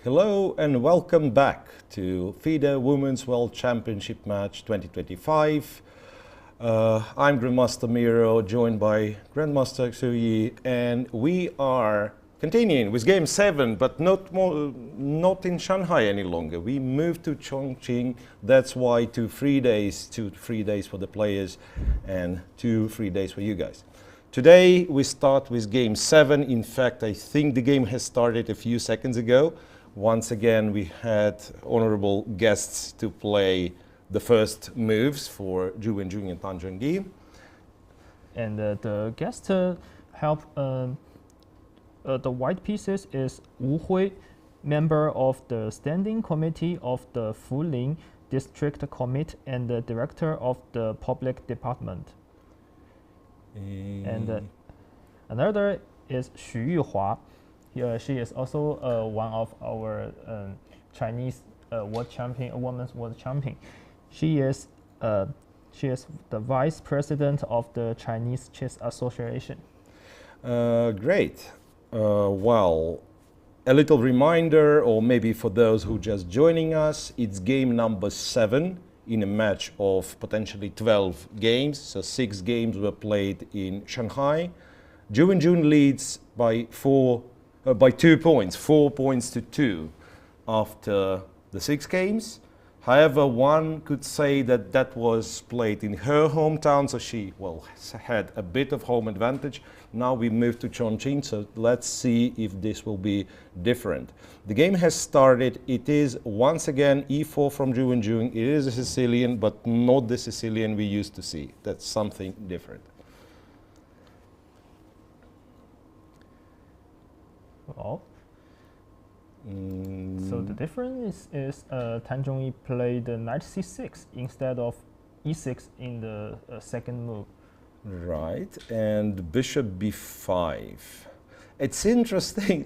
Hello and welcome back to FIDE Women's World Championship Match 2025. I'm Grandmaster Miro, joined by Grandmaster Zhongyi, and we are continuing with Game 7, but not in Shanghai any longer. We moved to Chongqing. That's why 2 free days for the players and 2 free days for you guys. Today we start with Game 7. In fact, I think the game has started a few seconds ago. Once again, we had honorable guests to play the first moves for Wenjun and Zhongyi. And the guest help the white pieces is Wu Hui, member of the standing committee of the Fuling District Commit and the director of the public department. And another is Xu Yuhua. She is also one of our Chinese world champion, women's world champion. She is the vice president of the Chinese Chess Association. Great. Well, a little reminder, or maybe for those who just joining us, it's game number 7 in a match of potentially 12 games. So 6 games were played in Shanghai. Wenjun leads by 2 points, 4 points to 2 after the 6 games. However, one could say that that was played in her hometown, so she had a bit of home advantage. Now we move to Chongqing, so let's see if this will be different. The game has started. It is once again e4 from Wenjun. It is a Sicilian, but not the Sicilian we used to see. That's something different. Well, so the difference is Tan Zhongyi played knight c6 instead of e6 in the second move. Right, and bishop b5. It's interesting,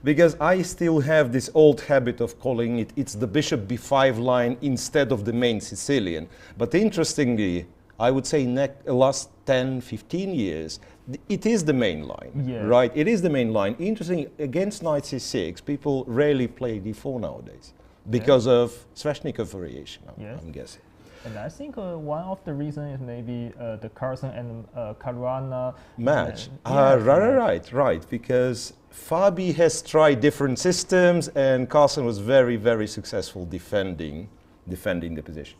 because I still have this old habit of calling it's the bishop b5 line instead of the main Sicilian. But interestingly, I would say in the last 10-15 years, it is the main line, right? It is the main line. Interesting, against knight c6, people rarely play d4 nowadays because of Sveshnikov variation, I'm guessing. And I think one of the reasons is maybe the Carlsen and Caruana match. Right, because Fabi has tried different systems and Carlsen was very, very successful defending the position.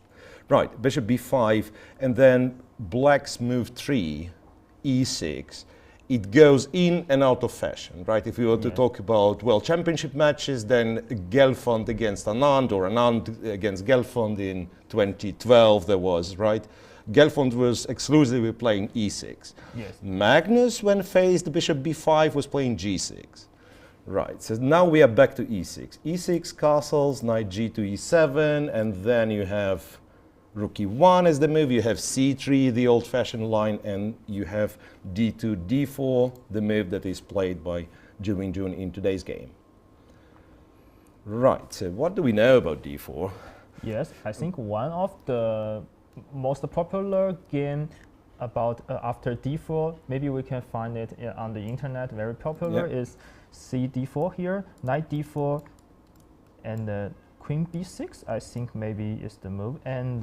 Right, bishop b5, and then black's move 3, e6. It goes in and out of fashion, right? If we were to talk about world championship matches, then Gelfand against Anand or Anand against Gelfand in 2012 there was, right? Gelfand was exclusively playing e6. Yes. Magnus, when faced bishop b5, was playing g6. Right, so now we are back to e6. e6 castles, knight g to e7, and then you have rook e1 as the move, you have c3, the old-fashioned line, and you have d2, d4, the move that is played by Wenjun in today's game. Right, so what do we know about d4? Yes, I think one of the most popular game about after d4, maybe we can find it on the internet, very popular, is c d4 here, knight d4, and queen b6, I think maybe is the move. And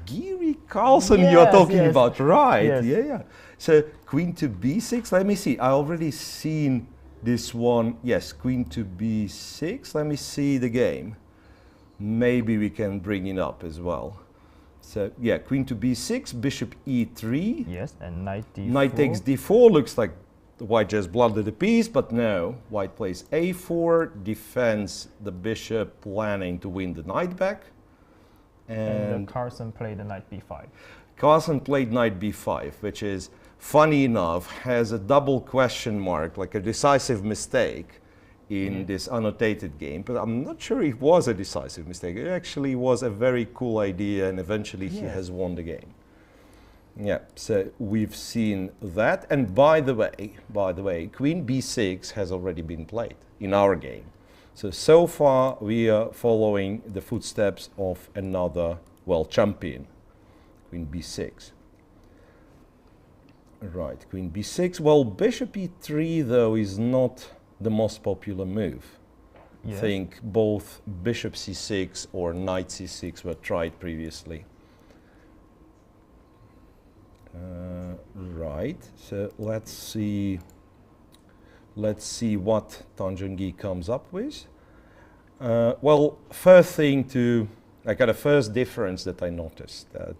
Geary Carlsen, you're talking about, right? Yes. Yeah. So queen to b6, let me see. I already seen this one. Yes, queen to b6. Let me see the game. Maybe we can bring it up as well. So yeah, queen to b6, bishop e3. Yes, and knight d4. Knight takes d4, looks like the white just blundered a piece, but no. White plays a4, defends the bishop, planning to win the knight back. And Carlsen played the knight b5. Carlsen played knight b5, which is, funny enough, has a double question mark, like a decisive mistake in this annotated game. But I'm not sure it was a decisive mistake. It actually was a very cool idea, and eventually he has won the game. Yeah, so we've seen that. And by the way, queen b6 has already been played in our game. So far we are following the footsteps of another world champion, queen b6. Right, queen b6. Well, bishop e3 though is not the most popular move. Yes. think both bishop c6 or knight c6 were tried previously. Right, so let's see what Zhongyi comes up with. Well, first thing first difference that I noticed, that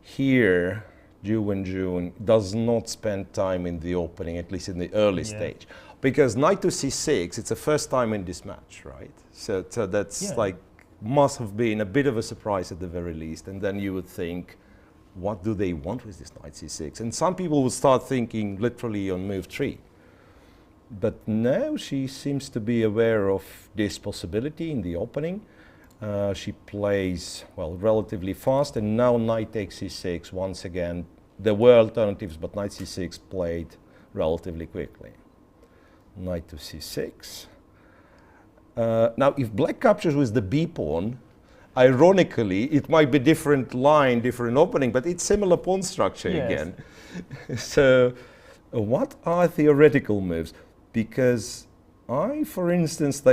here Wenjun does not spend time in the opening, at least in the early stage, because knight to c6, it's the first time in this match, right? So that's like must have been a bit of a surprise at the very least, and then you would think, what do they want with this knight c6? And some people would start thinking literally on move 3. But now she seems to be aware of this possibility in the opening. She plays, well, relatively fast, and now knight takes c6. Once again, there were alternatives, but knight c6 played relatively quickly. Knight to c6. Now, if black captures with the b pawn, ironically, it might be different line, different opening, but it's similar pawn structure again. So what are theoretical moves? Because I, for instance,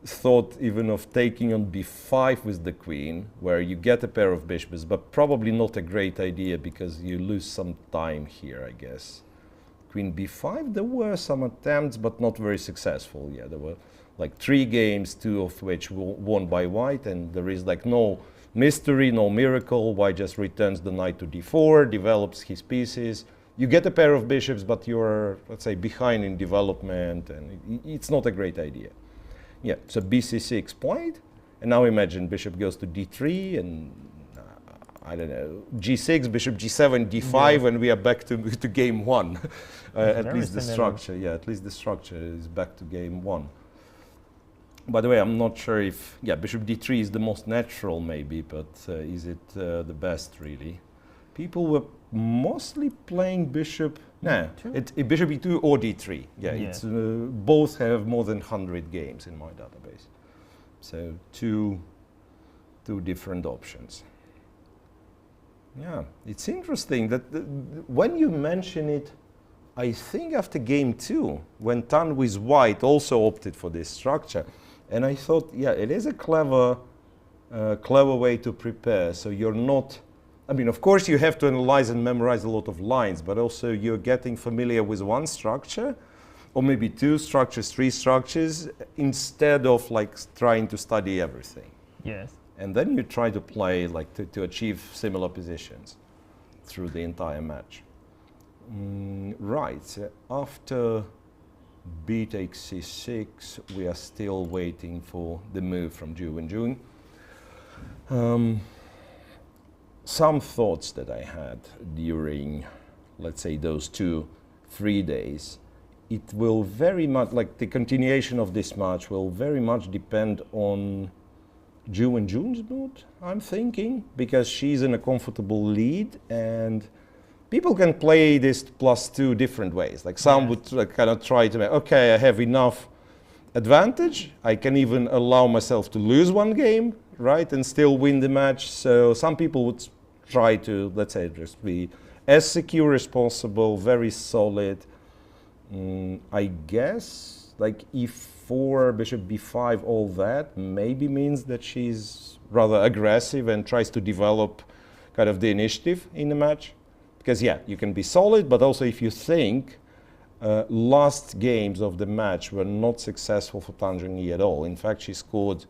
thought even of taking on b5 with the queen, where you get a pair of bishops, but probably not a great idea because you lose some time here, I guess. Queen b5, there were some attempts, but not very successful. Yeah, there were like 3 games, 2 of which won by white, and there is like no mystery, no miracle. White just returns the knight to d4, develops his pieces. You get a pair of bishops, but you're, let's say, behind in development, and it's not a great idea. Yeah, so bc6 played, and now imagine bishop goes to d3, and I don't know, g6, bishop g7, d5, and we are back to game 1. At least the structure, at least the structure is back to game 1. By the way, I'm not sure if, bishop d3 is the most natural maybe, but is it the best really? People were mostly playing bishop, bishop e2 or d3. It's both have more than 100 games in my database. So two different options. Yeah, it's interesting that when you mention it, I think after game 2, when Tan with white also opted for this structure, and I thought, it is a clever way to prepare. So you're not, I mean, of course you have to analyze and memorize a lot of lines, but also you're getting familiar with one structure, or maybe 2 structures, 3 structures, instead of trying to study everything. Yes. And then you try to play, to achieve similar positions through the entire match. Right, so after b takes c6, we are still waiting for the move from Wenjun. Some thoughts that I had during, let's say, those 2-3 days, it will very much, the continuation of this match will very much depend on Wenjun's mood, I'm thinking, because she's in a comfortable lead, and people can play this +2 different ways. Some would kind of try to make, okay, I have enough advantage, I can even allow myself to lose 1 game, right, and still win the match. So some people would try to, let's say, just be as secure as possible, very solid. I guess, e4, bishop b5, all that maybe means that she's rather aggressive and tries to develop kind of the initiative in the match. Because you can be solid, but also if you think last games of the match were not successful for Zhongyi at all. In fact, she scored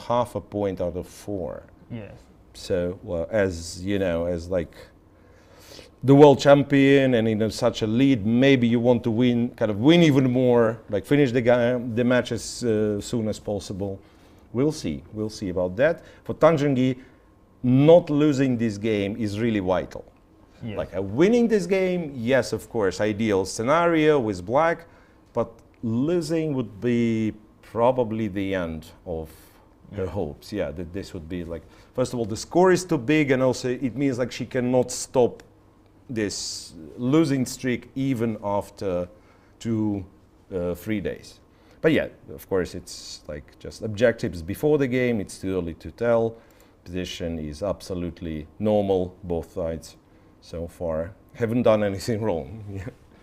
half a point out of 4. Yes. So, well, as you know, as the world champion and in such a lead, maybe you want to win even more, finish the match as soon as possible. We'll see about that. For Zhongyi, not losing this game is really vital. Yes. Winning this game, yes, of course, ideal scenario with black, but losing would be probably the end of her hopes. That this would be first of all, the score is too big, and also it means she cannot stop this losing streak even after 2-3 days. But of course, it's just objectives before the game. It's too early to tell. Position is absolutely normal, both sides so far. Haven't done anything wrong.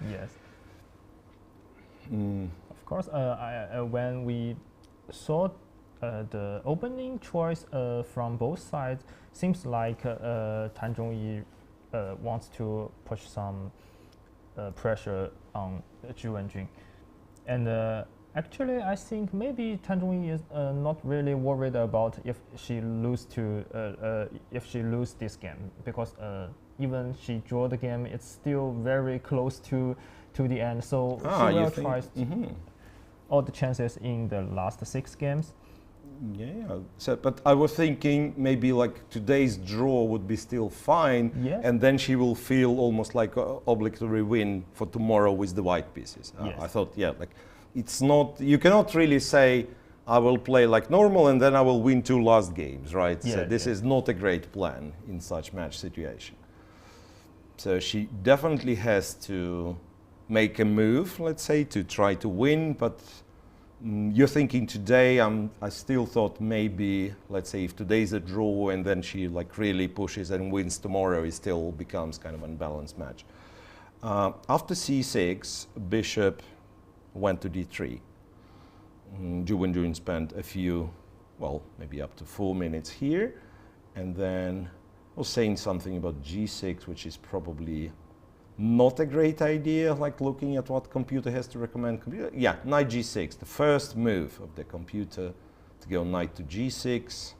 Yes. Of course, when we saw the opening choice from both sides, seems like Tan Zhongyi wants to push some pressure on Zhu Wenjun. And actually, I think maybe Tan Zhongyi is not really worried about if she lose this game, because even she draw the game, it's still very close to the end. So she will try all the chances in the last 6 games. Yeah. So, but I was thinking maybe like today's draw would be still fine, Yes. and then she will feel almost like an obligatory win for tomorrow with the white pieces. Yes. I thought, yeah, like it's not. You cannot really say I will play like normal and then I will win 2 last games, right? Yeah, so this is not a great plan in such match situation. So she definitely has to make a move, let's say, to try to win, but. You're thinking today, I still thought maybe, let's say if today's a draw and then she like really pushes and wins tomorrow, it still becomes kind of an unbalanced match. After c6, bishop went to d3. Zhu Wenjun spent a few, well, maybe up to 4 minutes here, and then was saying something about g6, which is probably not a great idea, like looking at what computer has to recommend. Yeah, knight g6, the first move of the computer to go knight to g6.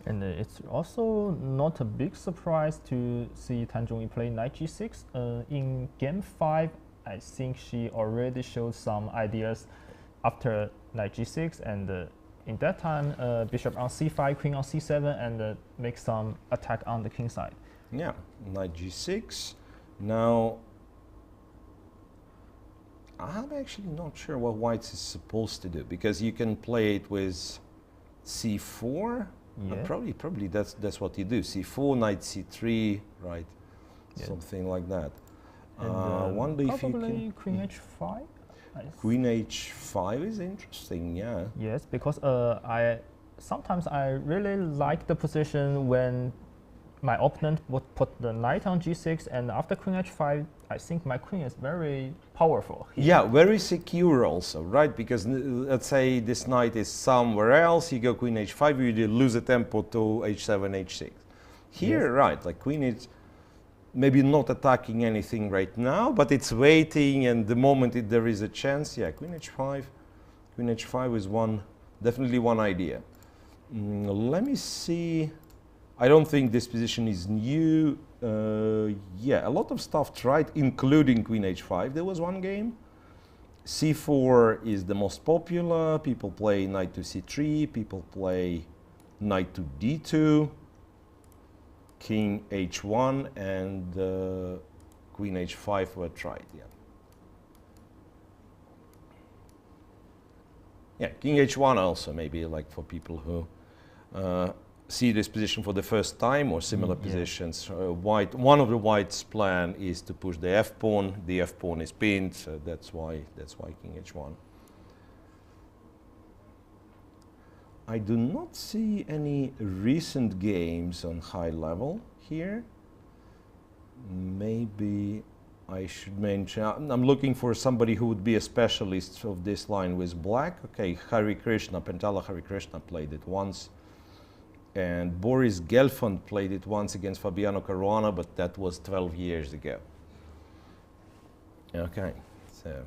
And it's also not a big surprise to see Tan Zhongyi play knight g6. In game 5, I think she already showed some ideas after knight g6, and in that time, bishop on c5, queen on c7, and make some attack on the king side. Yeah, knight g6. Now, I'm actually not sure what white is supposed to do, because you can play it with c4. Yeah. Probably that's what you do. c4, knight c3, right? Yeah. Something like that. Wonder if you can. Queen h5. Queen h5 is interesting, yeah. Yes, because sometimes I really like the position when my opponent would put the knight on g6, and after queen h5, I think my queen is very powerful. Yeah, very secure also, right? Because let's say this knight is somewhere else, you go queen h5, you lose a tempo to h7, h6. Here, yes. Right, like queen is maybe not attacking anything right now, but it's waiting, and the moment there is a chance, yeah, queen h5 is definitely one idea. Let me see. I don't think this position is new. Yeah, a lot of stuff tried, including queen h5. There was one game. c4 is the most popular. People play knight to c3. People play knight to d2. King h1 and queen h5 were tried, yeah. Yeah, king h1 also, maybe like for people who see this position for the first time or similar positions. One of the white's plan is to push the f pawn. The f pawn is pinned, so that's why king h1. I do not see any recent games on high level here. Maybe I should mention, I'm looking for somebody who would be a specialist of this line with black. Okay, Pentala Hari Krishna played it once. And Boris Gelfand played it once against Fabiano Caruana, but that was 12 years ago. Okay, so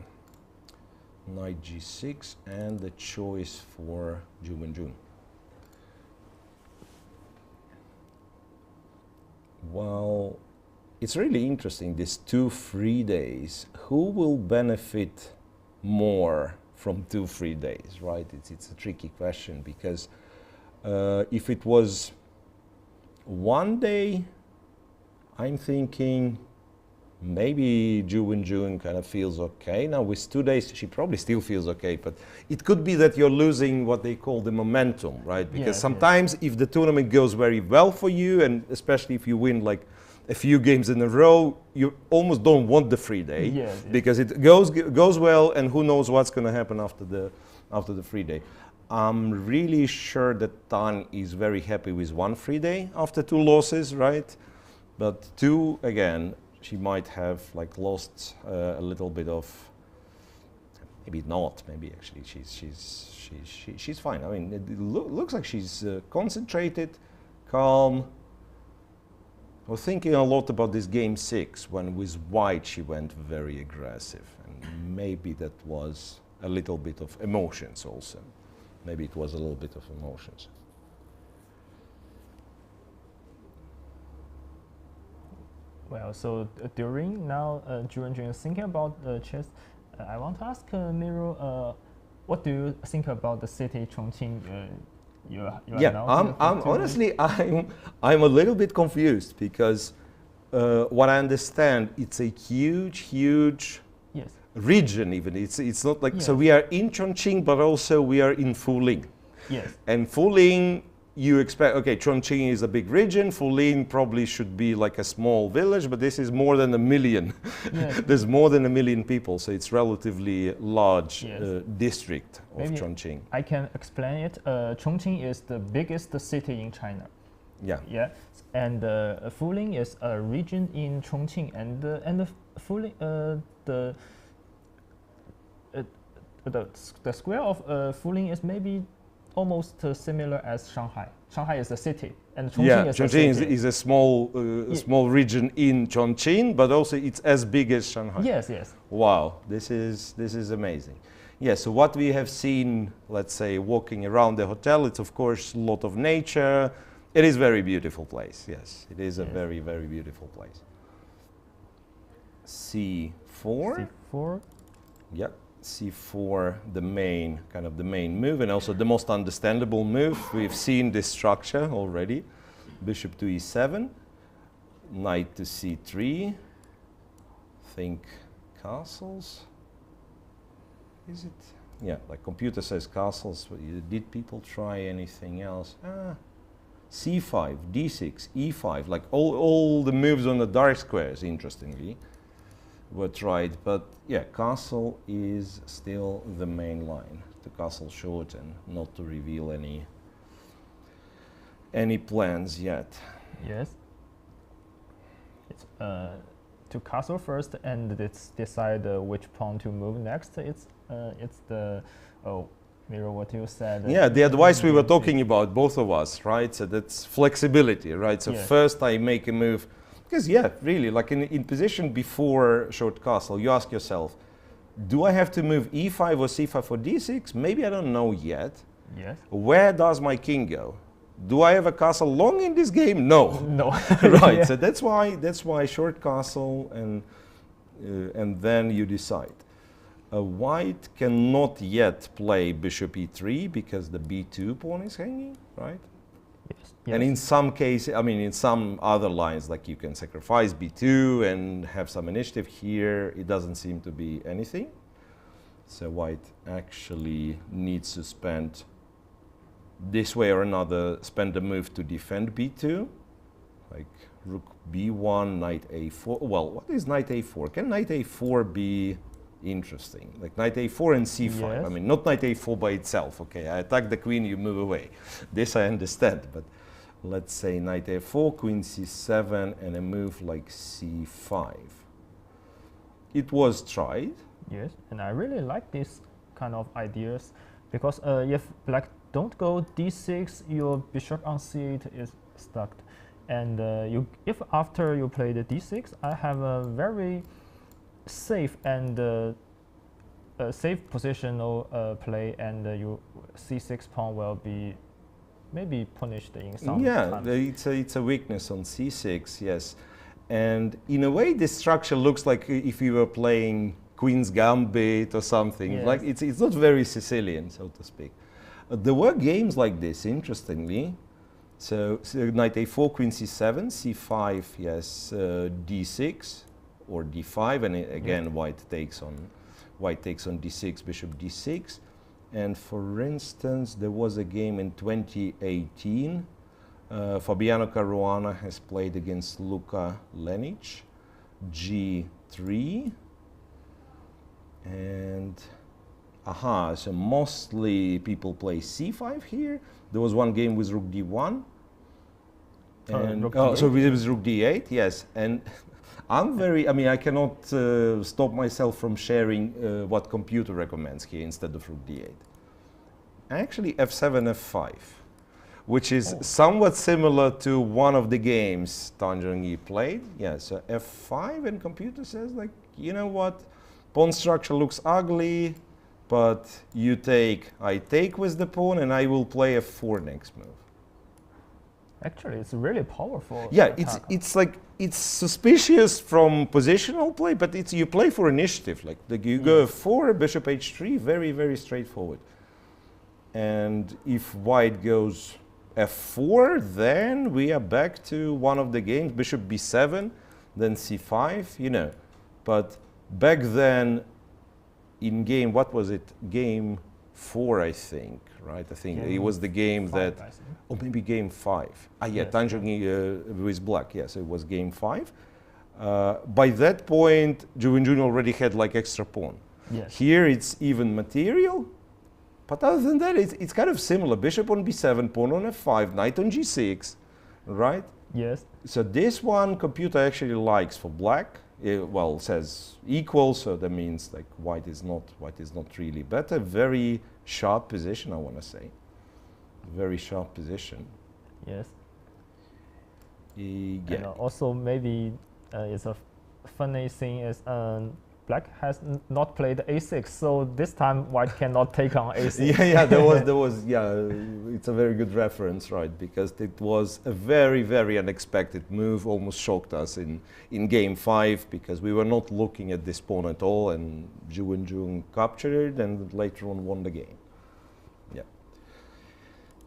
knight g6 and the choice for Zhu Wenjun. Well, it's really interesting, these 2 free days. Who will benefit more from 2 free days, right? It's a tricky question, because if it was one day, I'm thinking maybe Zhu Wenjun kind of feels okay. Now with 2 days, she probably still feels okay, but it could be that you're losing what they call the momentum, right? Because sometimes if the tournament goes very well for you, and especially if you win like a few games in a row, you almost don't want the free day, because it goes well, and who knows what's going to happen after the free day. I'm really sure that Tan is very happy with 1 free day after 2 losses, right? But 2, again, she might have like lost a little bit of, maybe not. Maybe actually she's fine. I mean, it looks like she's concentrated, calm. I was thinking a lot about this game 6 when with white she went very aggressive, and maybe that was a little bit of emotions also. Maybe it was a little bit of emotions. Well, so during now, Wenjun is thinking about chess. I want to ask Miro, what do you think about the city Chongqing? I'm honestly, I'm a little bit confused because what I understand, it's a huge yes. region. Even it's not like, yes. so we are in Chongqing, but also we are in Fuling. Yes. And Fuling, you expect, okay, Chongqing is a big region. Fuling probably should be like a small village, but this is more than 1 million. Yes. There's more than 1 million people, so it's relatively large yes. District of Maybe Chongqing. I can explain it. Chongqing is the biggest city in China. Yeah. Yeah, and Fuling is a region in Chongqing, and Fuling the square of Fuling is maybe almost similar as Shanghai. Shanghai is a city, and Chongqing is Chongqing a city. is a small region in Chongqing, but also it's as big as Shanghai. Yes, yes. Wow, this is amazing. Yeah, so what we have seen, let's say, walking around the hotel, it's of course a lot of nature. It is a very beautiful place. Yes, it is a very beautiful place. C4. C4. Yep. C4, the main move, and also the most understandable move. We've seen this structure already. Bishop to E7, knight to C3. Think castles. Is it? Yeah, like computer says castles. Did people try anything else? C5, D6, E5, like all the moves on the dark squares, interestingly, were tried, but yeah, castle is still the main line. The castle short and not to reveal any plans yet. Yes. It's to castle first, and it's decide which pawn to move next. It's the Miro, what you said. Yeah, the advice we were talking about, both of us, right? So that's flexibility, right? So first I make a move. Because yeah, really, like in position before short castle, you ask yourself, do I have to move e5 or c5 for d6? Maybe I don't know yet. Yes. Where does my king go? Do I have a castle long in this game? No. No. Right. Yeah. So that's why short castle and then you decide. White cannot yet play bishop e3 because the b2 pawn is hanging, right? Yes. And in some cases, I mean, in some other lines, like you can sacrifice b2 and have some initiative. Here, it doesn't seem to be anything. So white actually needs to spend, this way or another, spend a move to defend b2. Like rook b1, knight a4. Well, what is knight a4? Can knight a4 be interesting? Like knight a4 and c5. Yes. I mean, not knight a4 by itself. Okay, I attack the queen, you move away. This I understand, but let's say knight a4, queen c7, and a move like c5. It was tried. Yes, and I really like this kind of ideas because if black don't go d6, your bishop on c8 is stuck, and if after you play the d6, I have a very safe and safe positional play, and your c6 pawn will be maybe punished in some times. It's a weakness on c6, yes. And in a way, this structure looks like if you were playing Queen's Gambit or something. Yes. Like it's not very Sicilian, so to speak. There were games like this, interestingly. So knight a4, queen c7, c5, yes, d6 or d5, and again white takes on d6, bishop d6. And for instance, there was a game in 2018. Fabiano Caruana has played against Luka Lenic, g3, and so mostly people play c5 here. There was one game with rook d1, and rook d8? so it was rook d8, yes. And I mean, I cannot stop myself from sharing what computer recommends here instead of rook d8. Actually, f7, f5, which is somewhat similar to one of the games Zhongyi played. Yeah, so f5, and computer says, like, you know what, pawn structure looks ugly, but you take, I take with the pawn, and I will play f4 next move. Actually, it's really powerful. Yeah, attack. it's like, it's suspicious from positional play, but it's, you play for initiative. Like you go f4, bishop h3, very, very straightforward. And if white goes f4, then we are back to one of the games, bishop b7, then c5, you know. But back then, in game, what was it? Game 4, I think, right? I think it was the game that, or maybe game 5. Ah, yeah, Zhongyi with black, yes, it was game 5. By that point, Wenjun already had like extra pawn. Yes. Here it's even material, but other than that, it's kind of similar. Bishop on b7, pawn on f5, knight on g6, right? Yes. So this one, computer actually likes for black. Well, says equal, so that means like white is not really better. Very sharp position, I want to say. Very sharp position. Yes. Yeah. And also maybe it's a funny thing is black has not played a6, so this time white cannot take on a6. Yeah, there was, yeah, it's a very good reference, right? Because it was a very, very unexpected move, almost shocked us in game 5, because we were not looking at this pawn at all, and Wenjun captured it and later on won the game. Yeah.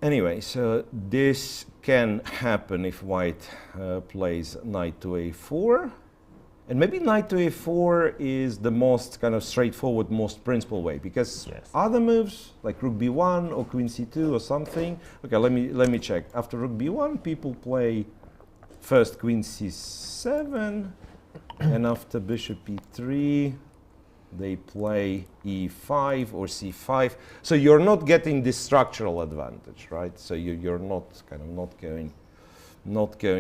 Anyway, so this can happen if white plays knight to a4. And maybe knight to a4 is the most kind of straightforward, most principal way, because other moves like rook b1 or queen c2 or something. Okay, let me check. After rook b1, people play first queen c7, and after bishop e3, they play e5 or c5. So you're not getting this structural advantage, right? So you're not kind of not going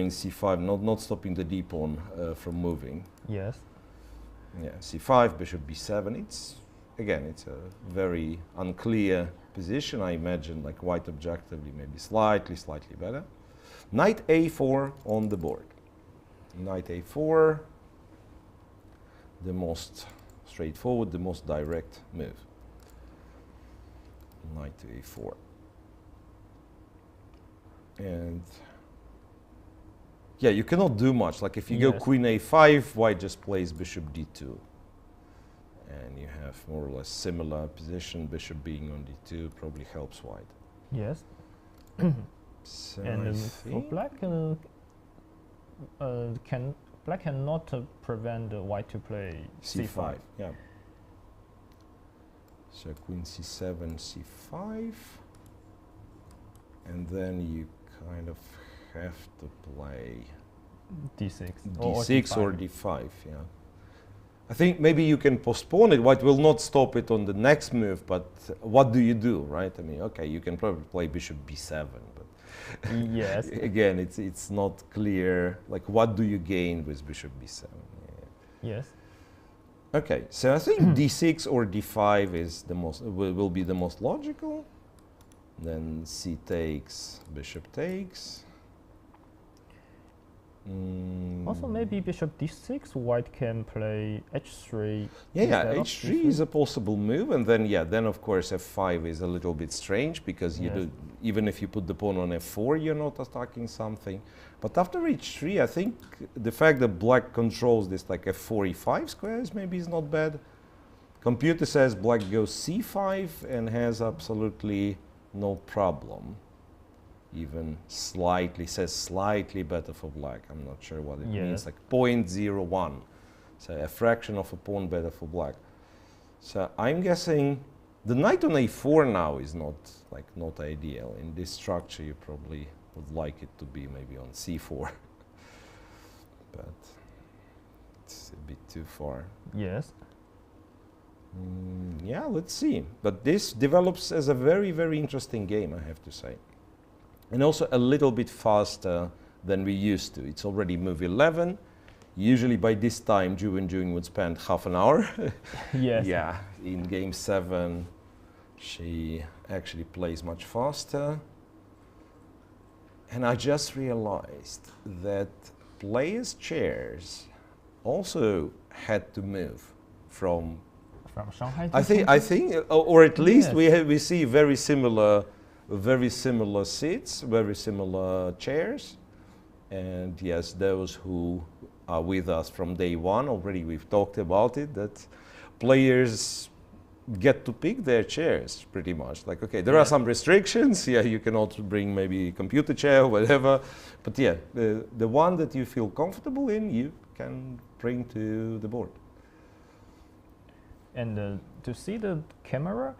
c5, not stopping the d pawn from moving. Yes. Yeah, c5, bishop b7. It's a very unclear position. I imagine like white objectively maybe slightly better. Knight a4 on the board. Knight a4, the most straightforward, the most direct move. Knight to a4. And yeah, you cannot do much. Like if you go queen a5, white just plays bishop d2. And you have more or less similar position. Bishop being on d2 probably helps white. Yes. So and for black, black cannot prevent white to play c5. Yeah. So queen c7, c5. And then you kind of have to play d6 or d5. Yeah, I think maybe you can postpone it. White will not stop it on the next move, but what do you do, right? I mean, okay, you can probably play bishop b7, but yes, again, it's not clear. Like, what do you gain with bishop b7? Yeah. Yes. Okay, so I think d6 or d5 is the most will be the most logical. Then c takes, bishop takes. Also, maybe bishop d6, white can play h3. Yeah, h3 is a possible move, and then then of course f5 is a little bit strange because you do, even if you put the pawn on f4, you're not attacking something. But after h3, I think the fact that black controls this like f4, e5 squares maybe is not bad. Computer says black goes c5 and has absolutely no problem. Even slightly, says slightly better for black. I'm not sure what it means, like 0.01. So a fraction of a pawn better for black. So I'm guessing the knight on a4 now is not ideal. In this structure, you probably would like it to be maybe on c4. But it's a bit too far. Yes. Yeah, let's see. But this develops as a very, very interesting game, I have to say. And also a little bit faster than we used to. It's already move 11. Usually by this time, Wenjun would spend half an hour. Yes. Yeah, in game 7, she actually plays much faster. And I just realized that players' chairs also had to move from Shanghai to I think, or at least Yes. we see very similar seats, very similar chairs, and yes, those who are with us from day one already, we've talked about it, that players get to pick their chairs pretty much. Like, okay, there are some restrictions. Yeah, you can also bring maybe a computer chair or whatever, but yeah, the one that you feel comfortable in, you can bring to the board. And to see the camera,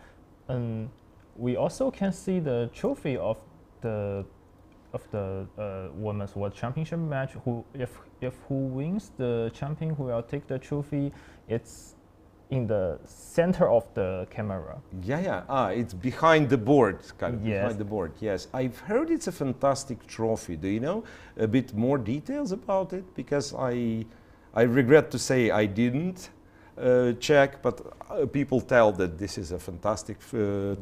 we also can see the trophy of the Women's World Championship match. If who wins the champion, who will take the trophy, it's in the center of the camera. Yeah. It's behind the board, kind of Yes. behind the board. Yes, I've heard it's a fantastic trophy. Do you know a bit more details about it? Because I regret to say I didn't check, but people tell that this is a fantastic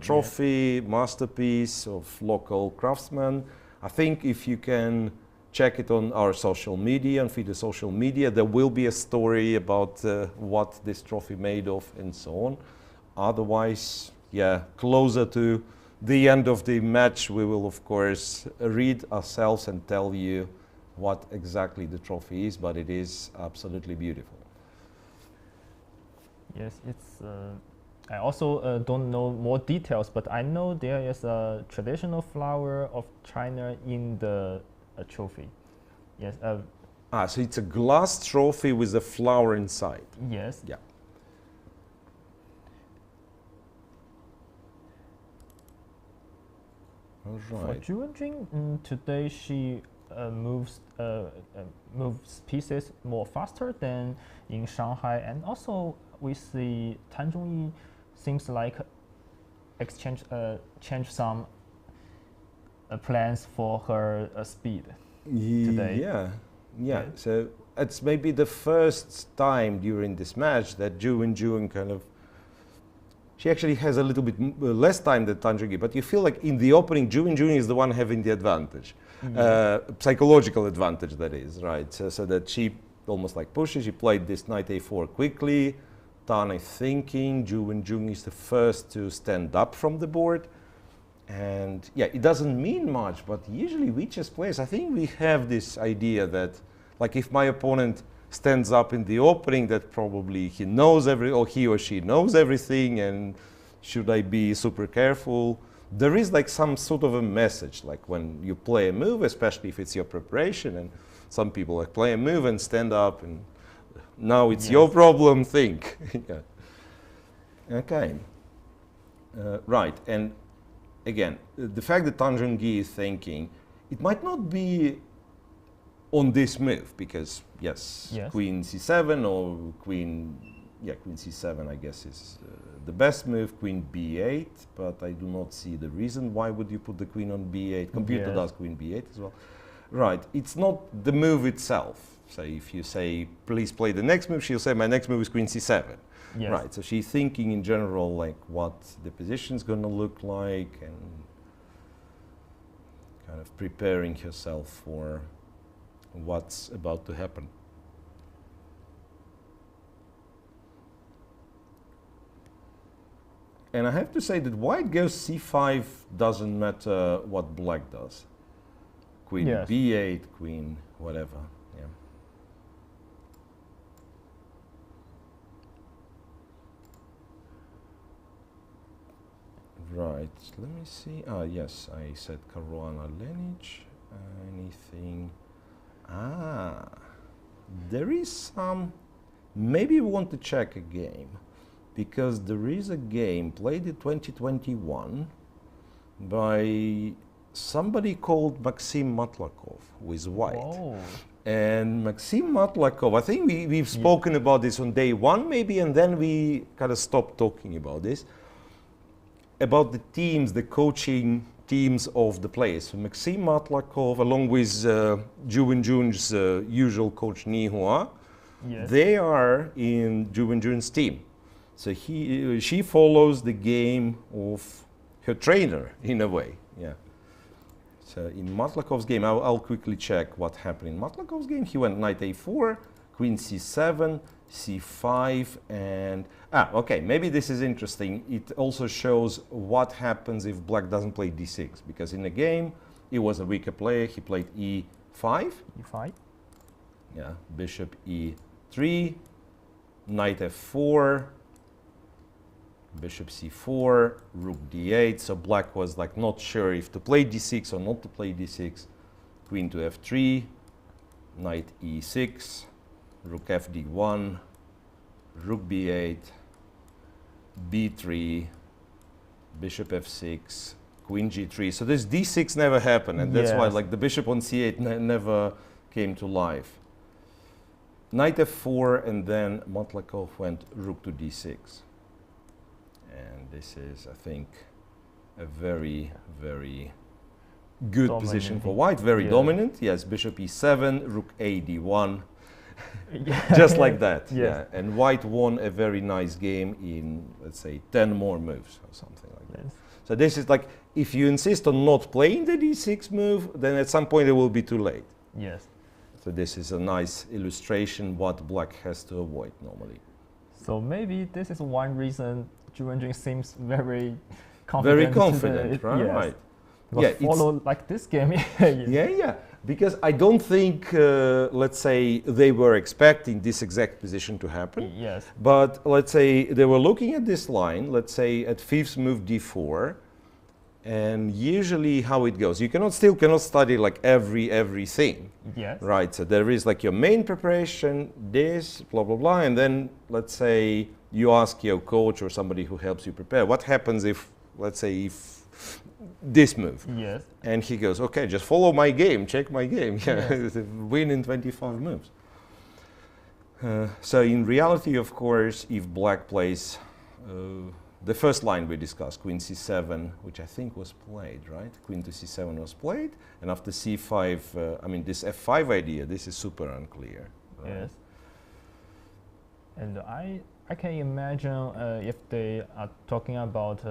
trophy, masterpiece of local craftsmen. I think if you can check it on our social media, on FIDE social media, there will be a story about what this trophy made of and so on. Otherwise, yeah, closer to the end of the match, we will of course read ourselves and tell you what exactly the trophy is, but it is absolutely beautiful. Yes, it's. I also don't know more details, but I know there is a traditional flower of China in the trophy. Yes. So it's a glass trophy with a flower inside. Yes. Yeah. All right. For Wenjun, today she moves pieces more faster than in Shanghai, and also we see Zhongyi seems like change some plans for her speed today. Yeah. So it's maybe the first time during this match that Wenjun kind of, she actually has a little bit less time than Zhongyi, but you feel like in the opening, Wenjun is the one having the advantage, psychological advantage, that is, right? So that she almost like pushes. She played this knight a4 quickly. Tan is thinking. Wenjun is the first to stand up from the board. And yeah, it doesn't mean much, but usually we chess players, I think we have this idea that, like, if my opponent stands up in the opening, that probably he knows or he or she knows everything, and should I be super careful? There is like some sort of a message, like when you play a move, especially if it's your preparation, and some people like play a move and stand up, and now it's your problem, think. Yeah. Okay. Right, and again, the fact that Zhongyi is thinking, it might not be on this move, because yes, queen c7 or queen c7 I guess is the best move, queen b8, but I do not see the reason why would you put the queen on b8. Computer does queen b8 as well. Right, it's not the move itself. So if you say, please play the next move, she'll say, my next move is queen c7. Yes. Right, so she's thinking in general like what the position's going to look like, and kind of preparing herself for what's about to happen. And I have to say that white goes c5 doesn't matter what black does. Queen b8, queen whatever. Yeah. Right, let me see. Yes, I said Caruana Lenic. Anything? There is some. Maybe we want to check a game, because there is a game played in 2021 by somebody called Maxim Matlakov with white. Oh. And Maxim Matlakov, I think we've spoken about this on day one maybe, and then we kind of stopped talking about this, about the teams, the coaching teams of the players. So Maxim Matlakov, along with Wenjun's usual coach Ni Hua, Yes. They are in Wenjun's team. So she follows the game of her trainer in a way. Yeah. So in Matlakov's game, I'll quickly check what happened in Matlakov's game. He went knight a4, queen c7, c5, and okay, maybe this is interesting. It also shows what happens if black doesn't play d6, because in the game he was a weaker player. He played e5. e5. Yeah, bishop e3, knight f4, bishop c4, rook d8. So black was like not sure if to play d6 or not to play d6. Queen to f3, knight e6, rook fd1, rook b8, b3, bishop f6, queen g3. So this d6 never happened, and that's why like the bishop on c8 never came to life. Knight f4, and then Matlakov went rook to d6. And this is, I think, a very, very good position for white. Very dominant. Yes, bishop e7, rook a d1. Just like that. Yeah. And white won a very nice game in, let's say, 10 more moves or something like that. So this is like, if you insist on not playing the d6 move, then at some point it will be too late. Yes. So this is a nice illustration what black has to avoid normally. So maybe this is one reason Wenjun seems very confident. Very confident, right? Yes. Right. Yeah, follow like this game. Yeah. Because I don't think, let's say, they were expecting this exact position to happen. Yes. But let's say they were looking at this line, let's say at fifth move d4, and usually how it goes, you cannot study like everything. Yes. Right. So there is like your main preparation, this, blah blah blah, and then let's say you ask your coach or somebody who helps you prepare, what happens if, let's say, if this move. Yes. And he goes, okay, just follow my game, check my game. Yes. Win in 25 moves. So in reality, of course, if black plays the first line we discussed, queen c7, which I think was played, right? Queen to c7 was played. And after c5, I mean, this f5 idea, this is super unclear. Right? Yes. And I can imagine if they are talking about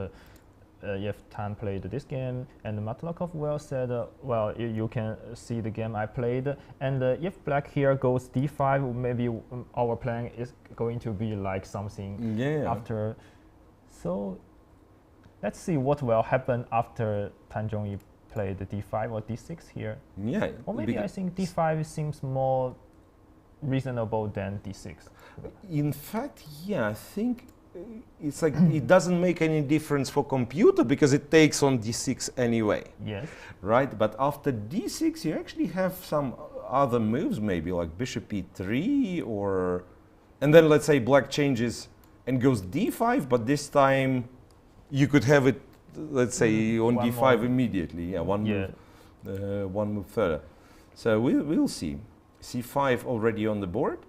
if Tan played this game and Matlakov well said, well, you can see the game I played, and if black here goes d5, maybe our plan is going to be like something after. So let's see what will happen after Tan Zhongyi played d5 or d6 here. Yeah. Or maybe I think d5 seems more reasonable than d6. In fact, yeah, I think it's like it doesn't make any difference for computer because it takes on d6 anyway. Yes. Right? But after d6, you actually have some other moves, maybe like bishop e3 or... And then let's say black changes and goes d5, but this time you could have it, let's say, on one d5 more. Immediately. Yeah, one move further. So we'll see. c5 already on the board.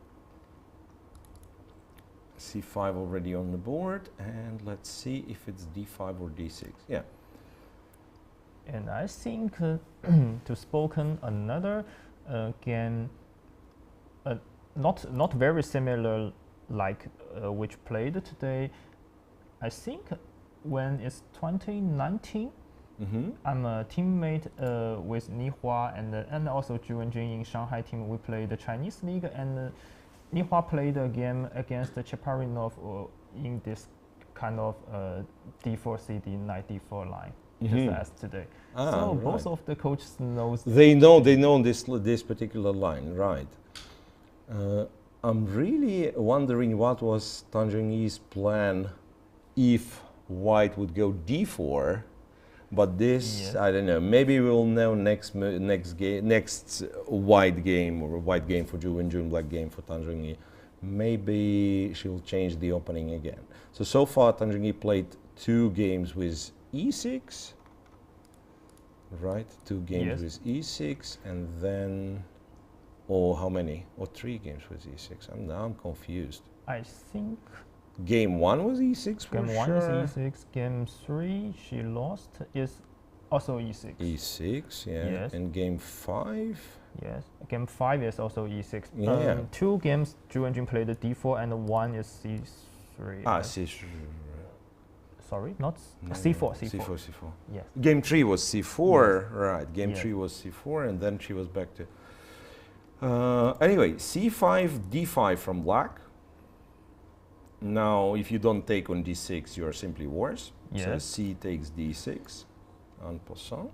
c5 already on the board, and let's see if it's d5 or d6. Yeah. And I think to spoken another game, not very similar like which played today. I think when it's 2019, I'm a teammate with Nihua and also Zhu Wenjun in Shanghai team. We played the Chinese league, and Nihua played a game against Chaparinov in this kind of d4 cd knight d4 line, just as today. So right. both of the coaches knows. They know this particular line, right? I'm really wondering what was Tan Zhongyi's plan if white would go d4, but this I don't know. Maybe we'll know next white game or white game for Zhu Wenjun, black game for Tan Zhongyi. Maybe she'll change the opening again. So far Tan Zhongyi played 2 games with e6, right? 2 games with e6, and then. Or how many? Or 3 games with e6? I'm confused. I think game 1 was e6 for game sure. 1 is e6. Game 3 she lost is Also e6. E6, yeah. Yes. And game 5. Yes. Game 5 is also e6. Yeah. 2 games Wenjun played the d4 and 1 is c3. Ah, right? C3. Sorry, not No, c4. C4, C4. C4. Yes. Game 3 was C4, right. Game Yes. 3 was C4, and then she was back to... anyway, C5, D5 from black. Now, if you don't take on D6, you are simply worse. So Yes. C takes D6, en passant.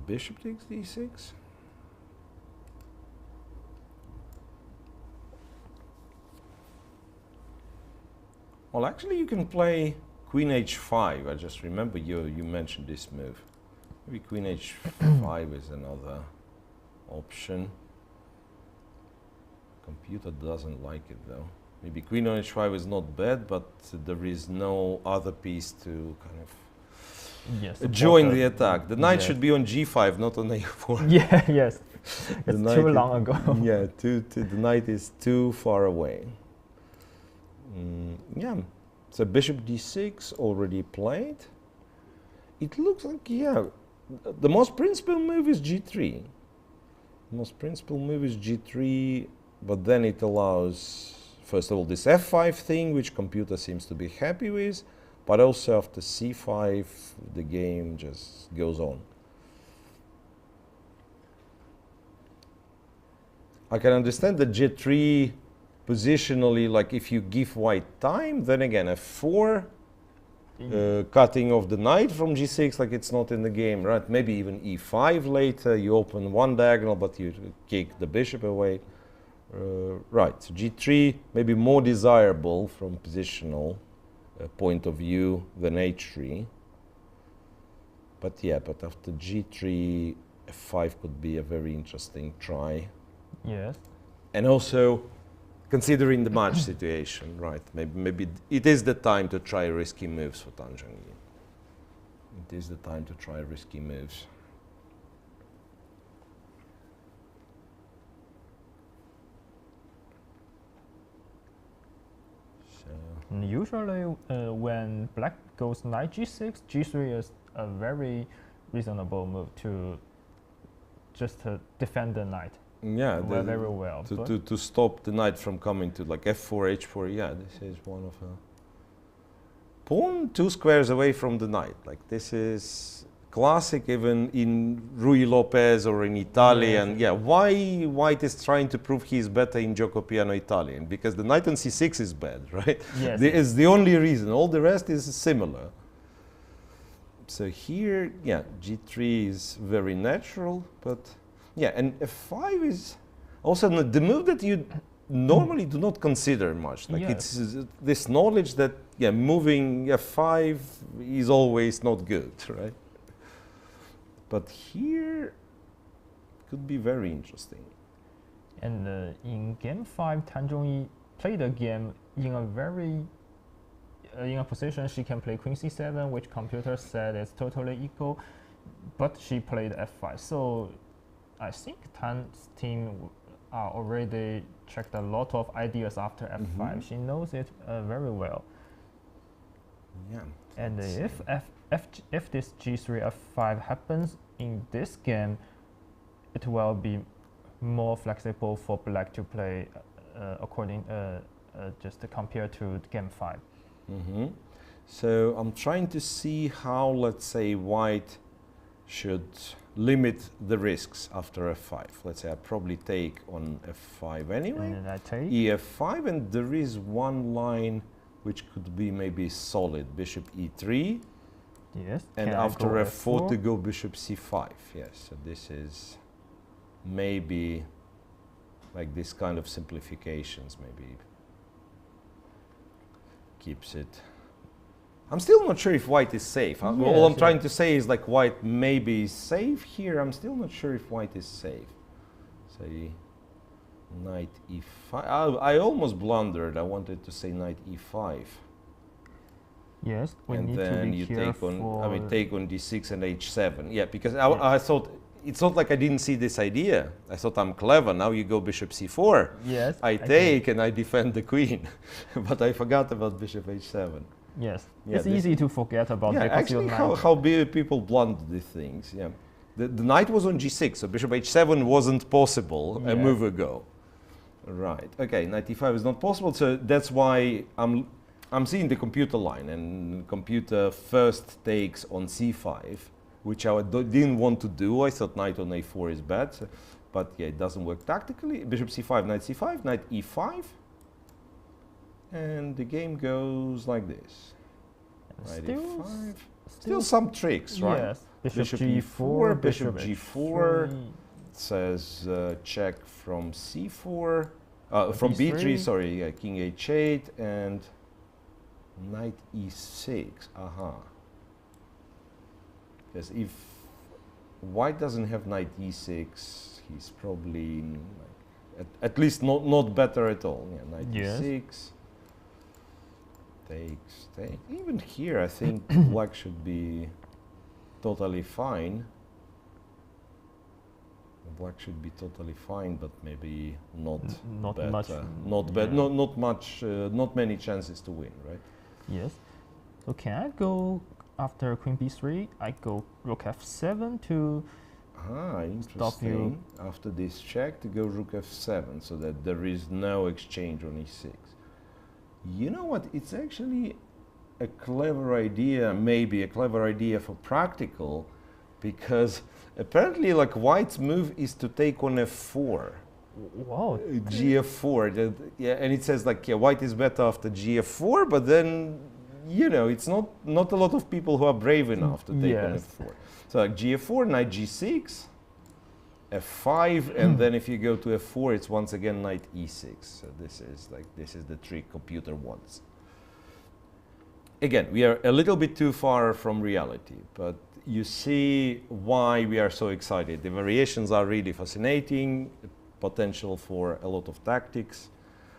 Bishop takes D6. Well, actually, you can play Queen H5. I just remember you mentioned this move. Maybe Queen H5 is another option. Computer doesn't like it though. Maybe Queen on H5 is not bad, but there is no other piece to kind of Yes. join the attack. The knight yes. should be on G5, not on A4. Yeah. Yes. The It's knight too is- long ago. Yeah, the knight is too far away. Yeah, so bishop d6 already played. It looks like, yeah, the most principal move is g3. Most principal move is g3, but then it allows, first of all, this f5 thing, which computer seems to be happy with, but also after c5, the game just goes on. I can understand that g3 positionally, like if you give white time, then again f4, cutting off the knight from g6, like it's not in the game, right? Maybe even e5 later, you open one diagonal, but you kick the bishop away. Right, so g3 maybe more desirable from positional point of view than h3. But yeah, but after g3, f5 could be a very interesting try. Yes. And also, considering the match situation, right? Maybe it is the time to try risky moves for Tan Zhongyi. It is the time to try risky moves. So And usually, when black goes knight g6, g3 is a very reasonable move to just defend the knight yeah, very well. to stop the knight from coming to like f4, h4. Yeah, this is one of a pawn 2 squares away from the knight. Like this is classic even in Rui Lopez or in Italian. Yes. Yeah, why white is trying to prove he's better in Gioco Piano Italian? Because the knight on c6 is bad, right? Yes. Is the only reason. All the rest is similar. So here, yeah, g3 is very natural, but yeah, and f5 is also the move that you normally do not consider much. Like Yes. it's this knowledge that, yeah, moving f5 is always not good, right? But here could be very interesting. And in game 5, Tan Zhongyi played a game in a very in a position she can play queen c7, which computer said is totally equal, but she played f5. So I think Tan's team already checked a lot of ideas after f5. She knows it very well. Yeah. And if this g3 f5 happens in this game, it will be more flexible for black to play just compared to game 5. So I'm trying to see how, let's say, white should limit the risks after f5. Let's say I probably take on f5 anyway. And then I take. ef5, and there is one line which could be maybe solid, bishop e3, Yes. and Can I after go f4 to go bishop c5. Yes, so this is maybe like this kind of simplifications maybe keeps it. I'm still not sure if white is safe. All I'm trying to say is like white maybe is safe here. I'm still not sure if white is safe. Say knight e5. I almost blundered. I wanted to say knight e5. Yes, we And need to then be you take careful. on, I mean, take on d6 and h7. Yeah, because I thought, it's not like I didn't see this idea. I thought I'm clever. Now you go bishop c4. Yes. I take and I defend the queen. But I forgot about bishop h7. Yes, Yeah, it's easy to forget about yeah, because actually, you're how people blunt these things. Yeah, the knight was on g6, so bishop h7 wasn't possible a Yes. move ago. Right. Okay. Knight e5 is not possible, so that's why I'm seeing the computer line, and computer first takes on c5, which I didn't want to do. I thought knight on a4 is bad, so, but yeah, it doesn't work tactically. Bishop c5, knight c5, knight e5, and the game goes like this. Knight e5. Still some tricks, right? Yes. Bishop e4, bishop g4. H3, Says check from c4, from b3. b3, sorry, king h8, and knight e6. Because if white doesn't have knight e6, he's probably at least not better at all. Yeah, knight e6 takes. Even here, I think black should be totally fine. Black should be totally fine, but maybe not better. Much. Not much. Not many chances to win, right? Yes. So can I go after queen b3? I go rook f7 to stop you. Interesting. After this check, to go rook f7, so that there is no exchange on e6. You know what? It's actually a clever idea, maybe a clever idea for practical, because apparently, like, white's move is to take on f4. Wow. Gf4. Yeah, and it says like, yeah, white is better after gf4, but then, you know, it's not a lot of people who are brave enough to take on f4. So like gf4, knight g6, f5, and then if you go to f4, it's once again knight e6. So this is the trick computer wants. Again, we are a little bit too far from reality, but you see why we are so excited. The variations are really fascinating, potential for a lot of tactics,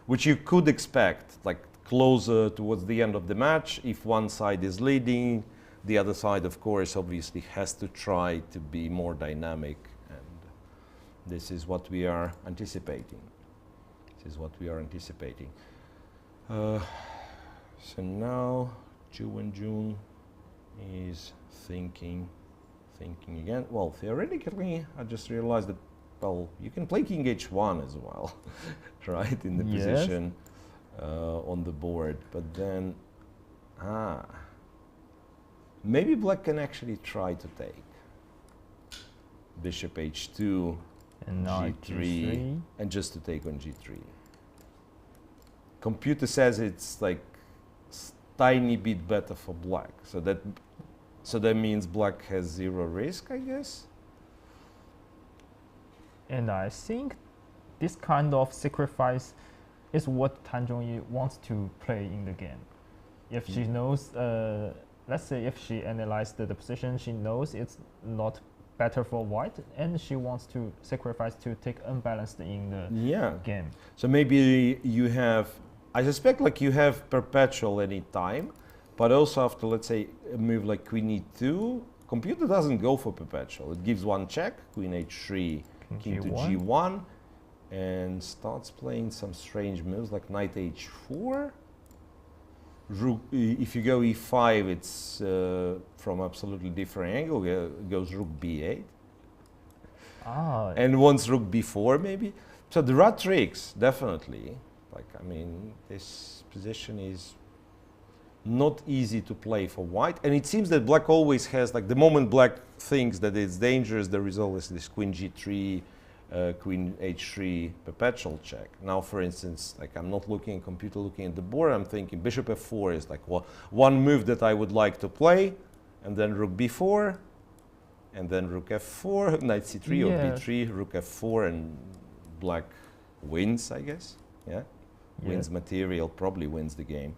which you could expect, like closer towards the end of the match. If one side is leading, the other side, of course, obviously has to try to be more dynamic, and this is what we are anticipating. This is what we are anticipating. So now, Wenjun is thinking again. Well, theoretically, I just realized that, well, you can play king h1 as well, right, in the position on the board. But then, maybe black can actually try to take bishop h2, and g3, and just to take on g3. Computer says it's like tiny bit better for black, so that means black has zero risk, I guess. And I think this kind of sacrifice is what Zhongyi wants to play in the game. If she knows, let's say if she analyzed the position, she knows it's not better for white, and she wants to sacrifice to take unbalanced in the game. So maybe you have, I suspect, like you have perpetual any time, but also after, let's say, a move like queen e2, computer doesn't go for perpetual. It gives one check, queen h3, king to g1, and starts playing some strange moves like knight h4. Rook, if you go e5, it's from absolutely different angle. Goes rook b8, and once rook b4 maybe. So there are tricks, definitely. Like, I mean, this position is not easy to play for white, and it seems that black always has, like, the moment black thinks that it's dangerous, there is always this queen g3, queen h3 perpetual check. Now, for instance, like, I'm not looking at computer, looking at the board, I'm thinking bishop f4 is like, well, one move that I would like to play, and then rook b4, and then rook f4, knight c3 or b3, rook f4, and black wins, I guess. Yeah, wins material, probably wins the game.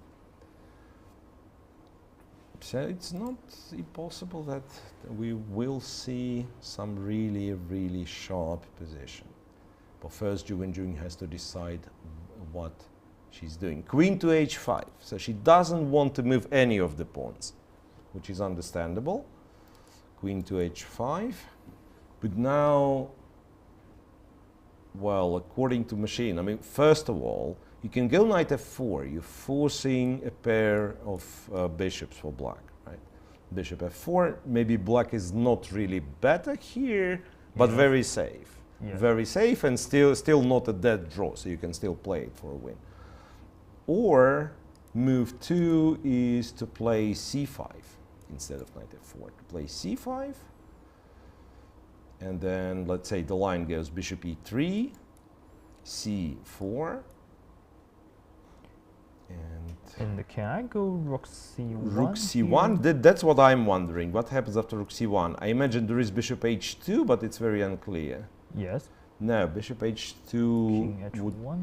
So it's not impossible that we will see some really, really sharp position. But first, Wenjun has to decide what she's doing. Queen to h5. So she doesn't want to move any of the pawns, which is understandable. Queen to h5. But now, well, according to machine, I mean, first of all, you can go knight f4. You're forcing a pair of bishops for black, right? Bishop f4. Maybe black is not really better here, but very safe. Very safe and still not a dead draw, so you can still play it for a win. Or move 2 is to play c5 instead of knight f4. To play c5, and then let's say the line goes bishop e3, c4, and can I go rook c1? Rook c1. That's what I'm wondering. What happens after rook c1? I imagine there is bishop h2, but it's very unclear. Yes. No, bishop h2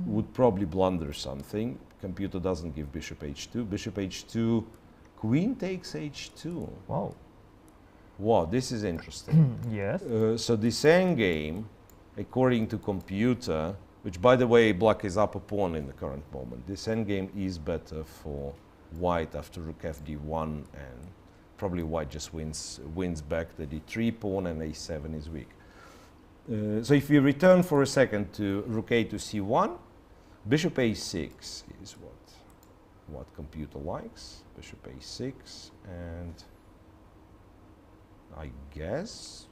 would probably blunder something. Computer doesn't give bishop h2. Bishop h2, queen takes h2. Wow. Wow, this is interesting. Yes. So this endgame, according to computer, which by the way, black is up a pawn in the current moment. This endgame is better for white after rook fd1, and probably white just wins back the d3 pawn, and a7 is weak. So if we return for a second to rook a to c1, bishop a6 is what computer likes. Bishop a6, and I guess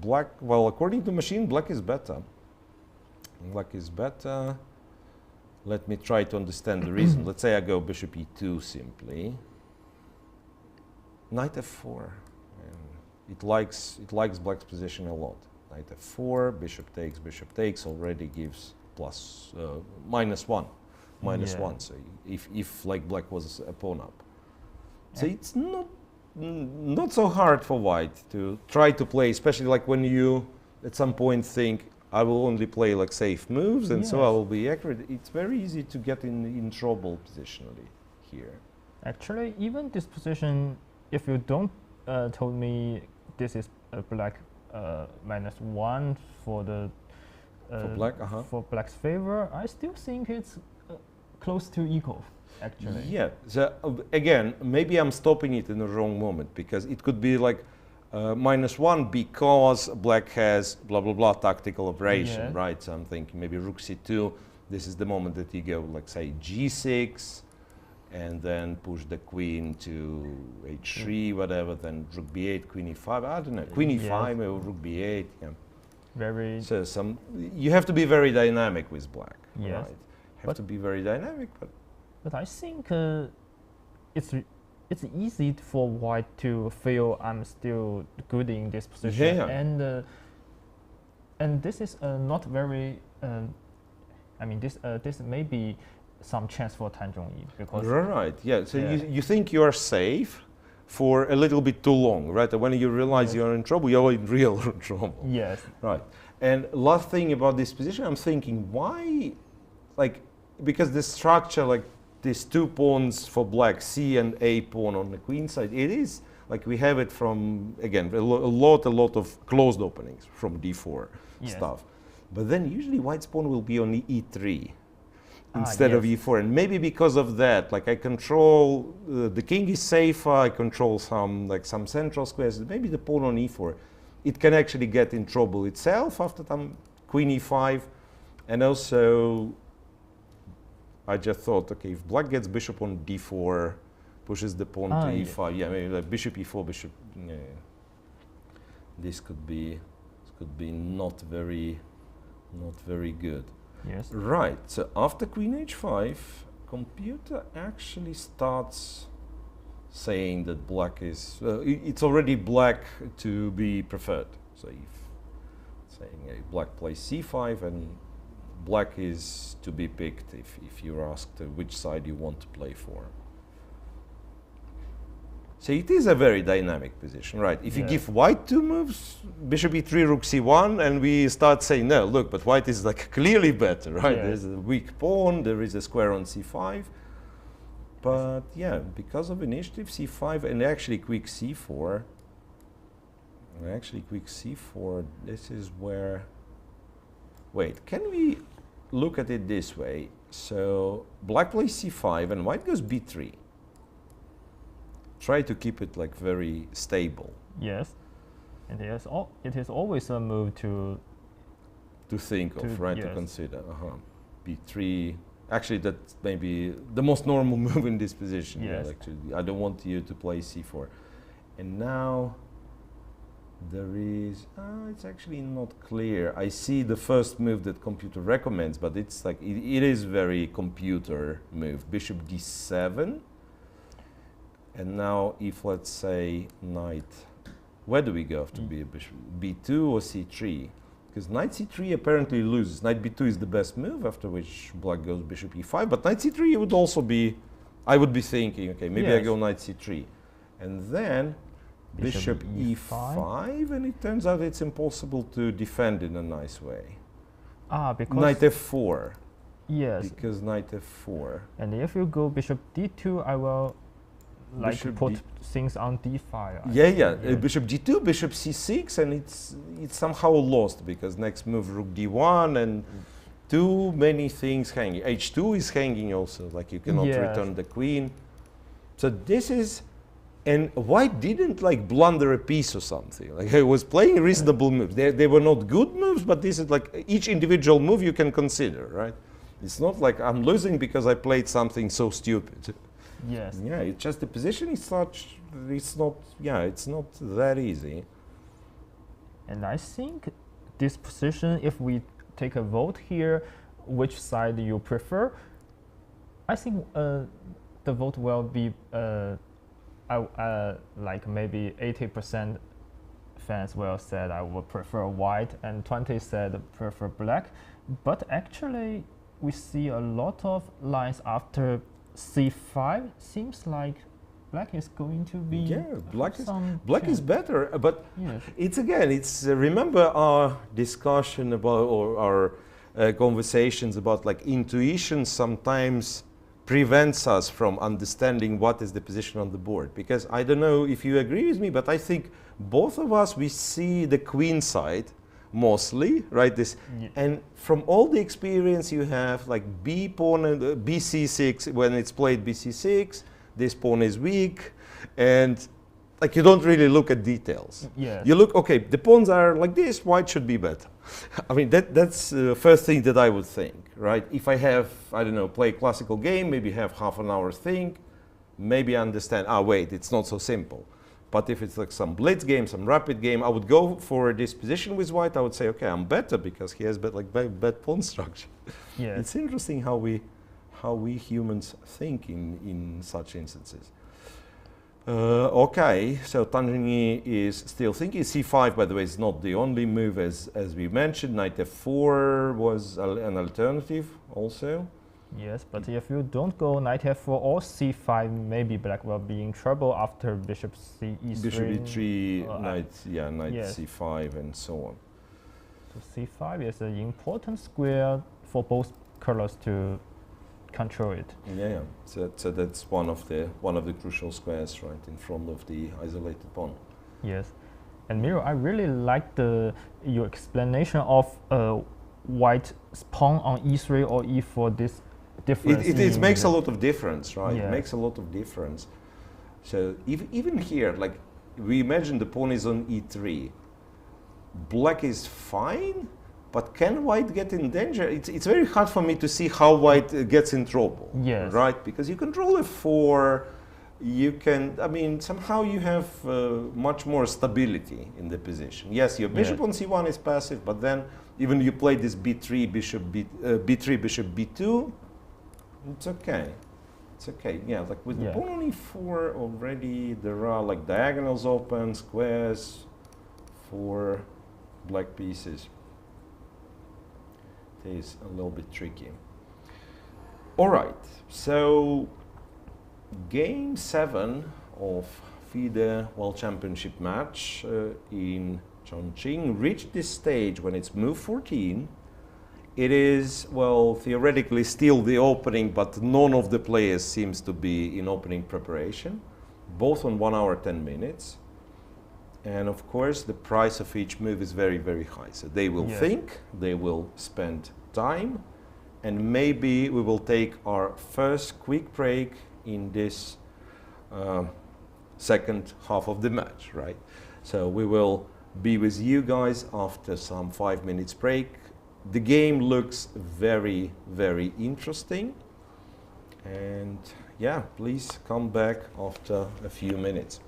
black, well, according to machine, black is better. Black is better. Let me try to understand the reason. Let's say I go bishop e2 simply. Knight f4. And it likes black's position a lot. Knight f4, bishop takes already gives plus -1. -1. So if like black was a pawn up. So it's not so hard for white to try to play, especially like when you at some point think, I will only play like safe moves, and so I will be accurate. It's very easy to get in trouble positionally here. Actually, even this position, if you don't told me this is a black -1 for the for black's favor, I still think it's close to equal. Actually. Yeah. So again, maybe I'm stopping it in the wrong moment, because it could be like -1 because black has blah blah blah tactical operation, right? So I'm thinking maybe rook c2. This is the moment that you go, like say g6, and then push the queen to h3, whatever. Then rook b8, queen e5. I don't know, queen e5 or rook b8. Yeah. Very. So you have to be very dynamic with black. Yes. Right? Have to be very dynamic, but I think it's easy for white to feel I'm still good in this position, and this is not very. I mean, this may be some chance for Tan Zhongyi, because So you think you are safe for a little bit too long, right? And when you realize you're in trouble, you're in real trouble. Yes. Right. And last thing about this position, I'm thinking, why, like, because the structure, like these 2 pawns for black, C and A pawn on the queen side, it is like we have it from, again, a lot of closed openings from d4 stuff. But then usually white's pawn will be on e3 instead of e4. And maybe because of that, like I control, the king is safer, I control some central squares, maybe the pawn on e4, it can actually get in trouble itself after queen e5. And also, I just thought, okay, if black gets bishop on d4, pushes the pawn to e5, maybe like bishop e4, bishop. This could be not very good. Yes. Right. So after queen h5, computer actually starts saying that black is. It's already black to be preferred. So if saying black plays c5 and black is to be picked if you're asked which side you want to play for. So it is a very dynamic position, right? If you give white 2 moves, bishop e3, rook c1, and we start saying, no, look, but white is like clearly better, right? There's a weak pawn, there is a square on c5. But yeah, because of initiative, c5, and actually quick c4, this is where, wait, can we look at it this way? So black plays c5 and white goes b3. Try to keep it like very stable. Yes, and it is always a move to think of, right? To consider. B3, Actually, that's maybe the most normal move in this position. Yes. Yeah, actually, I don't want you to play c4. And now there is, it's actually not clear. I see the first move that computer recommends, but it's like, it is very computer move. Bishop d7. And now if, let's say, knight, where do we go after bishop? b2 or c3? Because knight c3 apparently loses. Knight b2 is the best move, after which black goes bishop e5. But knight c3 would also be, I would be thinking, okay, maybe I go knight c3. And then bishop e5, and it turns out it's impossible to defend in a nice way. Because knight f4. Yes. Because knight f4. And if you go bishop d2, I will like Bishop put things on d5. Bishop d2, bishop c6, and it's somehow lost because next move rook d1 and too many things hanging. h2 is hanging also, like you cannot return the queen. So this is, and white didn't like blunder a piece or something. Like, he was playing reasonable moves. They were not good moves, but this is like each individual move you can consider, right? It's not like I'm losing because I played something so stupid. Yes. Yeah, it's just the position is such, it's not that easy. And I think this position, if we take a vote here, which side you prefer, I think the vote will be like maybe 80% fans will said I would prefer white and 20 said prefer black. But actually we see a lot of lines after c5. Seems like black is going to be black is better, but it's remember our discussion about, or our conversations about, like, intuition sometimes prevents us from understanding what is the position on the board. Because I don't know if you agree with me, but I think both of us, we see the queen side mostly, right? And from all the experience you have, like b pawn and bc6, when it's played bc6, this pawn is weak, and like you don't really look at details. You look, okay, the pawns are like this, white should be better. I mean, that's the first thing that I would think, right? If I have, I don't know, play a classical game, maybe have half an hour think, maybe understand, wait, it's not so simple. But if it's like some blitz game, some rapid game, I would go for this position with white. I would say, okay, I'm better because he has bad pawn structure. It's interesting how we humans think in such instances. Okay, so Zhongyi is still thinking. c5, by the way, is not the only move, as we mentioned. Knight f4 was an alternative also. Yes, but if you don't go knight f4 or c5, maybe black will be in trouble after bishop e3. Bishop e3, knight c5, and so on. So c5 is an important square for both colors to control it. So that's one of the crucial squares, right, in front of the isolated pawn. Yes, and Miro, I really like your explanation of white's pawn on e3 or e4. This difference. It makes a lot of difference, right? It makes a lot of difference. So even here, like, we imagine the pawn is on e3. Black is fine, but can white get in danger? It's very hard for me to see how white gets in trouble. Right? Because you control f4, you can, I mean, somehow you have much more stability in the position. Yes, your bishop on c1 is passive, but then even you play this b3, bishop b2, it's okay. It's okay. Yeah, like with the pawn on e4 already, there are like diagonals open, squares for black pieces. It is a little bit tricky. All right, so game 7 of FIDE World Championship match in Chongqing reached this stage when it's move 14. It is, well, theoretically still the opening, but none of the players seems to be in opening preparation, both on 1 hour 10 minutes. And of course, the price of each move is very, very high. So they will think, they will spend time, and maybe we will take our first quick break in this second half of the match, right? So we will be with you guys after some 5 minutes break. The game looks very, very interesting. And yeah, please come back after a few minutes.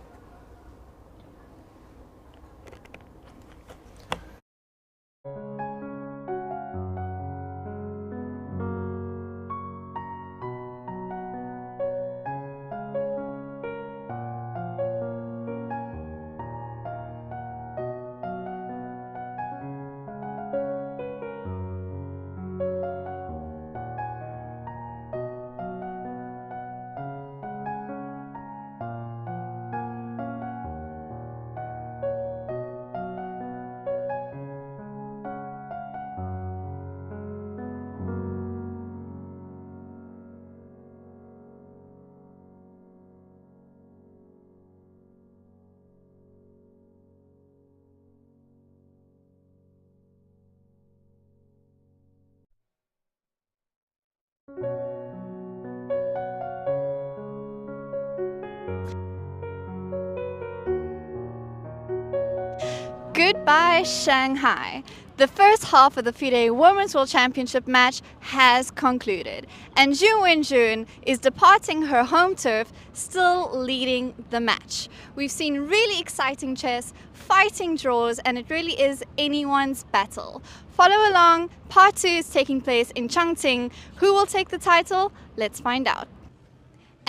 Goodbye, Shanghai. The first half of the FIDE Women's World Championship match has concluded, and Wenjun is departing her home turf, still leading the match. We've seen really exciting chess, fighting draws, and it really is anyone's battle. Follow along, part 2 is taking place in Chongqing. Who will take the title? Let's find out.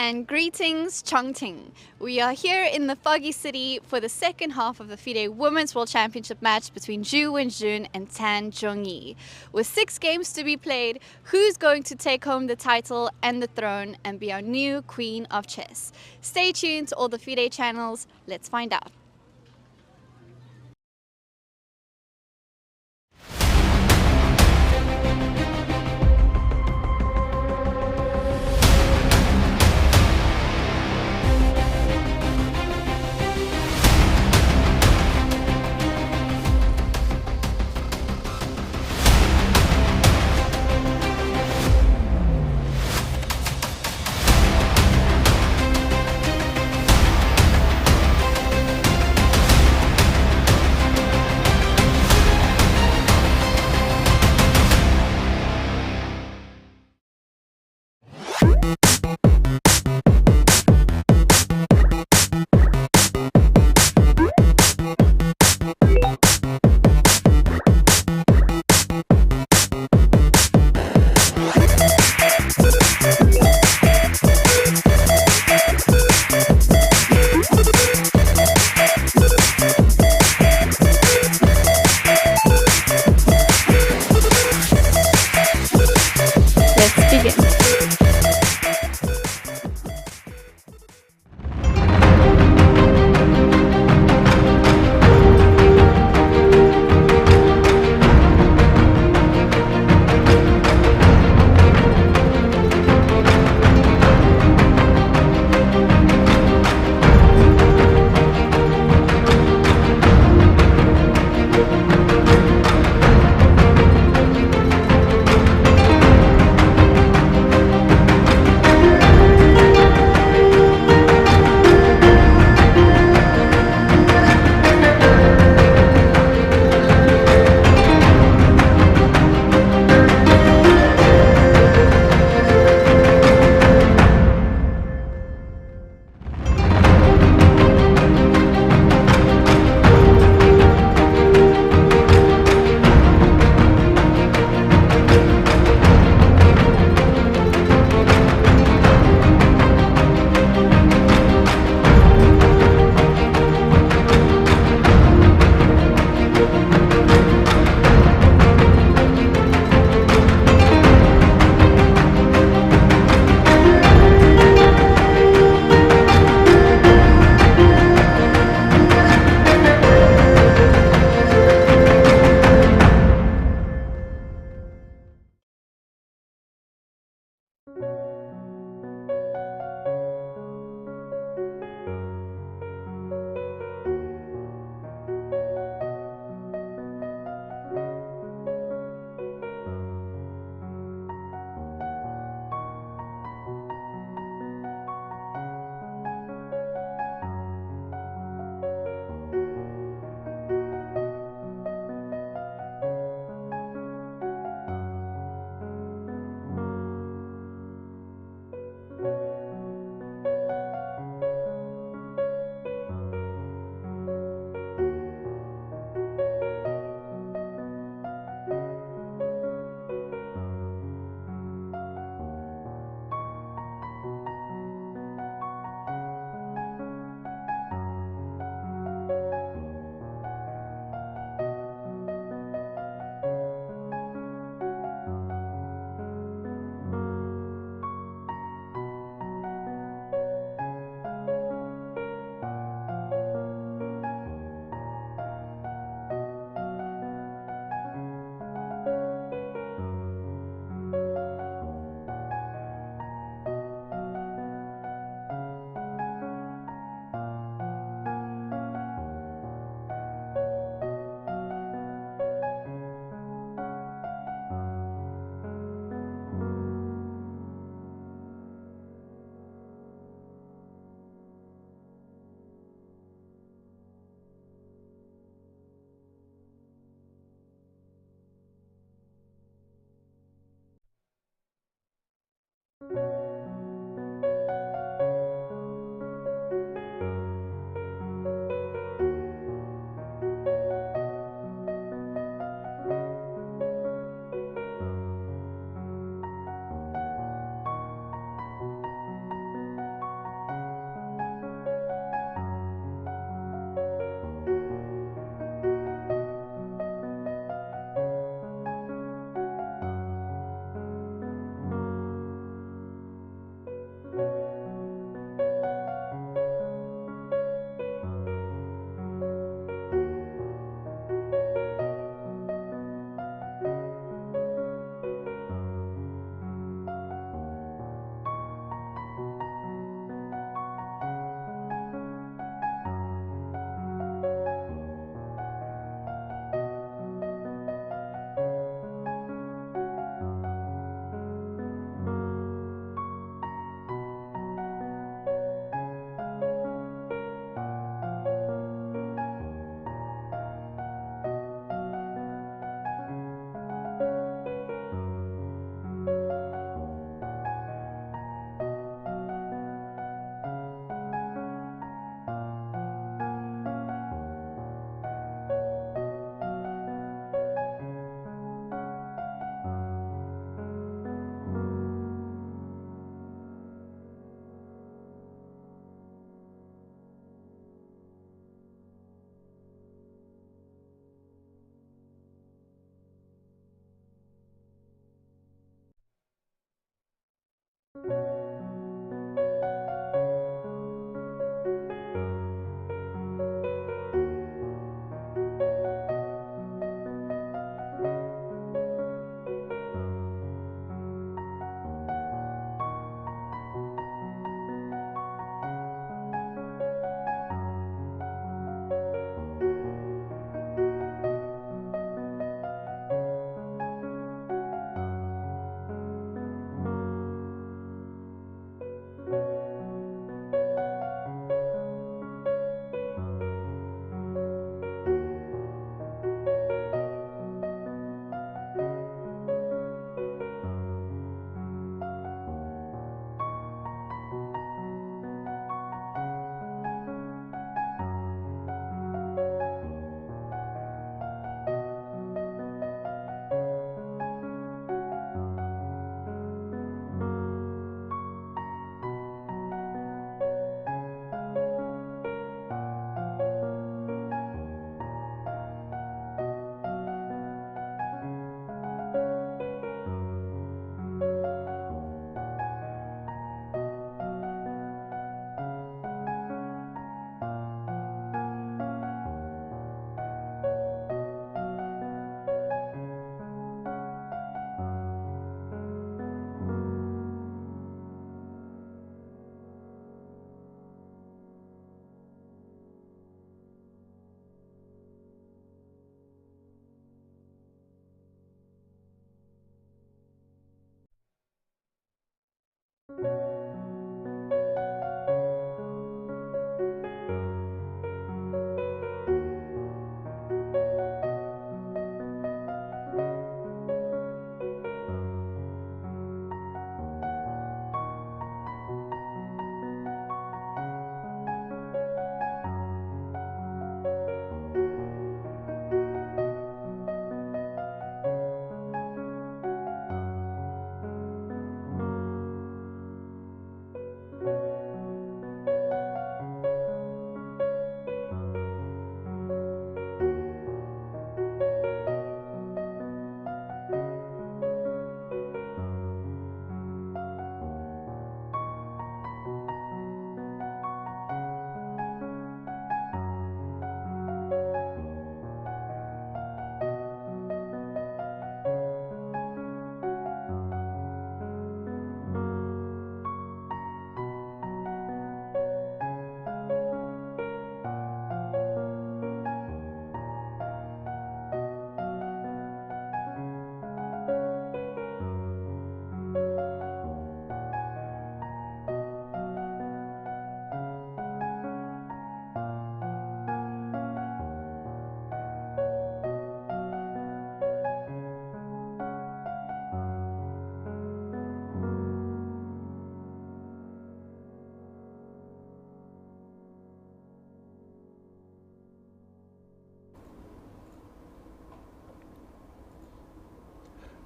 And greetings, Chongqing. We are here in the foggy city for the second half of the FIDE Women's World Championship match between Wenjun and Tan Zhongyi. With 6 games to be played, who's going to take home the title and the throne and be our new queen of chess? Stay tuned to all the FIDE channels. Let's find out.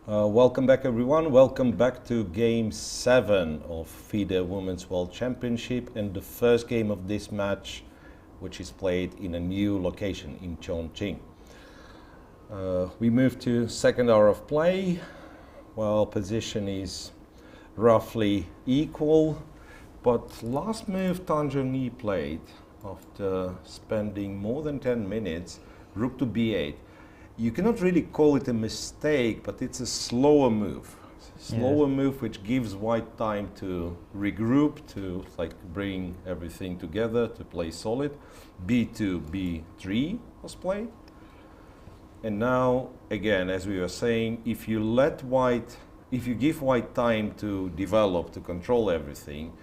Welcome back, everyone. Welcome back to Game 7 of FIDE Women's World Championship and the first game of this match, which is played in a new location in Zhongyi. We move to second hour of play. Well, position is roughly equal, but last move Zhongyi played after spending more than 10 minutes, rook to b8. You cannot really call it a mistake, but it's a slower move. Slower move which gives white time to regroup, to like bring everything together, to play solid. b2, b3 was played. And now, again, as we were saying, if you give white time to develop, to control everything,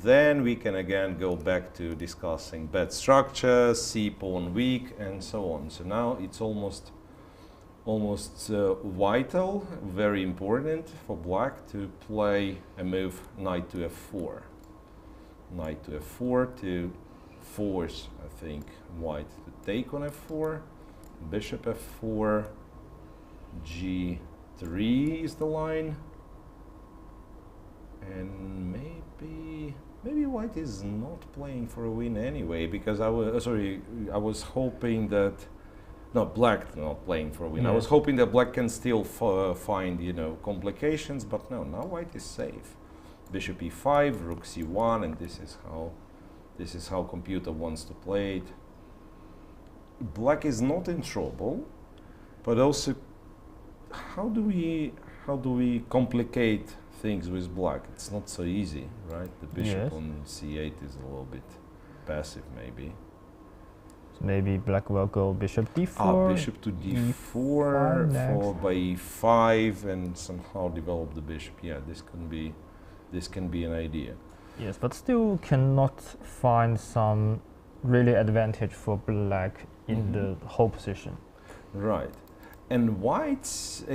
then we can again go back to discussing bad structure, c pawn weak, and so on. So now it's almost vital, very important for black to play a move knight to f4. Knight to f4 to force, I think, white to take on f4. Bishop f4, g3 is the line. And maybe white is not playing for a win anyway, because I was hoping that black not playing for a win. I was hoping that black can still find, complications, but no, now white is safe. Bishop e5, rook c1, and this is how computer wants to play it. Black is not in trouble, but also how do we complicate things with black? It's not so easy, right? The bishop on c8 is a little bit passive, maybe. Maybe black will go bishop d4. Bishop to d4, followed by e5, and somehow develop the bishop. Yeah, this can be an idea. Yes, but still cannot find some really advantage for black in the whole position. Right. And white's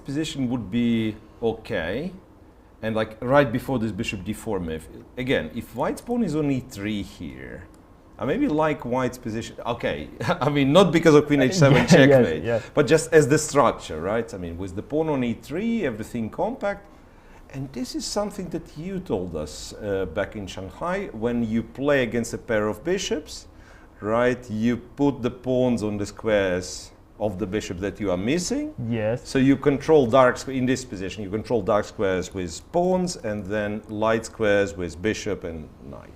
position would be okay. And like right before this bishop d4 move, again, if white's pawn is on e3 here, I maybe like white's position. Okay, I mean, not because of queen h7 checkmate, but just as the structure, right? I mean, with the pawn on e3, everything compact. And this is something that you told us back in Shanghai. When you play against a pair of bishops, right, you put the pawns on the squares of the bishop that you are missing. Yes. So you control in this position, you control dark squares with pawns and then light squares with bishop and knight.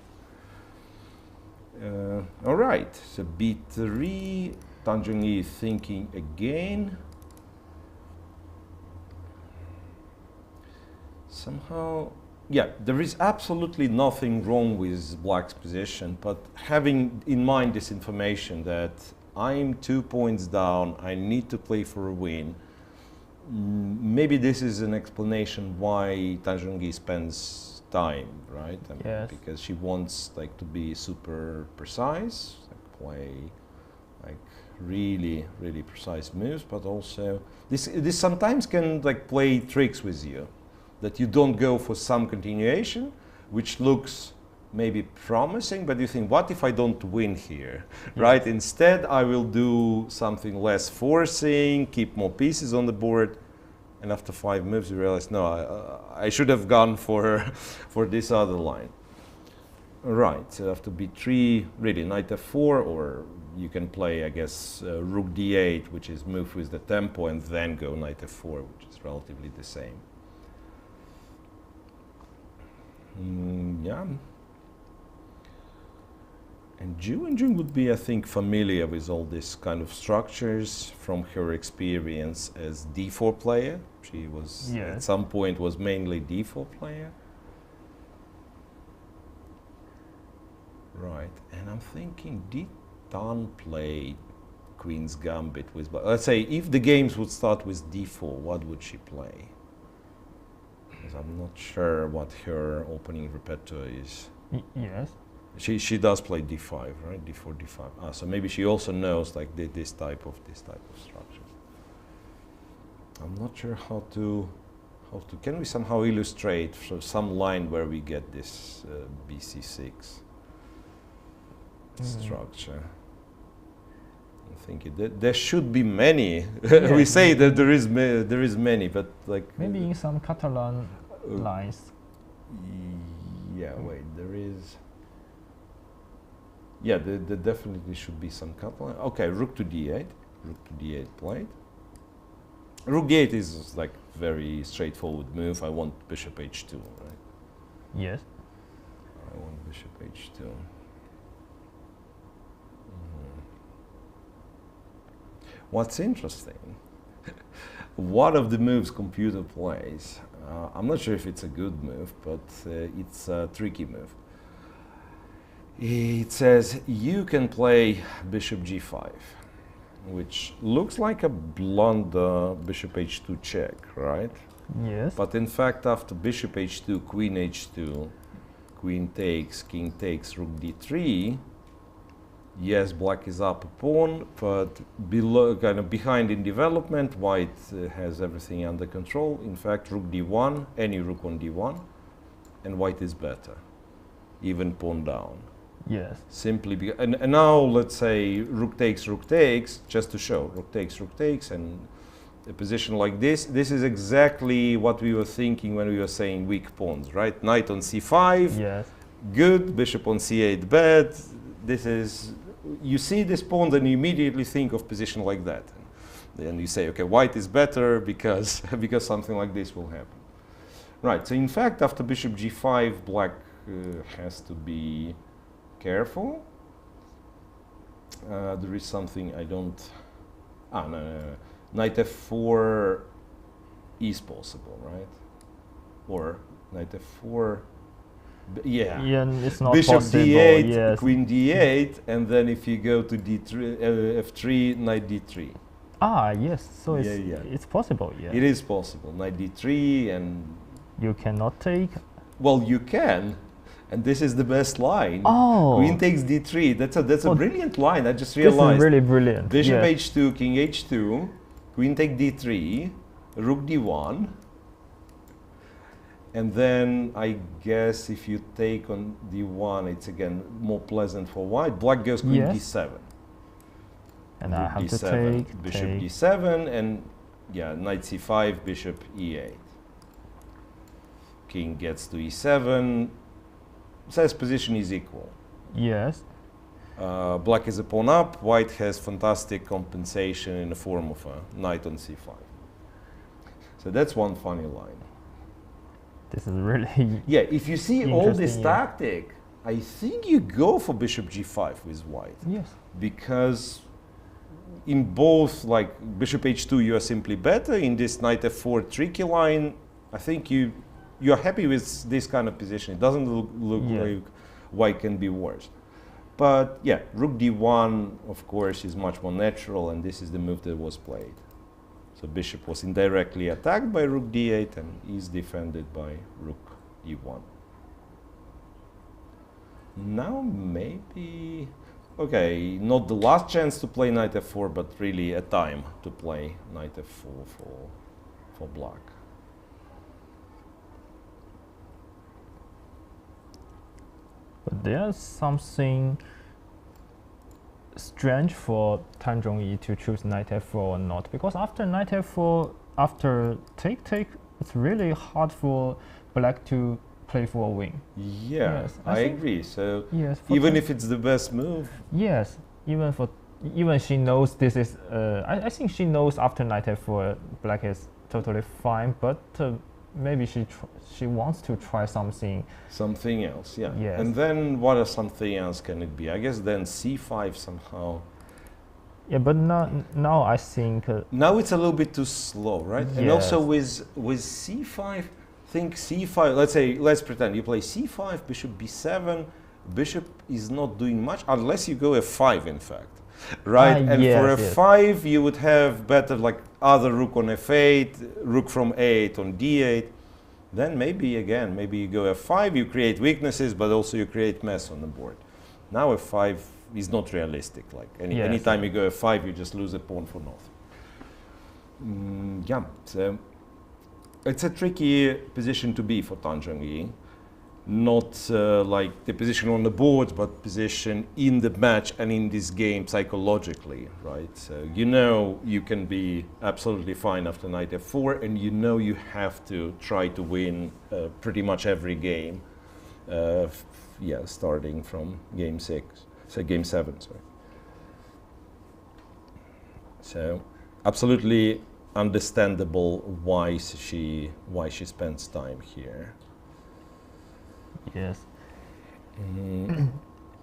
All right, so b3, Zhongyi is thinking again. Somehow, yeah, there is absolutely nothing wrong with black's position, but having in mind this information that I'm 2 points down, I need to play for a win, maybe this is an explanation why Zhongyi spends time, right? I mean, because she wants like to be super precise, like play like really precise moves, but also this sometimes can like play tricks with you, that you don't go for some continuation which looks maybe promising, but you think, what if I don't win here, right? Instead I will do something less forcing, keep more pieces on the board. And after 5 moves, you realize, no, I should have gone for this other line. Right, so after b3, really knight f4, or you can play, I guess, rook d8, which is move with the tempo, and then go knight f4, which is relatively the same. Yeah. And Wenjun would be, I think, familiar with all these kind of structures from her experience as d4 player. She was, at some point, was mainly d4 player. Right, and I'm thinking, did Tan play Queen's Gambit with, let's say, if the games would start with d4, what would she play? Because I'm not sure what her opening repertoire is. Yes. She does play d5, right? d4, d5. So maybe she also knows like this type of structure. I'm not sure how to. Can we somehow illustrate some line where we get this bc6 structure? I think there should be many. Yeah. We say that there is many, but like Maybe in some Catalan lines. Yeah, wait, there is. Yeah, there definitely should be some Catalan. Okay, rook to d8. Rook to d8 played. Rook d8 is like very straightforward move. I want bishop h2, right? Yes. I want bishop h2. What's interesting, one of the moves computer plays, I'm not sure if it's a good move, but it's a tricky move. It says you can play bishop g5, which looks like a blunder bishop h2 check, right? Yes. But in fact, after bishop h2, queen h2, queen takes, king takes, rook d3, yes, black is up a pawn, but below, kind of behind in development, white has everything under control. In fact, rook d1, any rook on d1, and white is better, even pawn down. Yes. Simply because, and now let's say rook takes, just to show, rook takes, and a position like this is exactly what we were thinking when we were saying weak pawns, right? Knight on c5, Yes. good, bishop on c8 bad. This is, you see this pawn and you immediately think of position like that. And you say, okay, white is better because, because something like this will happen. Right, so in fact, after bishop g5, black has to be careful. There is something I don't, no. Knight f4 is possible, right? Or knight f4, yeah. Yeah, it's not Bishop possible. d8, Yes. queen d8, and then if you go to d3, f3, knight d3. Ah, yes. So it's Yeah. it's possible. Yeah. It is possible. Knight d3, and You cannot take. well, you can, and this is the best line. Oh. Queen takes d3. That's a Oh, brilliant line. I just This realized. is really brilliant. Bishop yes. h2, king h2, queen take d3, rook d1. And then I guess if you take on d1, it's again more pleasant for white. Black goes queen Yes. d7. And I Rook have to d7, take. bishop take. d7, and yeah, knight c5, bishop e8. King gets to e7. Says position is equal. Yes. Black is a pawn up. White has fantastic compensation in the form of a knight on c5. So that's one funny line. This is really. Yeah, if you see all this Interesting, yeah. tactic, I think you go for bishop g5 with white. Yes. Because in both, like bishop h2, you are simply better. In this knight f4 tricky line, I think you're happy with this kind of position. It doesn't look Yeah. like white can be worse. But yeah, rook d1, of course, is much more natural, and this is the move that was played. So bishop was indirectly attacked by rook d8 and is defended by rook e1. Now maybe, okay, not the last chance to play knight f4, but really a time to play knight f4 for black. But there's something strange for Tan Zhongyi to choose knight f4 or not, because after knight f4, after take, it's really hard for black to play for a win. Yeah, Yes, I think- agree. So Yes. even if it's the best move, Yes, even she knows this is. I think she knows after knight f4, black is totally fine, but maybe she wants to try something. something else, yeah. Yes. And then what are something else can it be? I guess then c5 somehow. Yeah, but now I think. Now it's a little bit too slow, right? And also Yes. with c5, think c5. Let's pretend you play c5, bishop b7. Bishop is not doing much unless you go f5, in fact, right? And for yes, f5, you would have better like other rook on f8, rook from a8 on d8. Then maybe you go f5, you create weaknesses, but also you create mess on the board. Now f5 is not realistic. Like anytime you go f5, you just lose a pawn for nothing. Yeah, so it's a tricky position to be for Tan Zhongyi. not like the position on the board, but position in the match and in this game psychologically, right? So you know you can be absolutely fine after knight f4, and you know you have to try to win pretty much every game, starting from game 7, sorry. So absolutely understandable why she spends time here. Yes.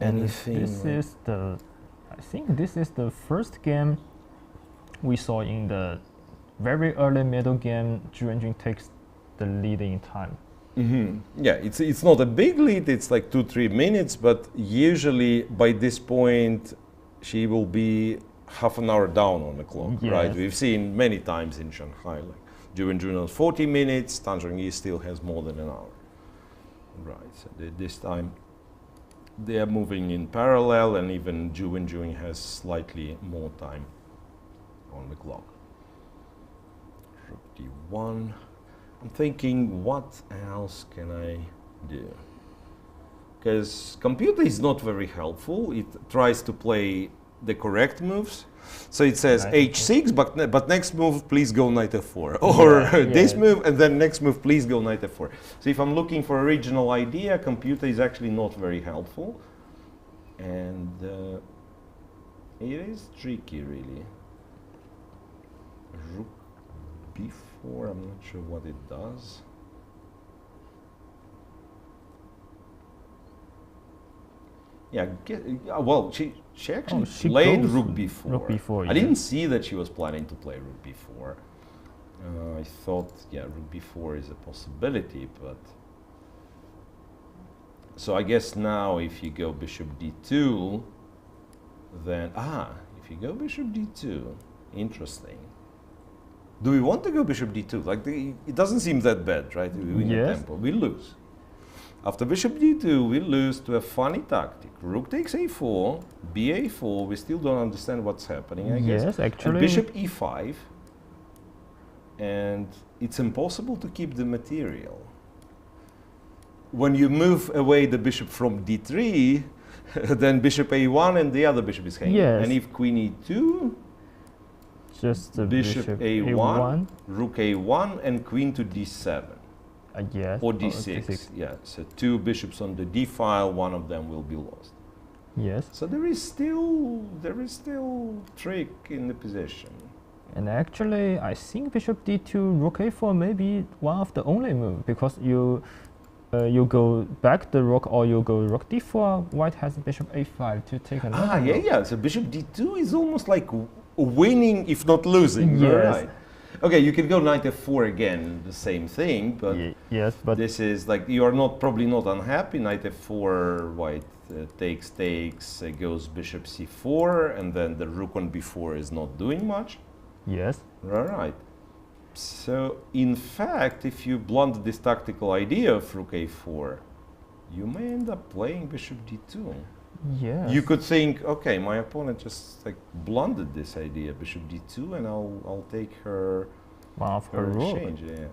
Anything? This is I think this is the first game we saw in the very early middle game. Wenjun takes the lead in time. Yeah, it's not a big lead. It's like 2-3 minutes, but usually by this point she will be half an hour down on the clock, yes. right? We've seen many times in Shanghai, like Wenjun has 40 minutes, Zhongyi still has more than an hour. Right, so this time they are moving in parallel, and even Wenjun has slightly more time on the clock. Rook d1. I'm thinking, what else can I do? Because computer is not very helpful. It tries to play the correct moves. So it says h6, but next move, please go knight f4. Or this move, and then next move, please go knight f4. So if I'm looking for original idea, computer is actually not very helpful. And it is tricky, really. Rook b4, I'm not sure what it does. Yeah, well, she actually played rook b4. Rook b4. I didn't see that she was planning to play rook b4. I thought, rook b4 is a possibility, but... So I guess now if you go bishop d2, then... if you go bishop d2, interesting. Do we want to go bishop d2? Like, it doesn't seem that bad, right? We win the tempo, we lose. After bishop d2, we lose to a funny tactic. Rook takes a4, ba4, we still don't understand what's happening, I guess. Yes, actually. And bishop e5, and it's impossible to keep the material. When you move away the bishop from d3, then bishop a1 and the other bishop is hanging. Yes. And if queen e2, just the bishop a1, rook a1, and queen to d7. Yes. Or d6. Yeah, so 2 bishops on the d file, one of them will be lost. Yes. So there is still trick in the position. And actually, I think bishop d2, rook a4 may be one of the only moves, because you go back the rook, or you go rook d4. White has bishop a5 to take another. Yeah. So bishop d2 is almost like winning, if not losing. Yes. Right. Okay, you can go knight f4 again, the same thing, but yes, but this is like, you are probably not unhappy. Knight f4, white takes, goes bishop c4, and then the rook on b4 is not doing much. Yes. All right. So in fact, if you blunder this tactical idea of rook a4, you may end up playing bishop d2. Yes. You could think, okay, my opponent just like blundered this idea, bishop d2, and I'll take her one of her rook. Exchange. Yeah.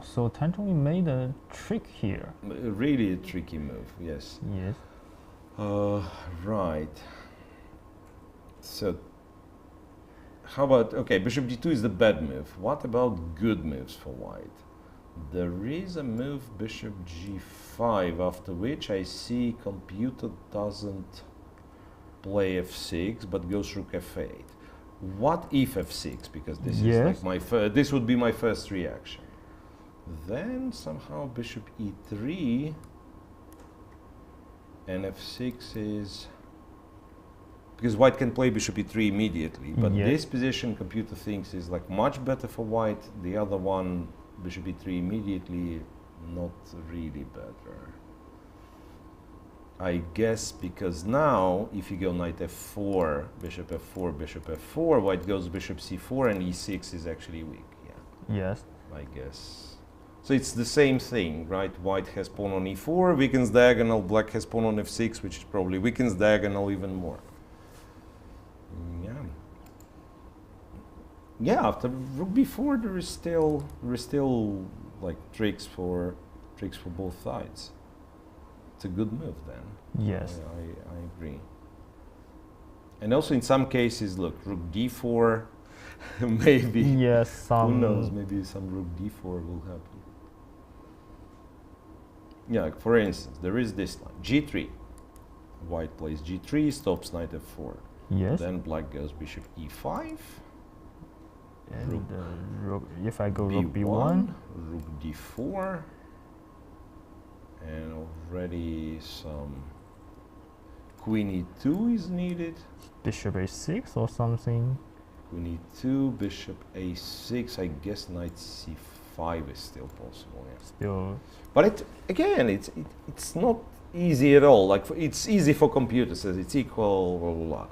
So Zhongyi made a trick here. Really a tricky move. Yes. Yes. Right. So how about, okay, bishop d2 is the bad move. What about good moves for white? There is a move bishop g5, after which I see computer doesn't play f6 but goes rook f8. What if f6? Because this is like this would be my first reaction. Then somehow bishop e3 and f6 is, because white can play bishop e3 immediately, but this position computer thinks is like much better for white. The other one, bishop e3 immediately, not really better. I guess because now if you go knight f4, bishop f4, bishop f4, white goes bishop c4, and e6 is actually weak. Yeah. Yes. I guess. So it's the same thing, right? White has pawn on e4, weakens diagonal, black has pawn on f6, which probably weakens diagonal even more. Yeah, after rook b4 there is still like tricks for both sides. It's a good move then. Yes. I agree. And also in some cases, look, rook d4, maybe. Yes, Who knows? Maybe some rook d4 will happen. Yeah, like for instance, there is this line, g3. White plays g3, stops knight f4. Yes. Then black goes bishop e5. And rook, if I go b1, rook b1, rook d4, and already some queen e2 is needed. bishop a6 or something. Queen e2, bishop a6. I guess knight c5 is still possible. Yeah. Still, But it's not easy at all. Like it's easy for computers, as it's equal. Blah, blah, blah.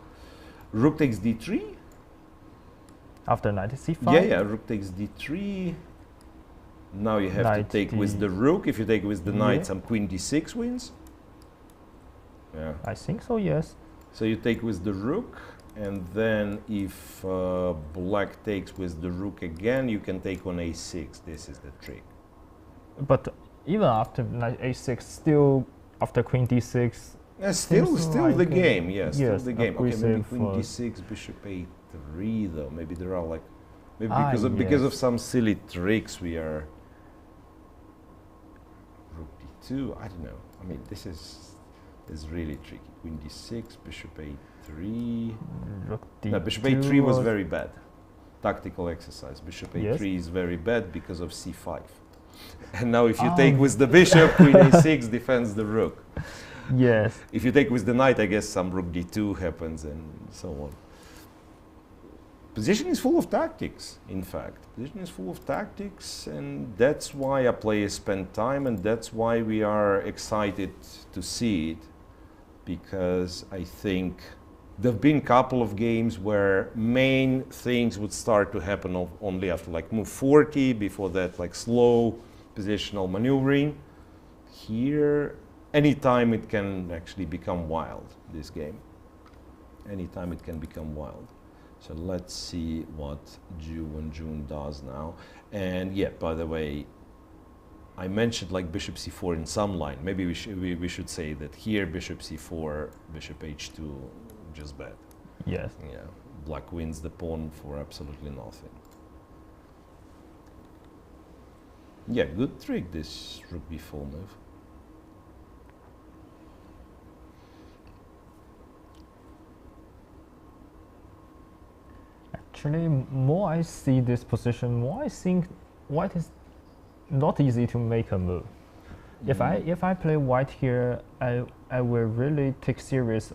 Rook takes d3. after knight c5. Yeah. Rook takes d3. Now you have Knight to take with the rook. If you take with the knight, some queen d6 wins. Yeah. I think so. Yes. So you take with the rook, and then if black takes with the rook again, you can take on a6. This is the trick. But even after knight a6, still after queen d6. Still like the game. Yes, yes, still the game. Okay, maybe aggressive, queen d6, bishop a3 though. Maybe there are like, maybe because of yes. some silly tricks we are. Rook d2. I don't know. I mean, this is really tricky. Queen d6, bishop a3. Rook d2 No, bishop a3 was very bad. Tactical exercise. Bishop a3 Yes. is very bad because of c5. And now if you take with the bishop, queen a6 defends the rook. Yes. If you take with the knight, I guess some rook d2 happens and so on. Position is full of tactics, in fact. Position is full of tactics, and that's why our players spend time, and that's why we are excited to see it, because I think there have been a couple of games where main things would start to happen only after like move 40, before that like slow positional maneuvering. Here, anytime it can actually become wild, this game. Anytime it can become wild. So let's see what Wenjun does now. And yeah, by the way, I mentioned like bishop c4 in some line. Maybe we should say that here bishop c4, bishop h2, just bad. Yes. Yeah, black wins the pawn for absolutely nothing. Yeah, good trick, this rook b4 move. Actually, more I see this position, more I think white is not easy to make a move. If I play white here, I will really take serious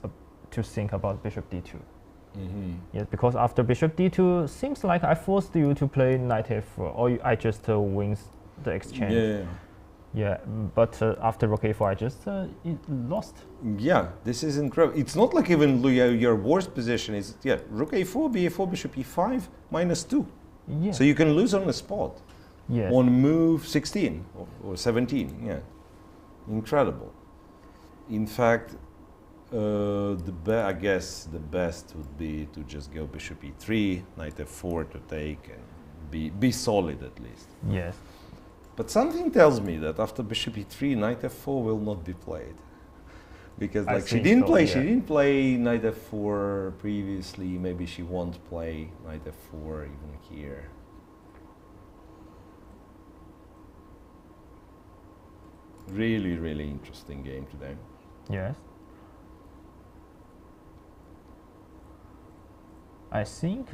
to think about bishop d2. Yes, because after bishop d2, seems like I forced you to play knight f4, or I just wins the exchange. Yeah. Yeah, but after rook a4, I just lost. Yeah, this is incredible. It's not like even your worst position is, yeah, rook a4, b4, bishop e5, -2. Yeah. So you can lose on the spot. Yes. On move 16 or 17, yeah. Incredible. In fact, I guess the best would be to just go bishop e3, knight f4 to take, and be solid at least. Yes. But something tells me that after bishop e3, knight f4 will not be played, because like she didn't play knight f4 previously. Maybe she won't play knight f4 even here. Really, really interesting game today. Yes. I think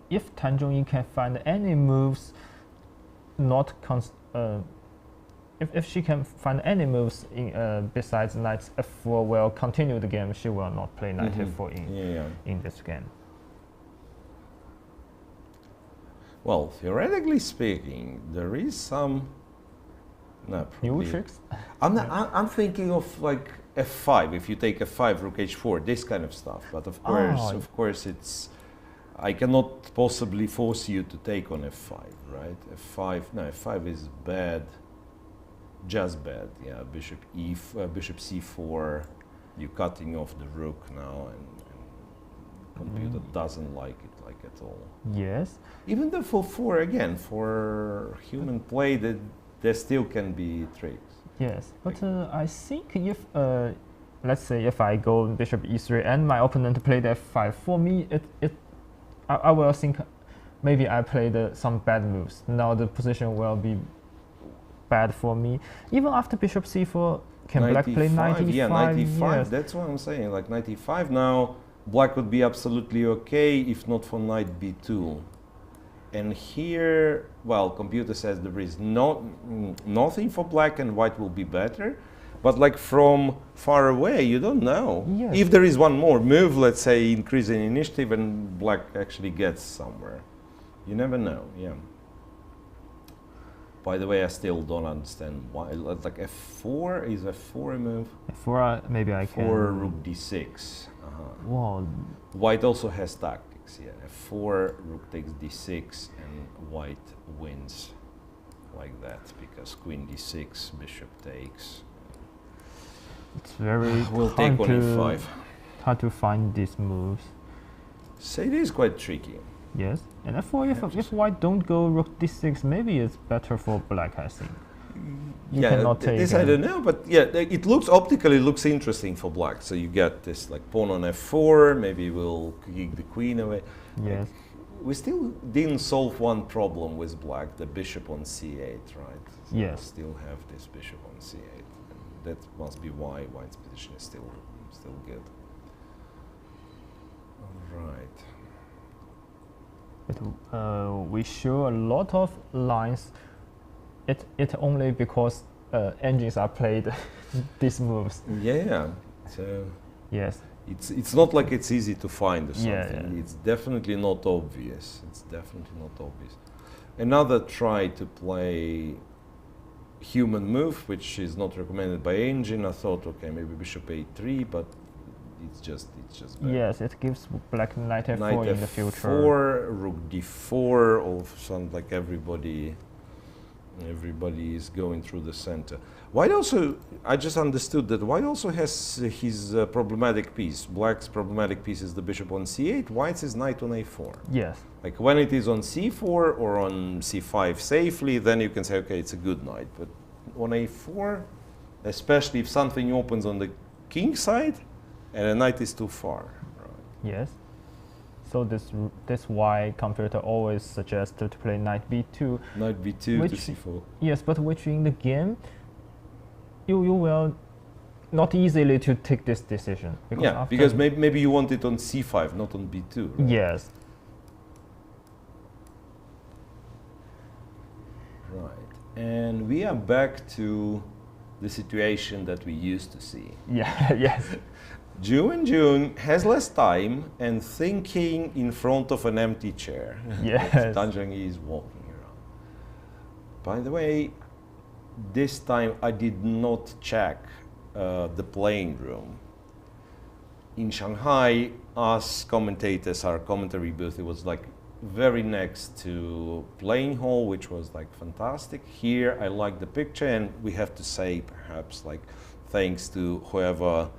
if Tan Zhongyi can find any moves not if she can find any moves in besides knight f4 will continue the game, she will not play knight f4 in this game. Well, theoretically speaking, there is some new tricks. I'm thinking of like f5. If you take f5, rook h4, this kind of stuff. But of course, it's. I cannot possibly force you to take on f5, right? f5 is bad, just bad. Yeah, bishop bishop c4. You're cutting off the rook now and computer doesn't like it like at all. Yes. Even though for human play, that there still can be tricks. Yes, but I think if let's say if I go bishop e3 and my opponent played f5, for me I will think maybe I played some bad moves. Now the position will be bad for me. Even after bishop c4, can black play 95? Yeah, 95. Yes. That's what I'm saying. Like 95 now, black would be absolutely okay if not for knight b2. And here, well, computer says there is nothing for black and white will be better. But like from far away, you don't know. Yes. If there is one more move, let's say increasing initiative and black actually gets somewhere. You never know, yeah. By the way, I still don't understand why. Like f4, is f4 a move? f4, maybe I can. Or rook d6. Wow. White also has tactics, yeah. f4, rook takes d6, and white wins like that because queen d6, bishop takes. It's very we'll take on e5. Hard to find these moves. So it is quite tricky. Yes, and f4, if white don't go rook d6, maybe it's better for black, I think. You cannot take this I don't know, but yeah, it optically looks interesting for black. So you get this like pawn on f4, maybe we'll kick the queen away. Yes. Like, we still didn't solve one problem with black, the bishop on c8, right? So yes. We still have this bishop on c8. And that must be why white's position is still good. All right. We show a lot of lines. It only because engines are played these moves. Yeah. So yes. It's not like it's easy to find or something. Yeah. It's definitely not obvious. It's definitely not obvious. Another try to play human move, which is not recommended by engine. I thought, okay, maybe bishop a3, but it's just bad. Yes, it gives black knight f4 Knight in the f4, future. rook d4. All of a sudden, like everybody is going through the center. White also, I just understood that white also has his problematic piece. Black's problematic piece is the bishop on c8. White's is knight on a4. Yes. Like when it is on c4 or on c5 safely, then you can say, okay, it's a good knight. But on a4, especially if something opens on the king side, and a knight is too far. Right. Yes. So that's why computer always suggests to play knight b2. Knight b2 to c4. Yes, but which in the game, you will not easily to take this decision. Because maybe you want it on c5, not on b2. Right? Yes. Right. And we are back to the situation that we used to see. Yeah. Yes. Wenjun has less time and thinking in front of an empty chair. Yes. Zhongyi is walking around. By the way, this time I did not check the playing room. In Shanghai, us commentators, our commentary booth, it was like very next to playing hall, which was like fantastic. Here I like the picture, and we have to say perhaps like thanks to whoever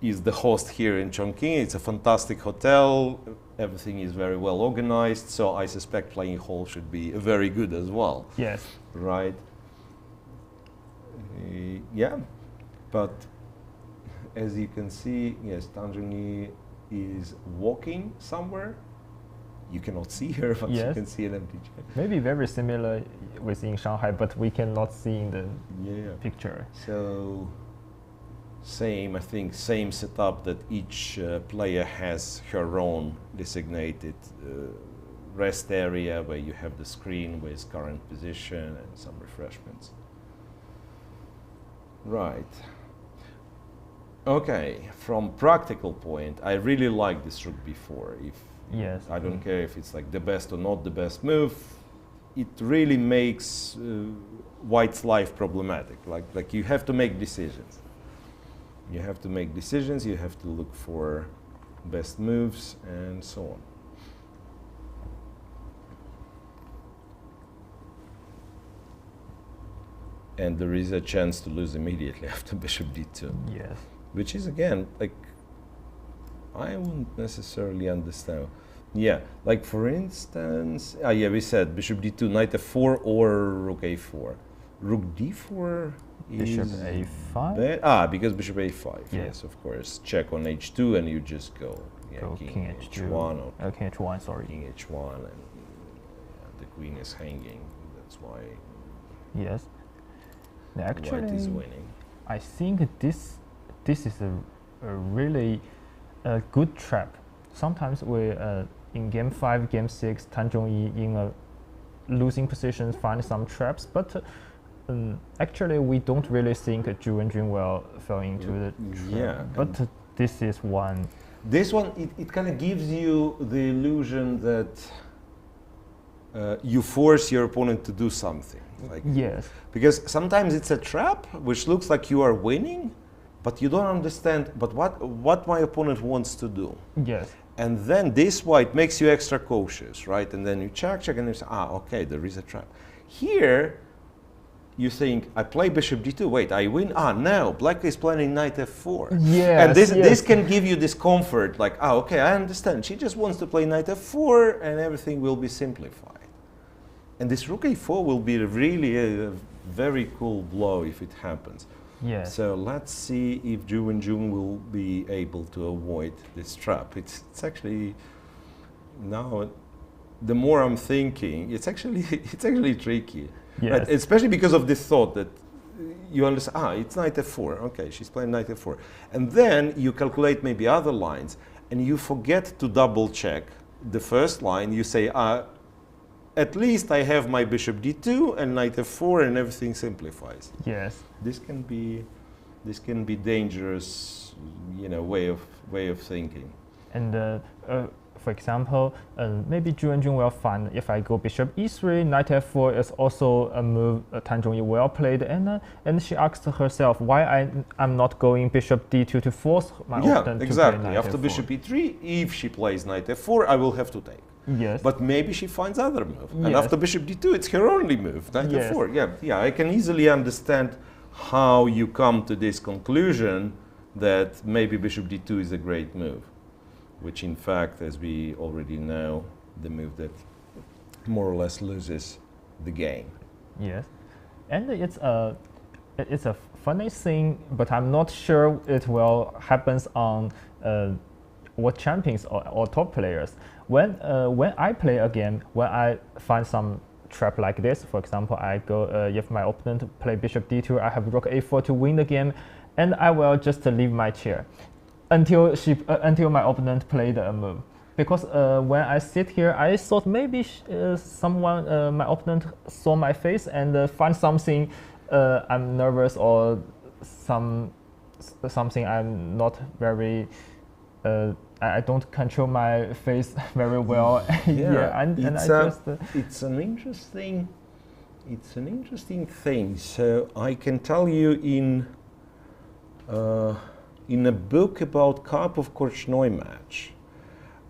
is the host here in Chongqing. It's a fantastic hotel. Everything is very well organized, so I suspect playing hall should be very good as well. Yes. Right. Yeah, but as you can see, yes, Zhongyi is walking somewhere. You cannot see her, but yes. You can see an empty chair. Maybe very similar within Shanghai, but we cannot see in the picture. So same, I think, same setup that each player has her own designated rest area where you have the screen with current position and some refreshments. Right. Okay, from practical point, I really like this rook b4. Yes. I don't care if it's like the best or not the best move. It really makes white's life problematic. Like you have to make decisions. You have to make decisions. You have to look for best moves and so on. And there is a chance to lose immediately after bishop d2. Yes. Which is again like I wouldn't necessarily understand. Yeah, like for instance, yeah, we said bishop d2, knight f4, or rook a4. Rook d4 Bishop is a5. because bishop a5. Yeah. Yes, of course. Check on h2, and you just go. Yeah, Go king h2. h1 or King h1, sorry. king h1, and the queen is hanging. That's why Yes. Actually, white is winning. I think this is a really good trap. Sometimes we in game 5, game 6, Tan Zhongyi in a losing position find some traps, but actually we don't really think Zhu Wenjun will fall into the trap. Yeah, but this is one. This one, it kind of gives you the illusion that you force your opponent to do something. Like, Yes. because sometimes it's a trap which looks like you are winning, but you don't understand. But what my opponent wants to do, Yes. and then this white makes you extra cautious, right? And then you check, and you say, okay, there is a trap. Here, you think, I play bishop d2. Wait, I win. No, black is planning knight f4. Yes, and this yes. can give you this comfort, like, okay, I understand. She just wants to play knight f4, and everything will be simplified. And this rook a4 will be really a very cool blow if it happens. Yes. So let's see if Zhu Wenjun will be able to avoid this trap. It's actually, now, the more I'm thinking, it's actually tricky. Yes. Right? Especially because of this thought that you understand, it's knight f4. Okay, she's playing knight f4. And then you calculate maybe other lines, and you forget to double check the first line. You say, at least I have my bishop d2 and knight f4, and everything simplifies. Yes. This can be dangerous, way of thinking. And for example, maybe Zhu Wenjun will find if I go bishop e3, knight f4 is also a move Tan Zhongyi well played, and she asks herself why I'm not going bishop d2 to force my opponent to play knight After f4. bishop e3, if she plays knight f4, I will have to take. Yes. But maybe she finds other move. And Yes. after bishop d2, it's her only move, knight Yes. f4. Yeah, I can easily understand how you come to this conclusion that maybe bishop d2 is a great move, which in fact, as we already know, the move that more or less loses the game. Yes, and it's a funny thing, but I'm not sure it will happens on what champions or top players. When I play a game, when I find some trap like this, for example, I go if my opponent play bishop d2, I have rook a4 to win the game, and I will just leave my chair until my opponent played a move. Because when I sit here, I thought maybe someone, my opponent, saw my face and find something I'm nervous or something I'm not very. I don't control my face very well. It's an interesting thing. So I can tell you in a book about Karpov-Korchnoi match.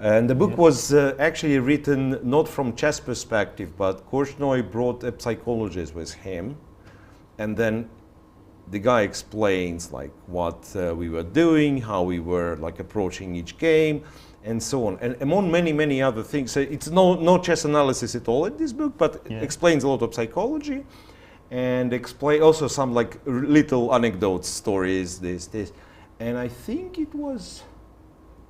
And the book was actually written not from chess perspective, but Korchnoi brought a psychologist with him, and then the guy explains like what we were doing, how we were like approaching each game, and so on, and among many other things. So it's no chess analysis at all in this book, but explains a lot of psychology, and explain also some like little anecdotes, stories, this, and I think it was.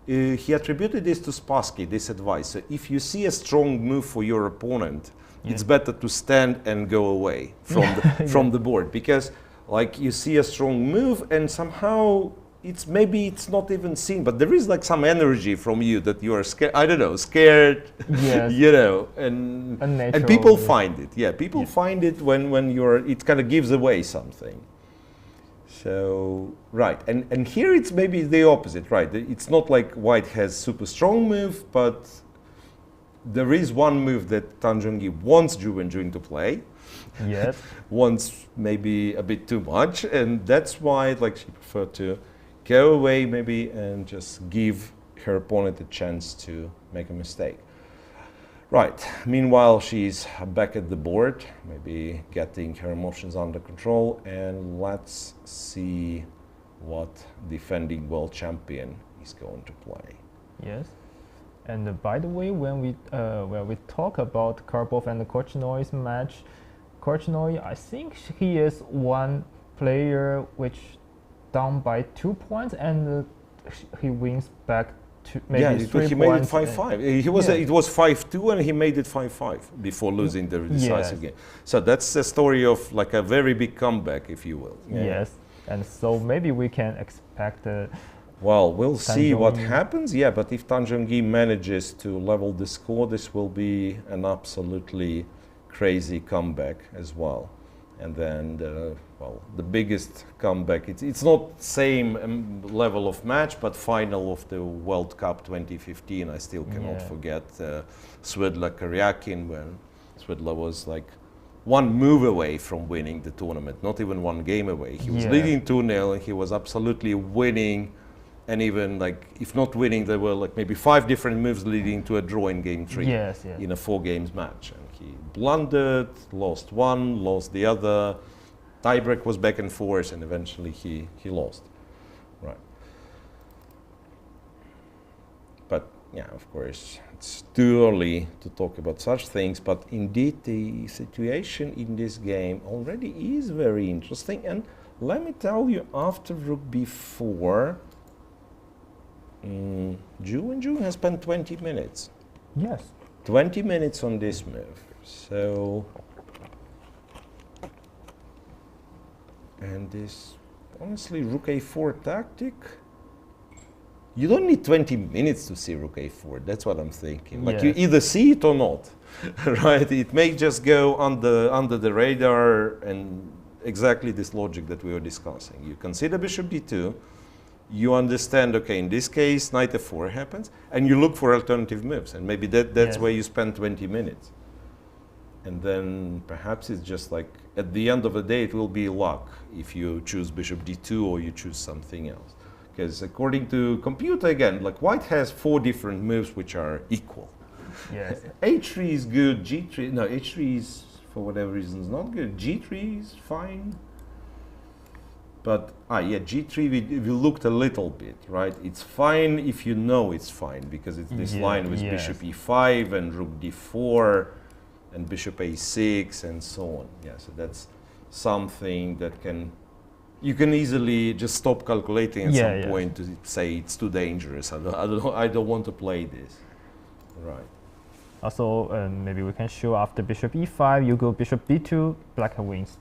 He attributed this to Spassky, this advice. So if you see a strong move for your opponent, it's better to stand and go away from the board, because like you see a strong move and somehow maybe it's not even seen, but there is like some energy from you that you are scared. I don't know, scared. Yes. And people find it. Yeah, people find it when you're. It kind of gives away something. So, right, and here it's maybe the opposite, right? It's not like white has super strong move, but there is one move that Tan Zhongyi wants Zhu Wenjun to play. Yes. Wants maybe a bit too much, and that's why like she preferred to go away maybe and just give her opponent a chance to make a mistake. Right, meanwhile she's back at the board, maybe getting her emotions under control, and let's see what defending world champion is going to play. Yes. And by the way, when we talk about Karpov and Korchnoi's match, Korchnoi, I think he is one player which down by 2 points, and he wins back to maybe 3 he points. made it 5-5. It was 5-2 and he made it 5-5 before losing the decisive game. So that's the story of like a very big comeback, if you will. Yes, and so maybe we can expect. Well, we'll see what Zhongyi. happens. Yeah, but if Zhongyi manages to level the score, this will be an absolutely crazy comeback as well. And then, the biggest comeback, it's not same level of match, but final of the World Cup 2015. I still cannot forget Swidler Karyakin, when Swidler was like one move away from winning the tournament, not even one game away. He was leading 2-0, and he was absolutely winning. And even like, if not winning, there were like maybe 5 different moves leading to a draw in game 3 in a 4 games match. And he blundered, lost one, lost the other. Tiebreak was back and forth, and eventually he lost. Right. But yeah, of course, it's too early to talk about such things. But indeed, the situation in this game already is very interesting. And let me tell you, after rook b4, Wenjun has spent 20 minutes. Yes. 20 minutes on this move. So, and this, honestly, rook a4 tactic, you don't need 20 minutes to see rook a4. That's what I'm thinking. Like, you either see it or not, right? It may just go under the radar, and exactly this logic that we were discussing. You consider bishop d2. You understand, okay, in this case, knight f4 happens, and you look for alternative moves, and maybe that's where you spend 20 minutes. And then perhaps it's just like, at the end of the day, it will be luck if you choose bishop d2 or you choose something else. Because according to computer, again, like white has 4 different moves which are equal. Yes. h3 is good, g3, no, h3 is, for whatever reason, is not good. g3 is fine. But, g3, we looked a little bit, right? It's fine if you know it's fine, because it's this line with bishop e5 and rook d4 and bishop a6 and so on. Yeah, so that's something that you can easily just stop calculating at some point to say it's too dangerous. I don't want to play this. Right. Also, maybe we can show after bishop e5, you go bishop b2, black wins.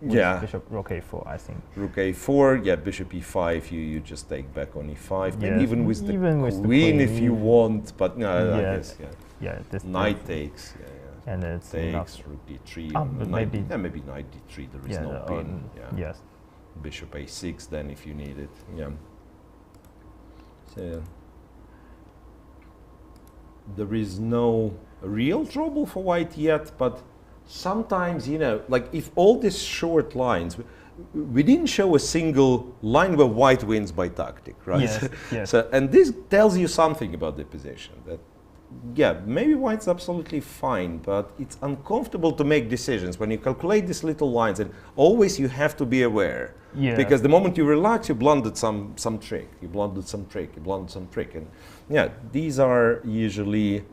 Bishop rook a4, I think. Rook a4, bishop e5, you just take back on e5, maybe even with the queen if you want, but no, I guess, this knight takes, and it's takes, rook d3, maybe knight d3, there is no pin, Yes. Bishop a6 then if you need it, So, there is no real trouble for white yet, but sometimes, like if all these short lines, we didn't show a single line where white wins by tactic, right? Yes. So, and this tells you something about the position, that, maybe white's absolutely fine, but it's uncomfortable to make decisions when you calculate these little lines, and always you have to be aware. Because the moment you relax, you blundered some trick, and these are usually,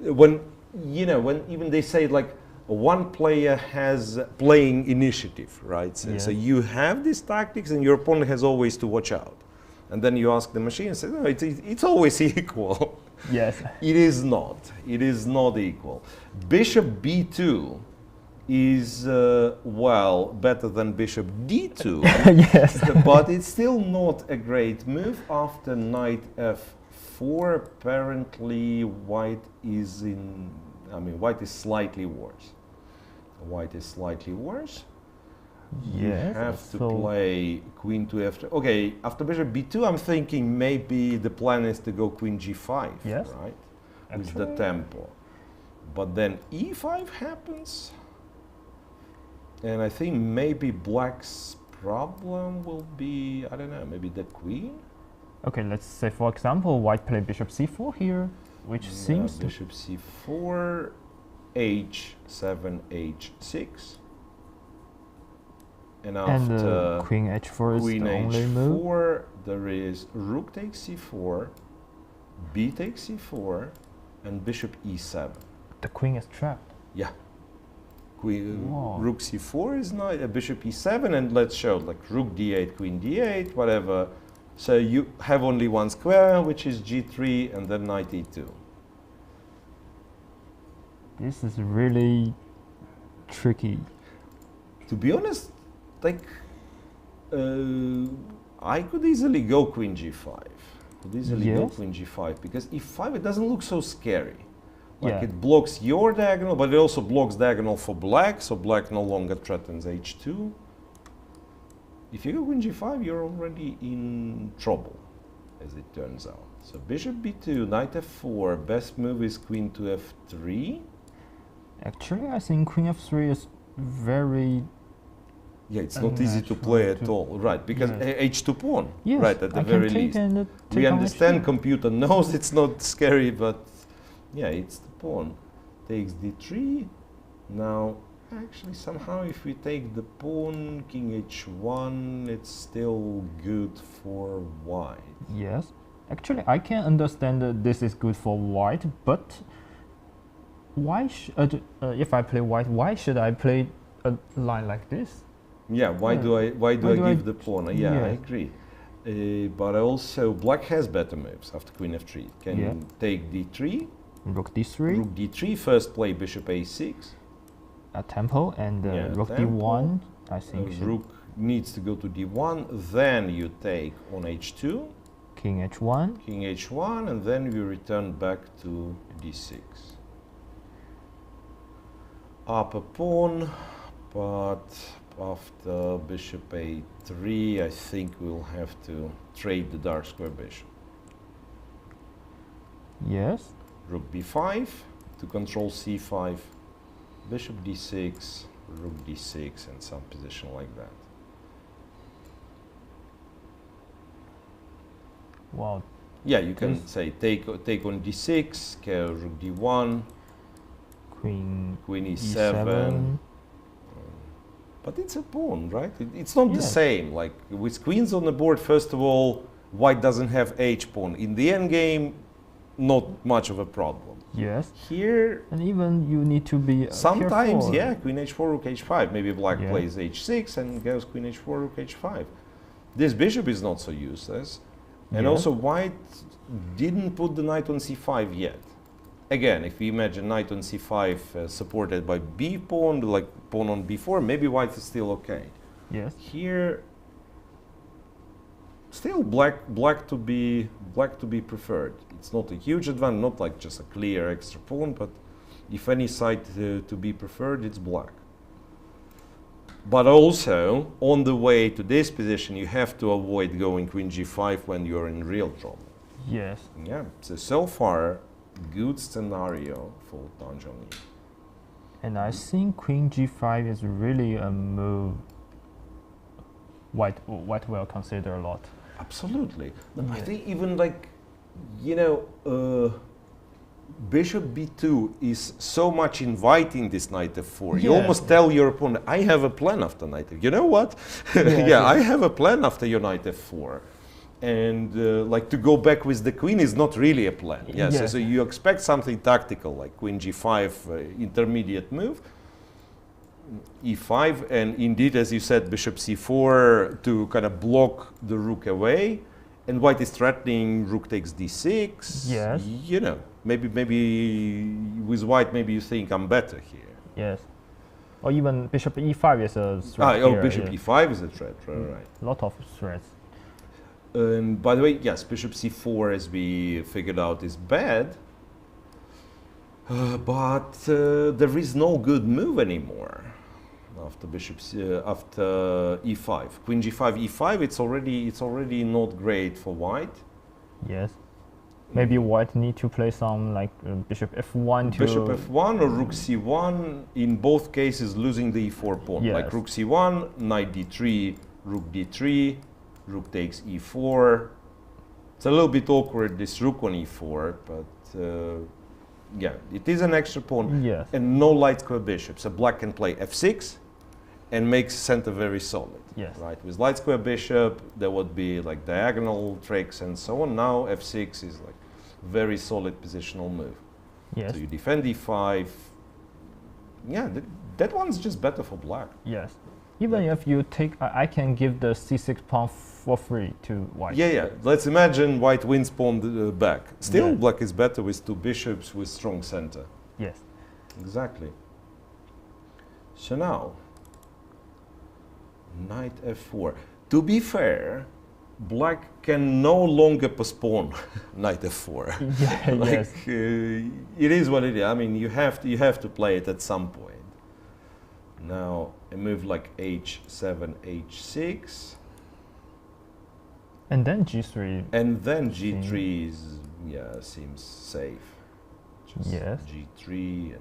when even they say like, one player has playing initiative, right? So you have these tactics and your opponent has always to watch out. And then you ask the machine and say, no, it's always equal. Yes. It is not. It is not equal. Bishop b2 is, better than bishop d2. Yes. But it's still not a great move. After knight f4, apparently white is slightly worse. White is slightly worse. You have to play queen to f3. Okay, after bishop b2, I'm thinking maybe the plan is to go queen g5, right? With the tempo. But then e5 happens. And I think maybe black's problem will be, I don't know, maybe the queen? Okay, let's say, for example, white play bishop c4 here, which seems bishop c4, h7, h6. And after queen h4 queen is the only h4, move. there is rook takes c4, b takes e4, and bishop e7. The queen is trapped. Yeah. Queen, Wow. rook c4 is not bishop e7, and let's show like rook d8, queen d8, whatever. So you have only one square, which is g3, and then knight e2. This is really tricky. To be honest, like I could easily go queen g5. Could easily go Yes. queen g5 because e5 it doesn't look so scary. Like Yeah. it blocks your diagonal, but it also blocks diagonal for black, so black no longer threatens h2. If you go queen g5, you're already in trouble, as it turns out. So bishop b2, knight f4, best move is queen to f3. Actually, I think queen f3 is very... Yeah, it's not easy to play at all, right? Because h2 pawn, Yes, right, at the I very can take least. and take We on understand h2. computer knows it's not scary, but yeah, it's the pawn. Takes d3. Now, actually, somehow if we take the pawn, king h1, it's still good for white. Yes. Actually, I can understand that this is good for white, but why if I play white, why should I play a line like this? Yeah, why do I give the pawn? Yeah, I Yes. agree. But also, black has better moves after queen f3. Can take d3, Rook d3, rook d3, first play bishop a6. a tempo, and Yeah, rook tempo. d1, I think. should- Rook needs to go to d1, then you take on h2, King h1. king h1, and then you return back to d6. Up a pawn, but after bishop a3, I think we'll have to trade the dark square bishop. Yes. Rook b5 to control c5, bishop d6, rook d6, and some position like that. Wow. Yeah, you can This- say take on d6, rook d1, Queen queen e7. e7. But it's a pawn, right? It's not the Yes. same. Like with queens on the board, first of all, white doesn't have h pawn. In the endgame, not much of a problem. Yes. Here, And even you need to be sometimes, careful. yeah, queen h4, rook h5. Maybe black Yeah. plays h6 and goes queen h4, rook h5. This bishop is not so useless. And Yeah. also white didn't put the knight on c5 yet. Again, if we imagine knight on c5 supported by b pawn, like pawn on b4, maybe white is still okay. Yes. Here, still black to be preferred. It's not a huge advantage, not like just a clear extra pawn, but if any side to be preferred, it's black. But also, on the way to this position, you have to avoid going queen g5 when you're in real trouble. Yes. Yeah, so far, good scenario for Zhongyi. And I think queen g5 is really a move white will consider a lot. Absolutely. I Yeah. think even like, bishop b2 is so much inviting this knight f4. You Yeah. almost tell your opponent, I have a plan after knight f4. You know what? Yeah, Yeah, I have a plan after your knight f4. And like to go back with the queen is not really a plan. Yes, Yeah. so you expect something tactical like queen g5, intermediate move, e5, and indeed, as you said, bishop c4 to kind of block the rook away. And white is threatening rook takes d6. Yes. You know, maybe with white, maybe you think I'm better here. Yes. Or even bishop e5 is a threat here, Bishop yeah. e5 is a threat, right? Lot of threats. By the way, yes, bishop c4, as we figured out, is bad. But there is no good move anymore after after e5. Queen g5, e5. It's already not great for white. Yes. Maybe white need to play some like bishop f1 to Bishop f1 or rook c1. In both cases, losing the e4 pawn. Yes. Like rook c1, knight d3, rook d3, rook takes e4. It's a little bit awkward, this rook on e4, but yeah, it is an extra pawn. Yes. And no light square bishop, so black can play f6 and makes center very solid. Yes. Right, with light square bishop, there would be like diagonal tricks and so on. Now f6 is like very solid positional move. Yes. So you defend e5. Yeah, that one's just better for black. Yes. Even if you take, I can give the c6 pawn for free to white. Yeah. Let's imagine white wins pawn back. Still, Yeah. black is better with two bishops with strong center. Yes. Exactly. So now, knight f4. To be fair, black can no longer postpone knight f4. Yeah, yes. It is what it is. I mean, you have to play it at some point. Now a move like h7, h6, And then g3. and then g3 is seems safe. Just Yes. g3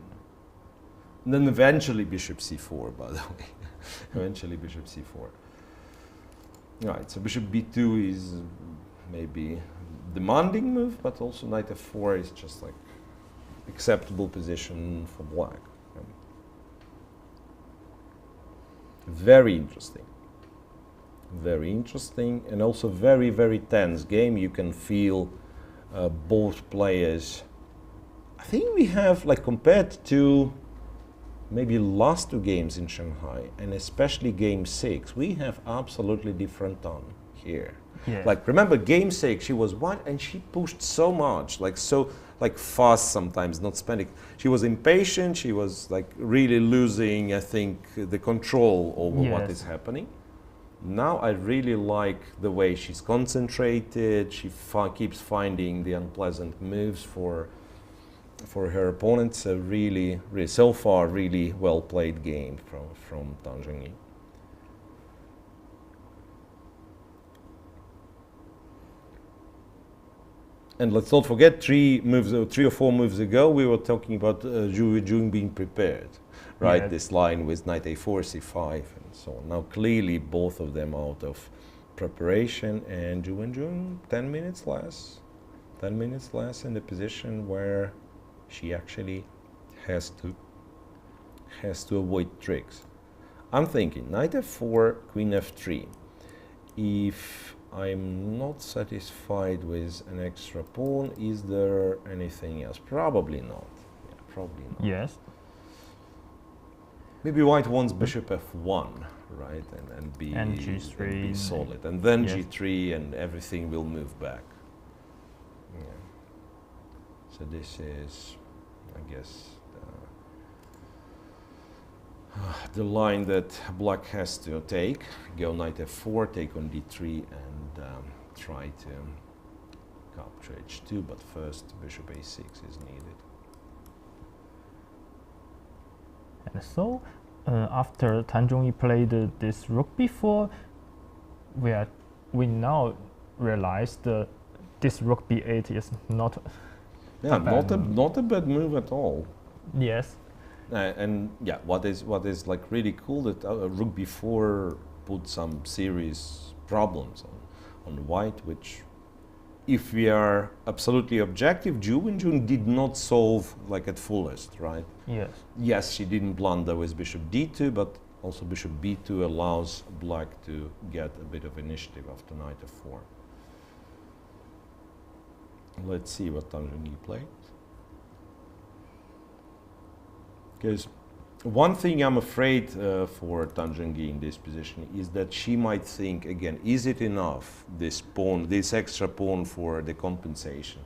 and then eventually bishop c4. By the way, eventually bishop c4. Right, so bishop b2 is maybe demanding move, but also knight f4 is just like acceptable position for black. Very interesting. Very interesting, and also very, very tense game. You can feel both players. I think we have, like, compared to maybe last two games in Shanghai, and especially game 6, we have absolutely different tone here. Yeah. Like, remember game 6, she was white and she pushed so much, like fast sometimes, not spending. She was impatient, she was like really losing, I think, the control over what Yes. is happening. Now I really like the way she's concentrated, she keeps finding the unpleasant moves for her opponents. A really, so far, really well played game from Zhongyi. And let's not forget, 3 or 4 moves ago, we were talking about Zhu Wenjun being prepared, right? Yeah. This line with knight a4, c5, and so on. Now clearly both of them out of preparation, and Zhu Wenjun 10 minutes less. 10 minutes less in the position where she actually has to avoid tricks. I'm thinking knight f4, queen f3. If I'm not satisfied with an extra pawn, is there anything else? Probably not. Yeah, probably not. Yes. Maybe white wants bishop f1, right, and be And g3 and be solid, and then yes. g3, and everything will move back. Yeah. So this is, I guess, the line that black has to take. Go knight f4, take on d3, and try to capture h2, but first bishop a6 is needed. And so, after Tan Zhongyi played this rook b4, we now realize that this rook b8 is not Yeah, a bad not a bad move at all. Yes. And yeah, what is like really cool that rook b4 put some serious problems on white, which, if we are absolutely objective, Zhu Wenjun did not solve like at fullest, right? Yes. Yes, she didn't blunder with bishop d2, but also bishop b2 allows black to get a bit of initiative after knight f4. Let's see what Tan Zhongyi played. Because one thing I'm afraid for Tan Zhongyi in this position is that she might think again, is it enough, this pawn, this extra pawn for the compensation?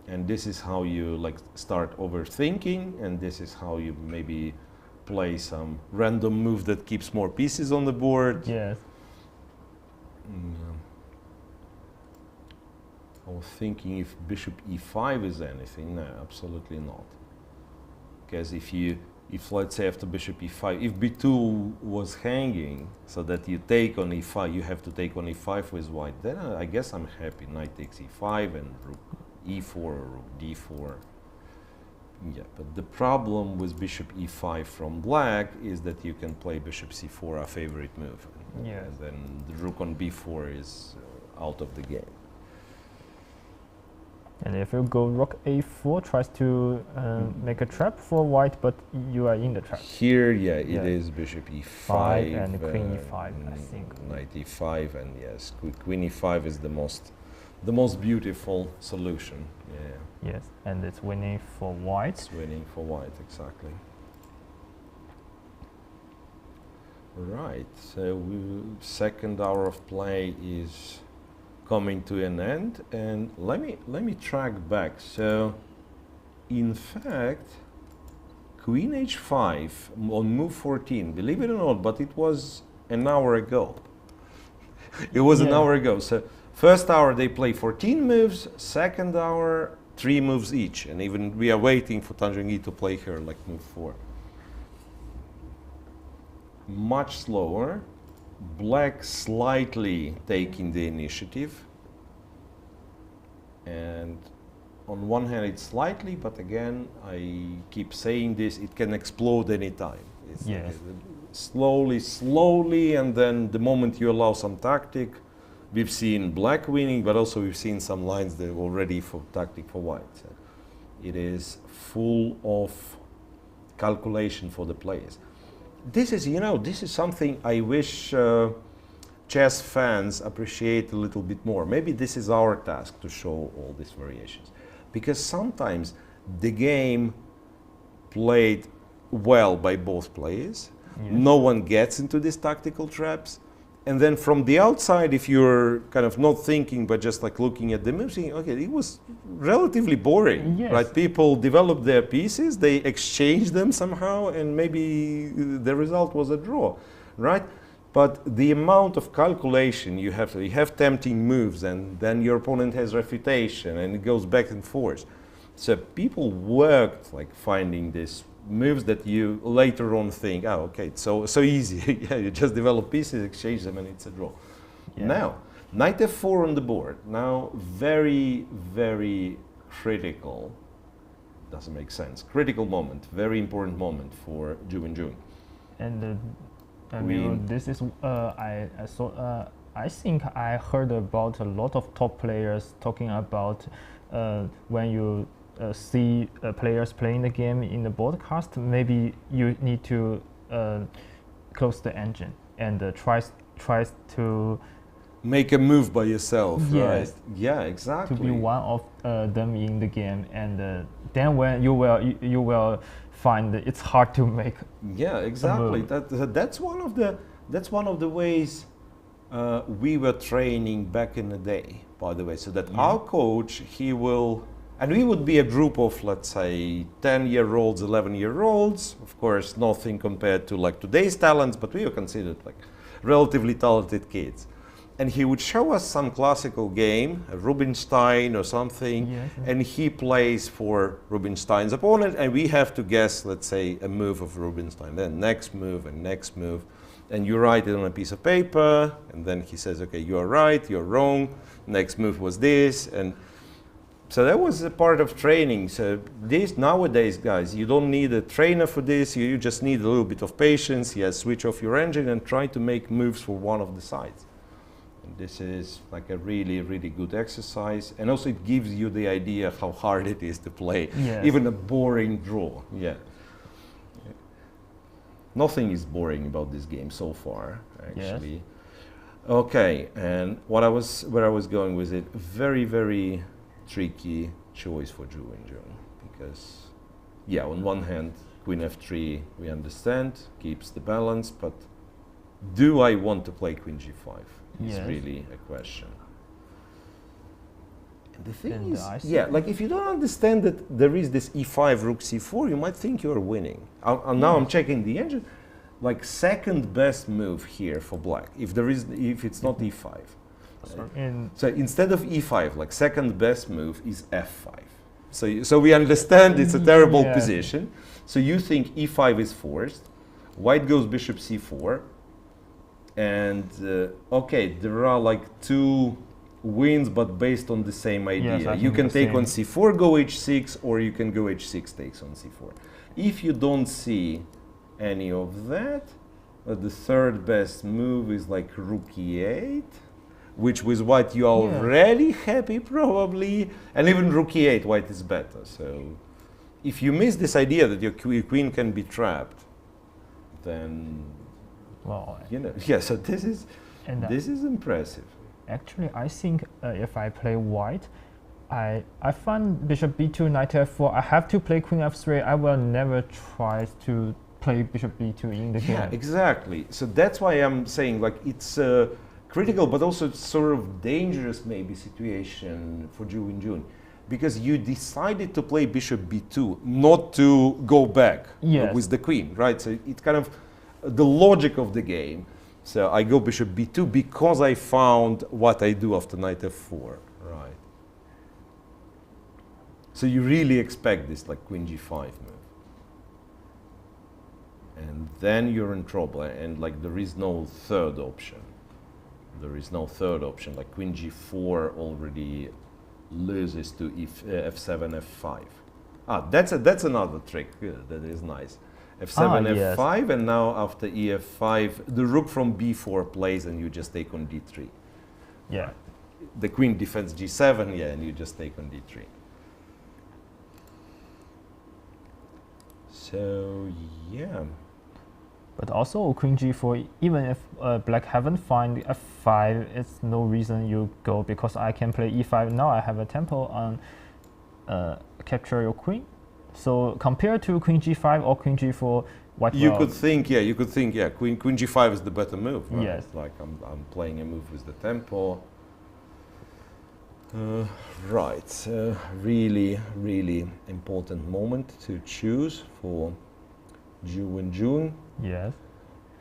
And this is how you like start overthinking, and this is how you maybe play some random move that keeps more pieces on the board. Yes. I was thinking if bishop e5 is anything. No, absolutely not. Because if let's say after bishop e5, if b2 was hanging, so that you take on e5, you have to take on e5 with white, then I guess I'm happy. Knight takes e5 and rook e4 or rook d4. Yeah, but the problem with bishop e5 from black is that you can play bishop c4, our favorite move. Yes. And then the rook on b4 is out of the game. And if you go rook a4, tries to make a trap for white, but you are in the trap. Here, yeah, it Yeah. is bishop e5 and queen e5, I think. Knight e5, and yes, queen e5 is the most the most beautiful solution. Yeah, Yes, and it's winning for white. it's winning for white, exactly. Right, so second hour of play is coming to an end, and let me track back. So, in fact, Queen H5 on move 14. Believe it or not, but it was an hour ago. It was an hour ago. So, first hour they play 14 moves. Second hour 3 moves each, and even we are waiting for Zhongyi to play here like move 4. Much slower. Black slightly taking the initiative, and on one hand it's slightly, but again I keep saying this, it can explode anytime. Yes. Slowly, and then the moment you allow some tactic, we've seen black winning, but also we've seen some lines that are already for tactic for white. So it is full of calculation for the players. This is, this is something I wish chess fans appreciate a little bit more. Maybe this is our task to show all these variations. Because sometimes the game played well by both players, no one gets into these tactical traps, and then from the outside, if you're kind of not thinking but just like looking at the moves, saying, okay, it was relatively boring, right? People developed their pieces, they exchanged them somehow, and maybe the result was a draw, right? But the amount of calculation you have tempting moves, and then your opponent has refutation, and it goes back and forth. So people worked like finding these moves that you later on think, oh, okay, it's so easy. Yeah, you just develop pieces, exchange them, and it's a draw. Now, knight f4 on the board. Now, very, very critical. Doesn't make sense. Critical moment, very important moment for Wenjun. And I mean, this is I think I heard about a lot of top players talking about when you see players playing the game in the broadcast, maybe you need to close the engine and tries to make a move by yourself, yes, right? Yeah, exactly. To be one of them in the game, and then when you will find that it's hard to make. Yeah, exactly. That's one of the ways we were training back in the day, by the way. So that our coach, he will. And we would be a group of, let's say, 10-year-olds, 11-year-olds. Of course, nothing compared to like today's talents, but we were considered like relatively talented kids. And he would show us some classical game, a Rubinstein or something, and he plays for Rubinstein's opponent, and we have to guess, let's say, a move of Rubinstein, then next move and next move. And you write it on a piece of paper, and then he says, okay, you're right, you're wrong, next move was this, and so that was a part of training. So nowadays, guys, you don't need a trainer for this. You just need a little bit of patience. Switch off your engine and try to make moves for one of the sides. And this is like a really, really good exercise. And also it gives you the idea how hard it is to play. Even a boring draw. Nothing is boring about this game so far, actually. Okay, and where I was going with it, very, very tricky choice for Wenjun, because on one hand Queen f3 we understand, keeps the balance, but do I want to play Queen g5 is really a question. And the thing is, like if you don't understand that there is this e5 rook c4, you might think you're winning. Now I'm checking the engine, like second best move here for black, if it's not e5. So instead of e5, like second best move is f5. So we understand it's a terrible position. So you think e5 is forced, white goes bishop c4, and okay, there are like two wins, but based on the same idea. You can take on c4, go h6, or you can go h6 takes on c4. If you don't see any of that, the third best move is like rook e8, which with white you are already happy probably, and even rook e8 white is better. So if you miss this idea that your queen can be trapped, then so this is impressive. Actually, I think if I play white, I find bishop b2, knight f4. I have to play queen f3. I will never try to play bishop b2 in the game. Yeah, exactly. So that's why I'm saying like it's a critical, but also sort of dangerous maybe situation for Wenjun, because you decided to play bishop b2, not to go back with the queen, right? So it's kind of the logic of the game. So I go bishop b2 because I found what I do after knight f4, right? So you really expect this like queen g5 move. And then you're in trouble, and like there is no third option. There is no third option, like queen g4 already loses to f7, f5. That's another trick that is nice. f7, f5, and now after ef5, the rook from b4 plays and you just take on d3. Yeah. The queen defends g7, yeah, and you just take on d3. So, yeah. But also queen g4, even if black haven't found f5, it's no reason you go, because I can play e5. Now I have a tempo on capture your queen. So compared to queen g5 or queen g4, what you could think, queen g5 is the better move. Right? Yes. Like I'm playing a move with the tempo. Right, really, really important moment to choose for Wenjun. Yes.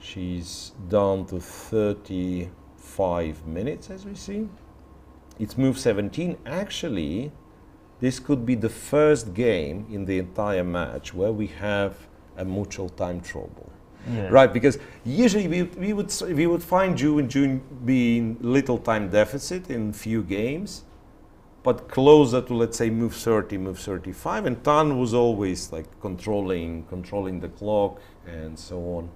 She's down to 35 minutes, as we see. It's move 17. Actually, this could be the first game in the entire match where we have a mutual time trouble. Yes. Right, because usually we would find Wenjun being little time deficit in few games, but closer to, let's say, move 30, move 35, and Tan was always like controlling the clock and so on.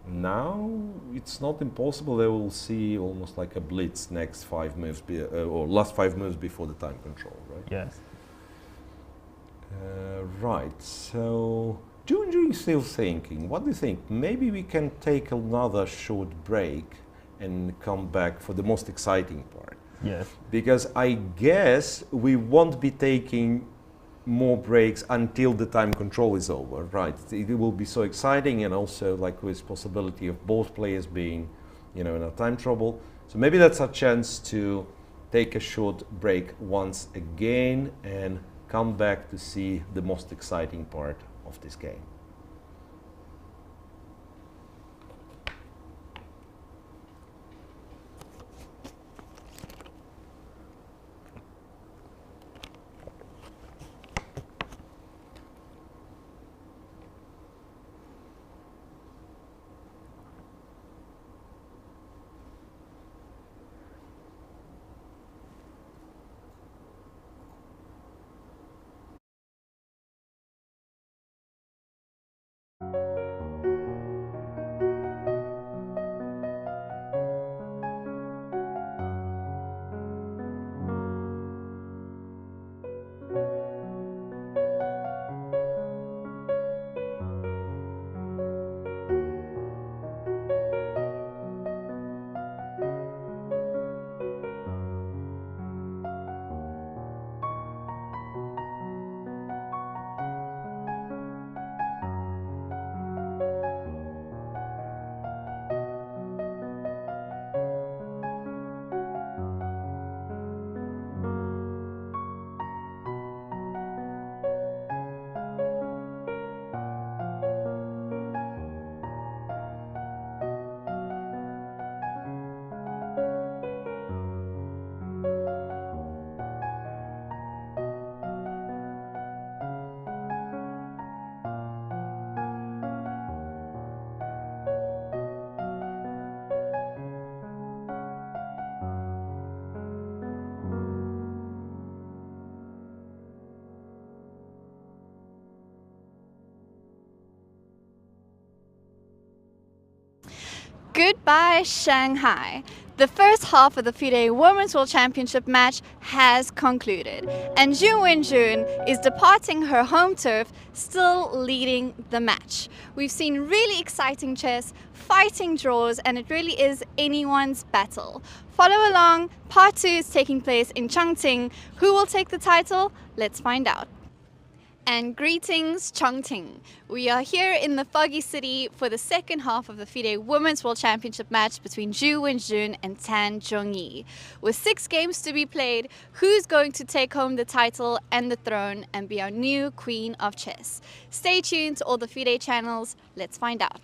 Now it's not impossible. They will see almost like a blitz next 5 moves or last 5 moves before the time control, right? Yes. Right. So Zhongyi is still thinking. What do you think? Maybe we can take another short break and come back for the most exciting part. Yes. Because I guess we won't be taking more breaks until the time control is over, right? It will be so exciting, and also like with possibility of both players being, in a time trouble. So maybe that's a chance to take a short break once again and come back to see the most exciting part of this game. Goodbye, Shanghai. The first half of the FIDE Women's World Championship match has concluded, and Wenjun is departing her home turf, still leading the match. We've seen really exciting chess, fighting draws, and it really is anyone's battle. Follow along, part 2 is taking place in Chongqing. Who will take the title? Let's find out. And greetings, Chongqing. We are here in the foggy city for the second half of the FIDE Women's World Championship match between Wenjun and Zhongyi. With 6 games to be played, who's going to take home the title and the throne and be our new queen of chess? Stay tuned to all the FIDE channels. Let's find out.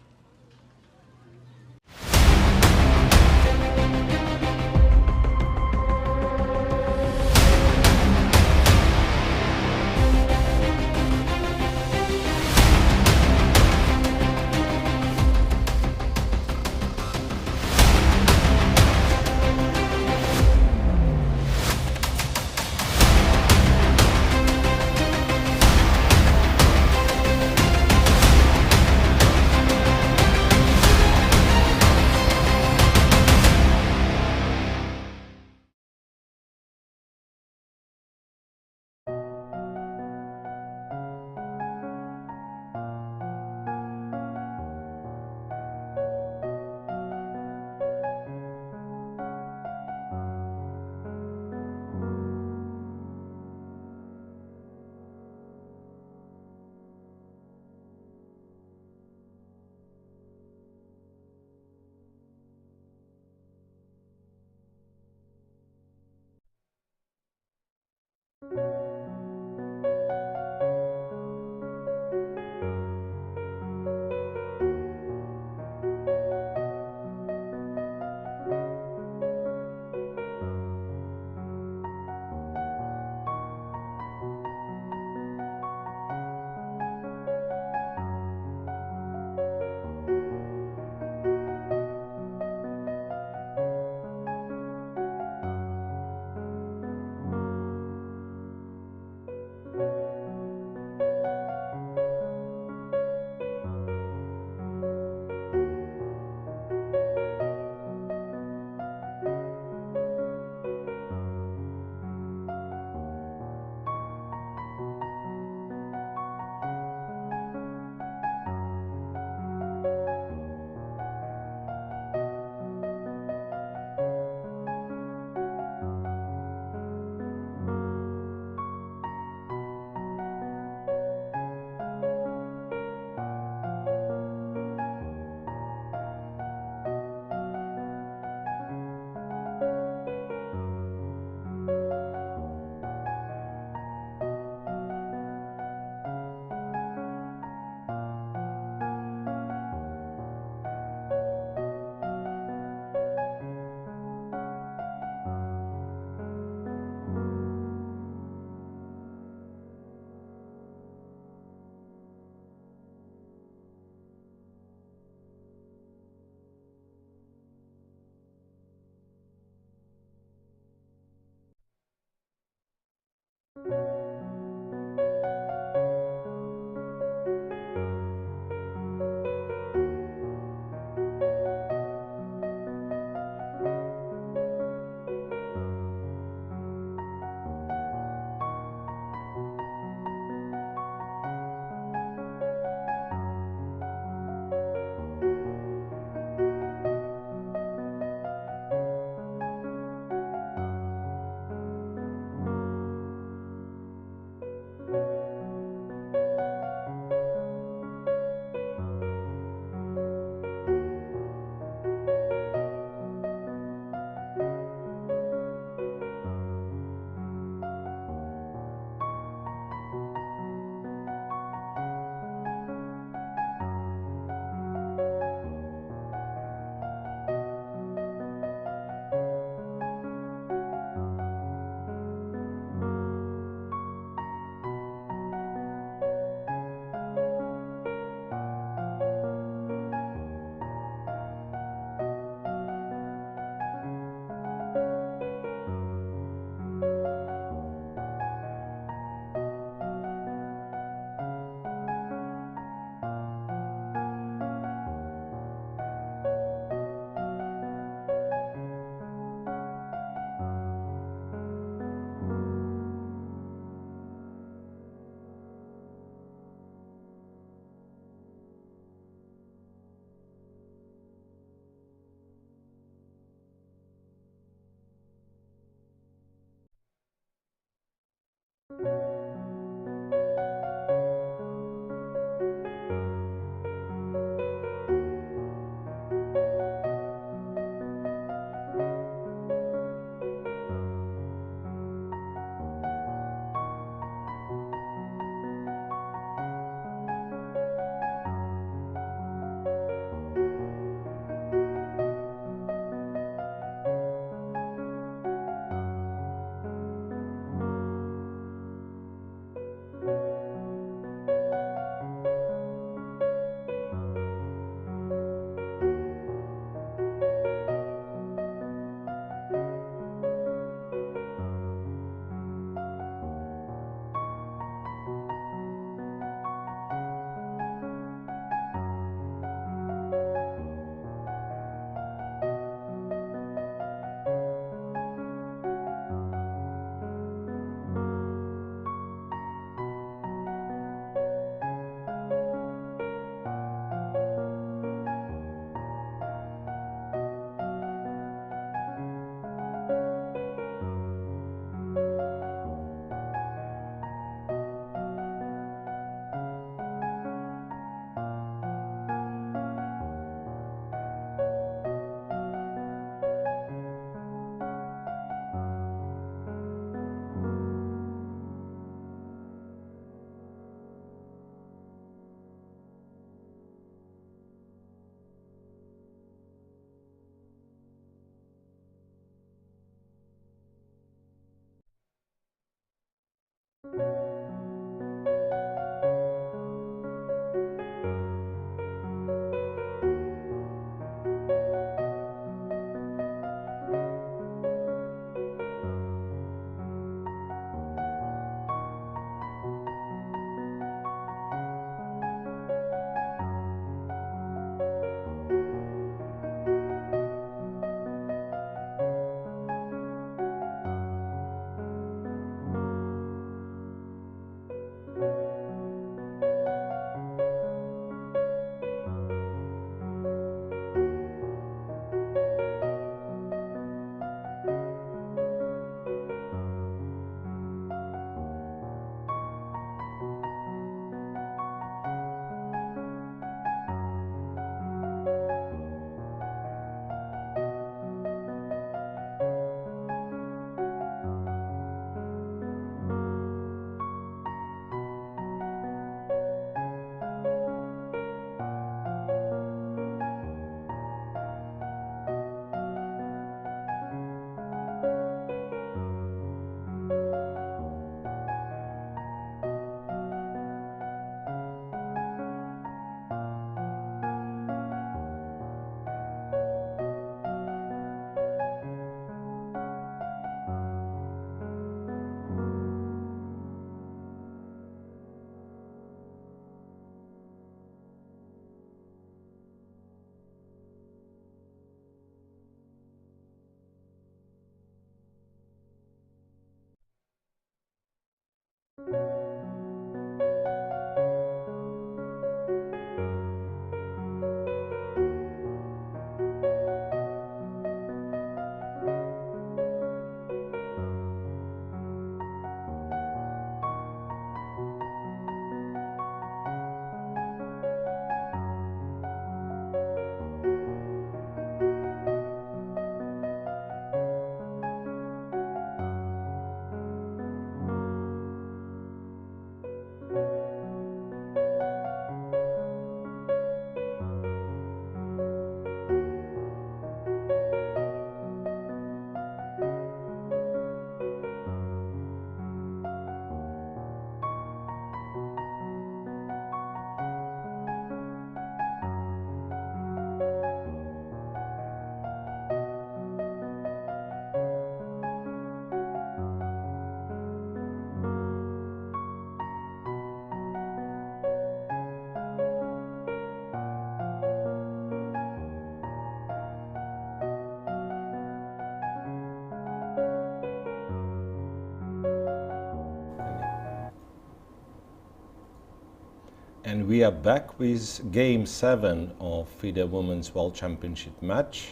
And we are back with Game 7 of FIDE Women's World Championship match.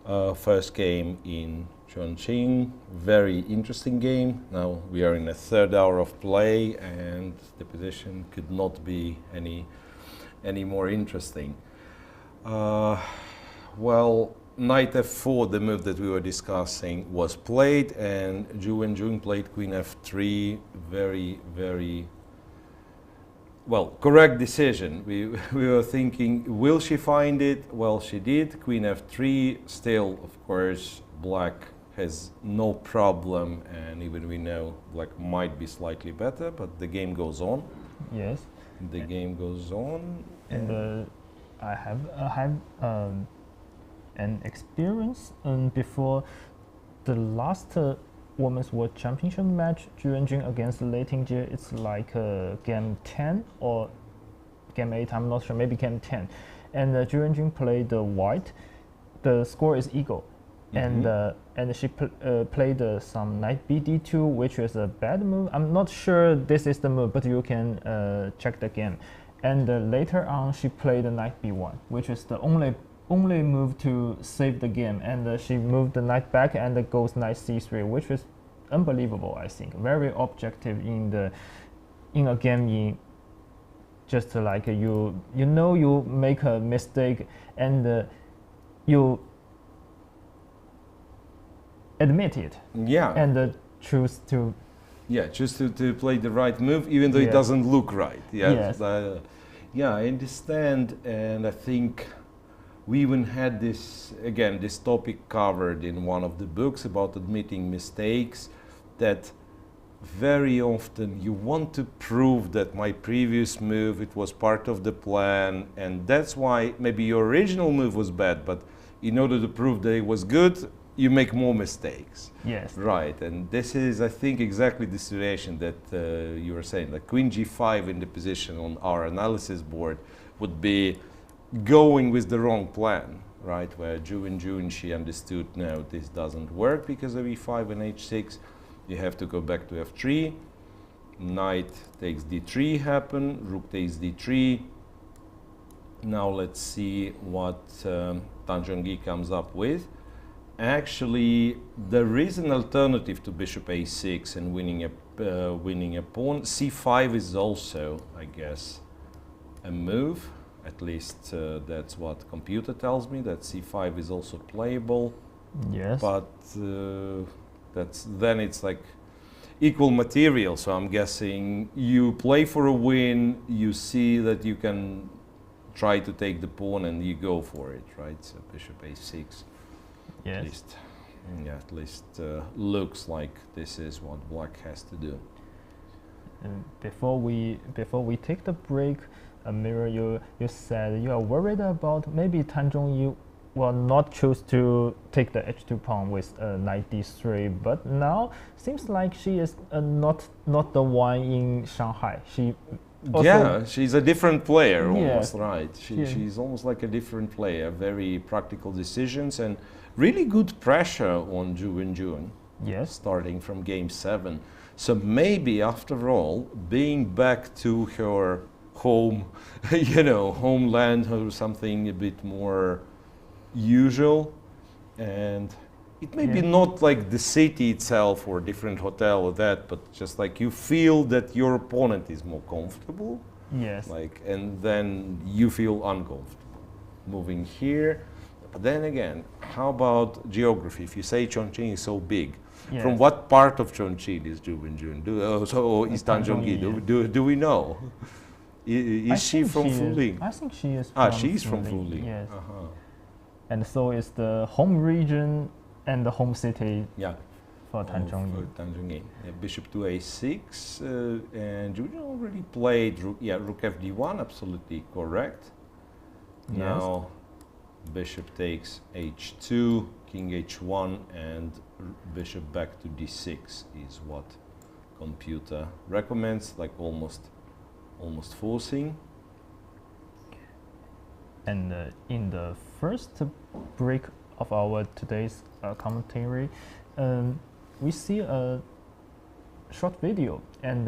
First game in Zhongyi, very interesting game. Now we are in the third hour of play, and the position could not be any more interesting. Well, knight f4, the move that we were discussing, was played, and Wenjun played queen f3. Very, very well, correct decision. We were thinking, will she find it? Well, she did. Queen f3. Still, of course, black has no problem, and even we know black might be slightly better, but the game goes on. Yes. The game goes on. And I have an experience before the last Women's World Championship match, Wenjun against Lei Tingjie. It's like game 10 or game 8, I'm not sure, maybe game 10. And Wenjun played white. The score is equal. And she played some knight bd2, which is a bad move. I'm not sure this is the move, but you can check the game. And later on, she played knight b1, which is the only move to save the game. And she moved the knight back and goes knight c3, which is unbelievable. I think very objective in a game. Just like you make a mistake and you admit it. Yeah. And choose to. Yeah, just to play the right move, even though it doesn't look right. Yeah. Yes. Yeah, I understand, and I think we even had this topic covered in one of the books about admitting mistakes, that very often you want to prove that my previous move, it was part of the plan, and that's why maybe your original move was bad, but in order to prove that it was good, you make more mistakes. Yes. Right, and this is, I think, exactly the situation that you were saying. Like queen g5 in the position on our analysis board would be going with the wrong plan, right? Where Wenjun, she understood, no, this doesn't work because of e5 and h6. You have to go back to f3. Knight takes d3 happen, rook takes d3. Now let's see what Zhongyi comes up with. Actually, there is an alternative to bishop a6 and winning a pawn. c5 is also, I guess, a move. At least that's what computer tells me, that c5 is also playable. Yes. But then it's like equal material. So I'm guessing you play for a win. You see that you can try to take the pawn, and you go for it, right? So bishop a6. Yes. At least looks like this is what black has to do. Before we take the break, Miro, you said you are worried about maybe Zhongyi will not choose to take the h2 pawn with knight d3, but now seems like she is not the one in Shanghai. She also she's a different player, almost, yeah. right? She's almost like a different player. Very practical decisions and really good pressure on Wenjun. Yes. Starting from game 7. So maybe after all, being back to her home, homeland or something a bit more usual, and it may be not like the city itself or different hotel or that, but just like you feel that your opponent is more comfortable. Yes. And then you feel uncomfortable moving here. But then again, how about geography? If you say Chongqing is so big, from what part of Chongqing is Wenjun? Is Zhongyi? Do we know? Is she from Fuling? I think she is. She's from Fuling. Yes. And so is the home region and the home city. Yeah. For Zhongyi. Bishop to a6, and Wenjun already played rook fd1. Absolutely correct. Yes. Now bishop takes h2, king h1, and bishop back to d6 is what computer recommends, like almost forcing. And in the first break of our today's commentary, we see a short video, and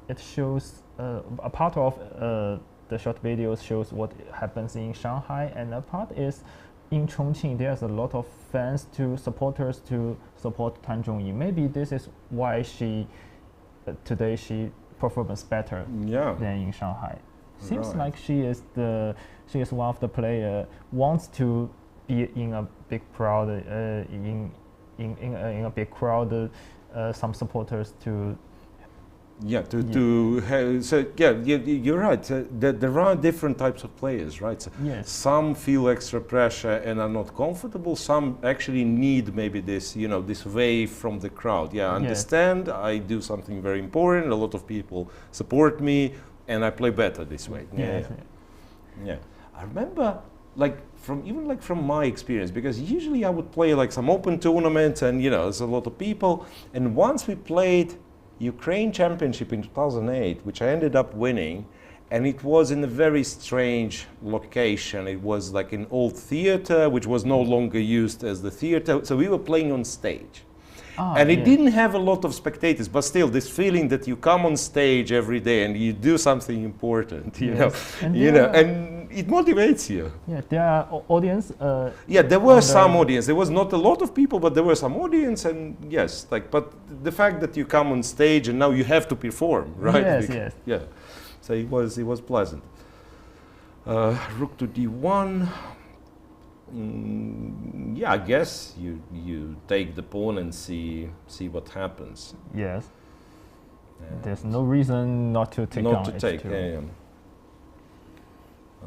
it shows a part of the short video shows what happens in Shanghai, and a part is in Chongqing, there's a lot of fans supporters to support Tan Zhongyi. Maybe this is why today she performs better than in Shanghai. Seems like she is one of the player wants to be in a big crowd, in a big crowd. Some supporters to. You're right. There are different types of players, right? So some feel extra pressure and are not comfortable. Some actually need maybe this, this wave from the crowd. I understand. I do something very important. A lot of people support me, and I play better this way. I remember, from my experience, because usually I would play like some open tournaments, and there's a lot of people. And once we played Ukraine Championship in 2008, which I ended up winning, and it was in a very strange location. It was like an old theater, which was no longer used as the theater. So we were playing on stage. And it didn't have a lot of spectators, but still this feeling that you come on stage every day and you do something important, and it motivates you. There are audience. There were some audience. There was not a lot of people, but there were some audience, and but the fact that you come on stage and now you have to perform, right? So it was pleasant. Rook to d1. I guess you take the pawn and see what happens. Yes. There's no reason not to take. Not to take.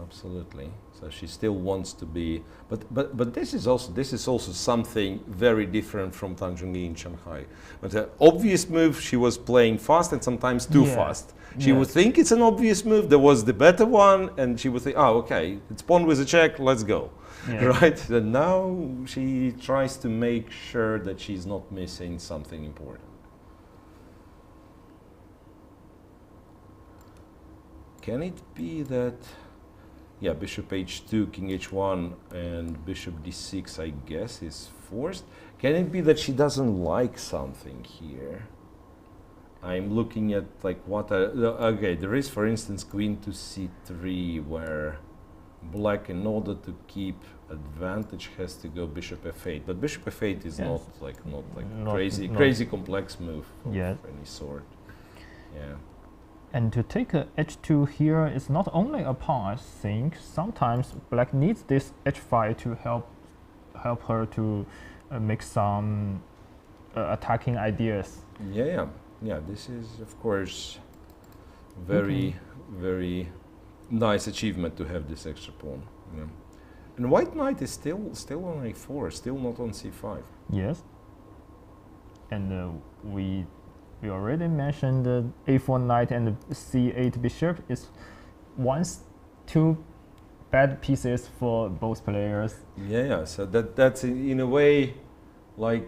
Absolutely. So she still wants to be, but this is also something very different from Tan Zhongyi in Shanghai. But the obvious move, she was playing fast and sometimes too fast. She would think it's an obvious move. There was the better one, and she would think, "Oh, okay, it's pawn with a check. Let's go." Right? And now she tries to make sure that she's not missing something important. Can it be that, bishop h2, king h1, and bishop d6, I guess, is forced? Can it be that she doesn't like something here? I'm looking at there is, for instance, queen to c3, where black, in order to keep advantage, has to go bishop f8. But bishop f8 is not crazy complex move of any sort. And to take a h2 here is not only a pawn. I think sometimes black needs this h5 to help her to make some attacking ideas. This is, of course, very nice achievement to have this extra pawn. And white knight is still on a4, still not on c5. Yes. And we already mentioned the a4 knight and the c8 bishop is two bad pieces for both players. So that's in a way, like,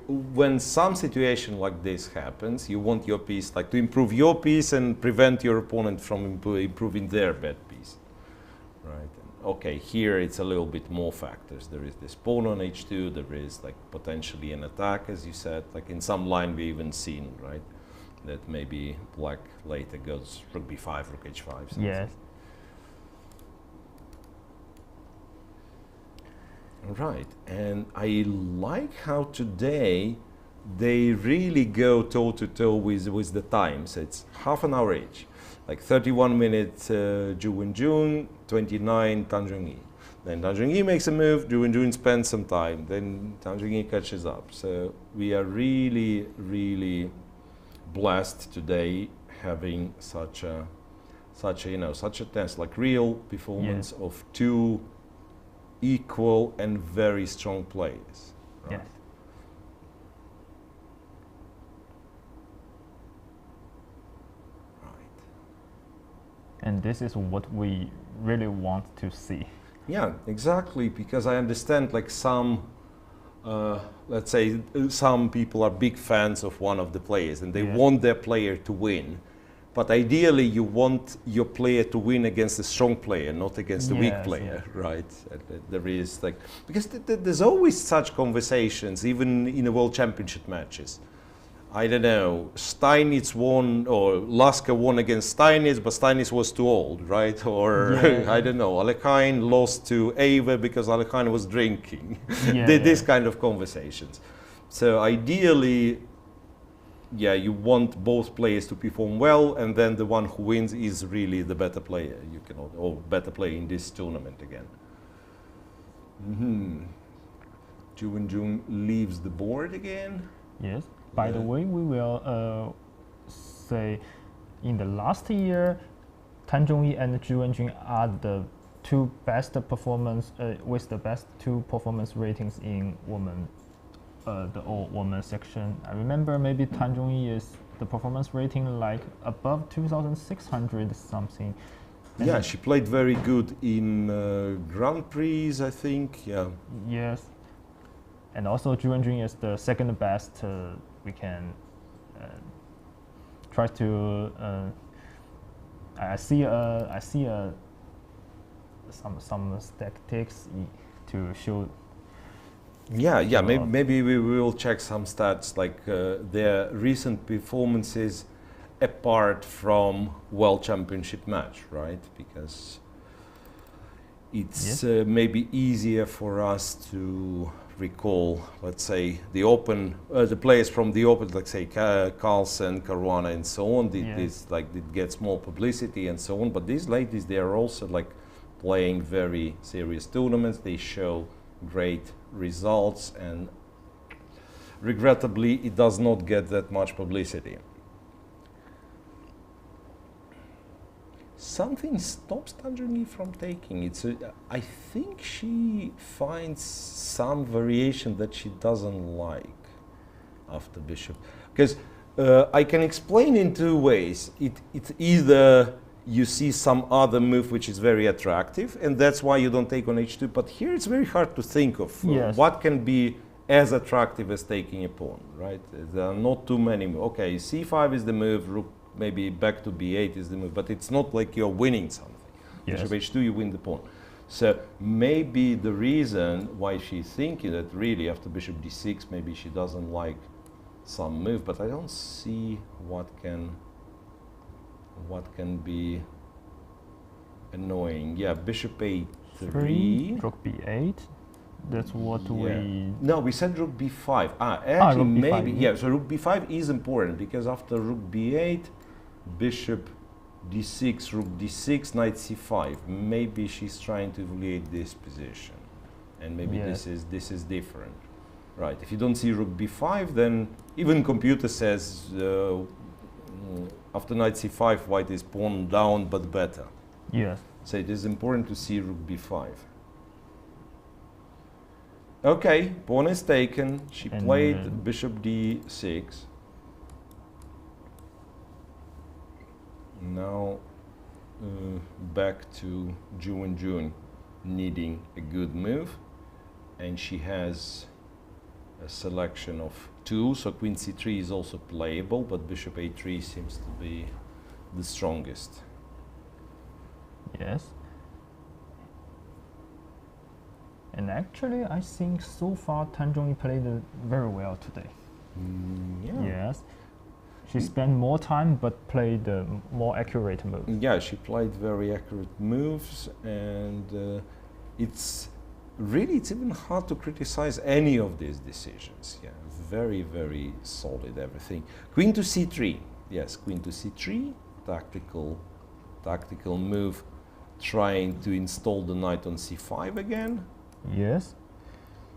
when some situation like this happens, you want your piece to improve your piece and prevent your opponent from improving their bad piece, right? Okay, here it's a little bit more factors. There is this pawn on h2. There is potentially an attack, as you said. In some line we even seen, right, that maybe black later goes rook b5, rook h5. Something. Yes. Right, and I like how today they really go toe-to-toe with the times. It's half an hour each, 31 minutes Zhu Wenjun, 29 Tan Zhongyi. Then Tan Zhongyi makes a move, Zhu Wenjun spends some time, then Tan Zhongyi catches up. So we are really, really blessed today having such a test, real performance of two equal and very strong players. Right? Yes. Right. And this is what we really want to see. Yeah, exactly, because I understand some let's say some people are big fans of one of the players and they want their player to win. But ideally, you want your player to win against a strong player, not against a weak player, right? There is because there's always such conversations, even in the World Championship matches. I don't know, Steinitz won, or Lasker won against Steinitz, but Steinitz was too old, right? Or, Yeah. I don't know, Alekhine lost to Ava because Alekhine was drinking. Yeah, This yeah. kind of conversations. So ideally, yeah, you want both players to perform well, and then the one who wins is really the better player. You can, or better player in this tournament again. Wenjun leaves the board again. Yes. By the Yeah. way, we will say in the last year, Zhongyi and Wenjun are the two best performance with the best two performance ratings in women, the all women section. I remember maybe Zhongyi is the performance rating like above 2,600 something. And Yeah, she played very good in Grand Prix, I think. Yeah. yes. And also Wenjun is the second best. We can try to. I see some statistics to show. Yeah, yeah. Maybe we will check some stats like their recent performances apart from World Championship match, right? Because it's maybe easier for us to recall, let's say, the players from the Open, like say Carlsen, Caruana, and so on. This like it gets more publicity and so on. But these ladies, they are also like playing very serious tournaments. They show great results, and regrettably, it does not get that much publicity. Something stops Zhongyi from taking it. So I think she finds some variation that she doesn't like after bishop. Because I can explain in two ways. It's either you see some other move which is very attractive, and that's why you don't take on h2. But here it's very hard to think of what can be as attractive as taking a pawn, right? There are not too many moves. Okay, c5 is the move, rook maybe back to b8 is the move, but it's not like you're winning something. Bishop h2, you win the pawn. So maybe the reason why she's thinking that really after bishop d6, maybe she doesn't like some move, but I don't see what can be annoying. Yeah, bishop a3. Rook b8. That's what we... No, we said rook b5. Actually, rook maybe. b5. Yeah, so rook b5 is important because after rook b8, bishop d6, rook d6, knight c5. Maybe she's trying to evaluate this position, and maybe this is different, right? If you don't see rook b5, then even computer says after knight c5, white is pawn down, but better. Yes. So it is important to see rook b5. Okay, pawn is taken. She played bishop d6. Now back to Wenjun needing a good move, and she has a selection of two, so queen c3 is also playable, but bishop a3 seems to be the strongest. Yes. And actually, I think so far Zhongyi played very well today. Yes. She spent more time but played more accurate moves. Yeah, she played very accurate moves, and it's even hard to criticize any of these decisions. Yeah, very, very solid everything. Queen to c3. Yes, queen to c3, tactical move, trying to install the knight on c5 again. Yes.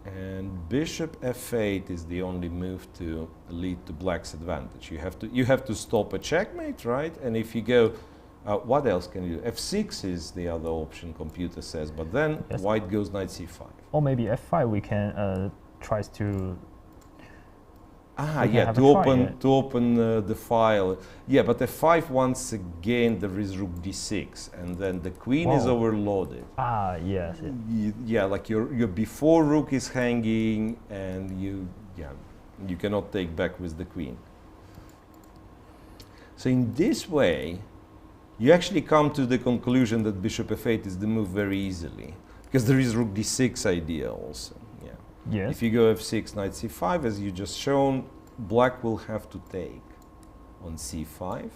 And bishop f8 is the only move to lead to black's advantage. You have to stop a checkmate, right? And if you go, what else can you do? f6 is the other option, computer says, but then white goes knight c5. Or maybe f5 we can try to... to open the file. Yeah, but f5 once again there is rook d6, and then the queen is overloaded. Yes. Yeah, like your before rook is hanging, and you cannot take back with the queen. So in this way, you actually come to the conclusion that bishop f8 is the move very easily, because there is rook d6 idea also. Yes. If you go f6, knight c5, as you just shown, black will have to take on c5,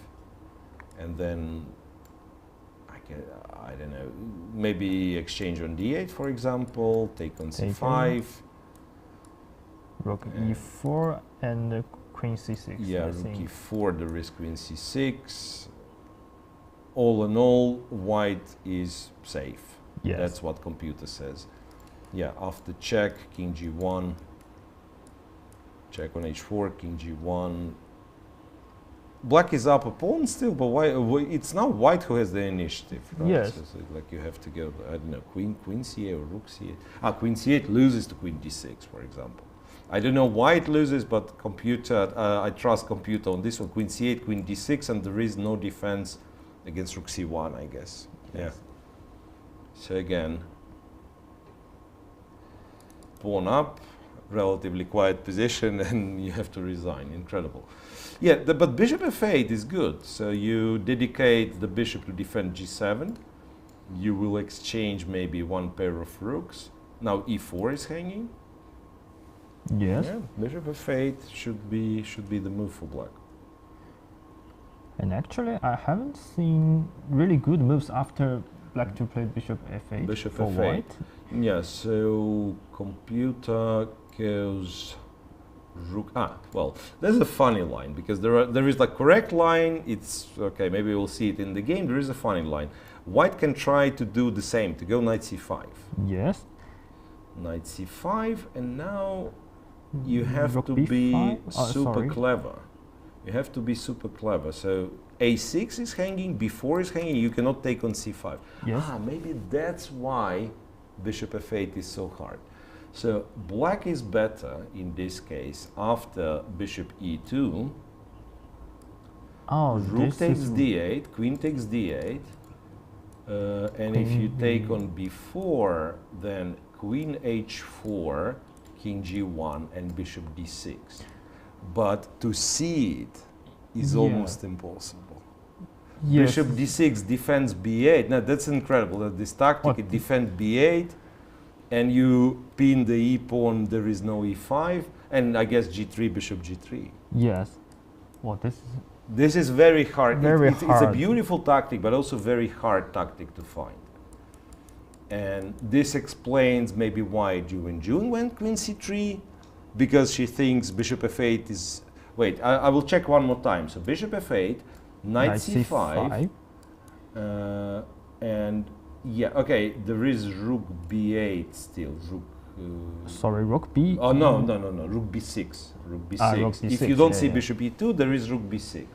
and then I don't know, maybe exchange on d8, for example, take on c5. Rook e4 and queen c6. Yeah, rook e4, there is queen c6. All in all, white is safe. Yes. That's what computer says. Yeah, after check, king g1, check on h4, king g1. Black is up a pawn still, but it's now white who has the initiative, right? Yes. So like you have to go, I don't know, queen c8 or rook c8. Queen c8 loses to queen d6, for example. I don't know why it loses, but computer, I trust computer on this one. Queen c8, queen d6, and there is no defense against rook c1, I guess. Yes. Yeah. So again, pawn up, relatively quiet position, and you have to resign. Incredible. Yeah, but bishop f8 is good. So you dedicate the bishop to defend g7. You will exchange maybe one pair of rooks. Now e4 is hanging. Yes. Yeah, bishop f8 should be the move for black. And actually, I haven't seen really good moves after black to play bishop f8 Bishop for f8. white. Yeah, so computer goes rook. Well, there's a funny line because there is the correct line. It's okay. Maybe we'll see it in the game. There is a funny line. White can try to do the same, to go knight c5. Yes. Knight c5, and now you have Rook to b5? be Oh, super sorry. clever. You have to be super clever. So a6 is hanging, b4 is hanging. You cannot take on c5. Yes. Maybe that's why bishop f8 is so hard. So black is better in this case after bishop e2. Oh, Rook this takes is d8, queen takes d8. And if you take on b4, then queen h4, king g1, and bishop d6. But to see it is almost impossible. yes. Bishop d6 defends b8. Now that's incredible. That this tactic, it defends b8, and you pin the e pawn. There is no e5, and I guess g3, bishop g3. Yes. Well, This is very hard. It's a hard. beautiful tactic, but also very hard tactic to find. And this explains maybe why Wenjun went queen c3, because she thinks bishop f8 is. Wait, I will check one more time. So bishop f8, knight c5, and yeah, okay, there is rook b8 still. Rook. Sorry, rook b. Oh no, rook b6. Rook b6. Rook b6, If you don't see yeah. bishop e2, there is rook b6.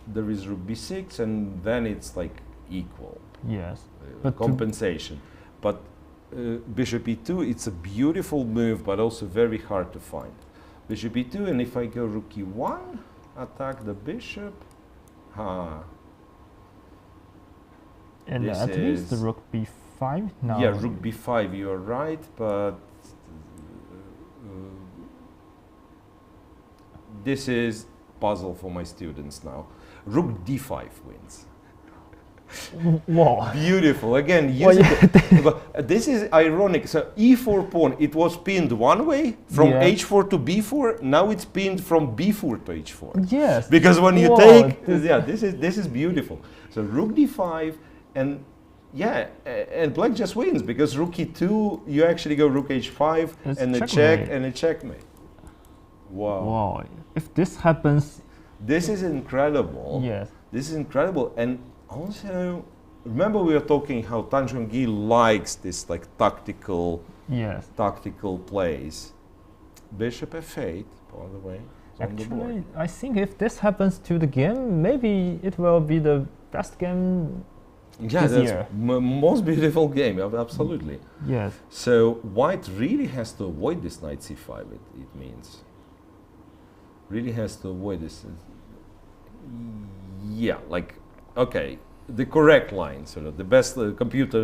There is rook b6, and then it's like equal. Yes. But compensation. But bishop e2, it's a beautiful move, but also very hard to find. Bishop e2, and if I go rook e1, attack the bishop. And This at least the is- rook b5 now. Yeah, rook b5, you are right, but this is puzzle for my students now. Rook d5 wins. Wow. Beautiful. Again, Well, but this is ironic. So e4 pawn, it was pinned one way from Yeah. h4 to b4. Now it's pinned from b4 to h4. Yes. Because when you Wow, take, this- this is beautiful. So rook d5, and yeah, and black just wins because rook e2, you actually go rook h5 It's and a check checkmate. and a checkmate. Wow. Wow. If this happens, This is incredible. yes. This is incredible. And also, remember we were talking how Zhongyi likes this like tactical plays. Bishop f8, by the way, is on the board. Actually, I think if this happens to the game, maybe it will be the best game. Yeah, this that's year. most beautiful game, absolutely. Yes. So white really has to avoid this knight c5, it means. Really has to avoid this. Yeah, like, okay, the correct line, sort of the best computer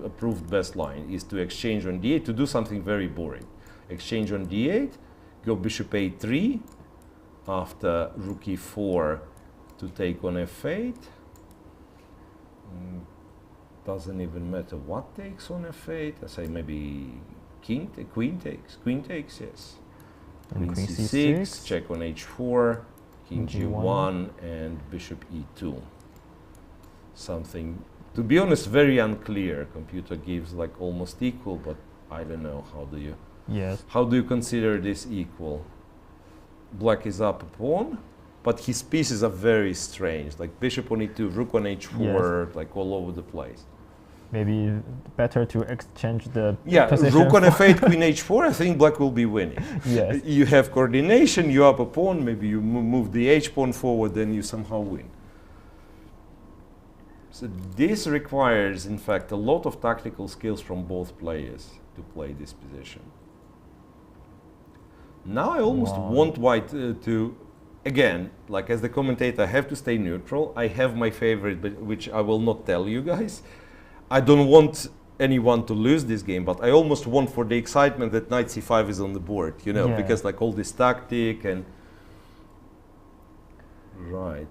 approved best line is to exchange on d8, to do something very boring. Exchange on d8, go bishop a3, after rook e4 to take on f8. Doesn't even matter what takes on f8. I say maybe queen takes, yes. And Queen c6, check on h4, king g1, and bishop e2. Something, to be honest, very unclear. Computer gives like almost equal, but I don't know. How do you consider this equal? Black is up a pawn, but his pieces are very strange, like bishop on e2, rook on h4, like all over the place. Maybe better to exchange the position. Rook on f8, queen h4, I think black will be winning. Yes. You have coordination, you up a pawn, maybe you move the h pawn forward, then you somehow win. So this requires, in fact, a lot of tactical skills from both players to play this position. Now I almost want white to, again, like as the commentator, I have to stay neutral. I have my favorite, but which I will not tell you guys. I don't want anyone to lose this game, but I almost want for the excitement that knight c5 is on the board, you know, because like all this tactic and... Right.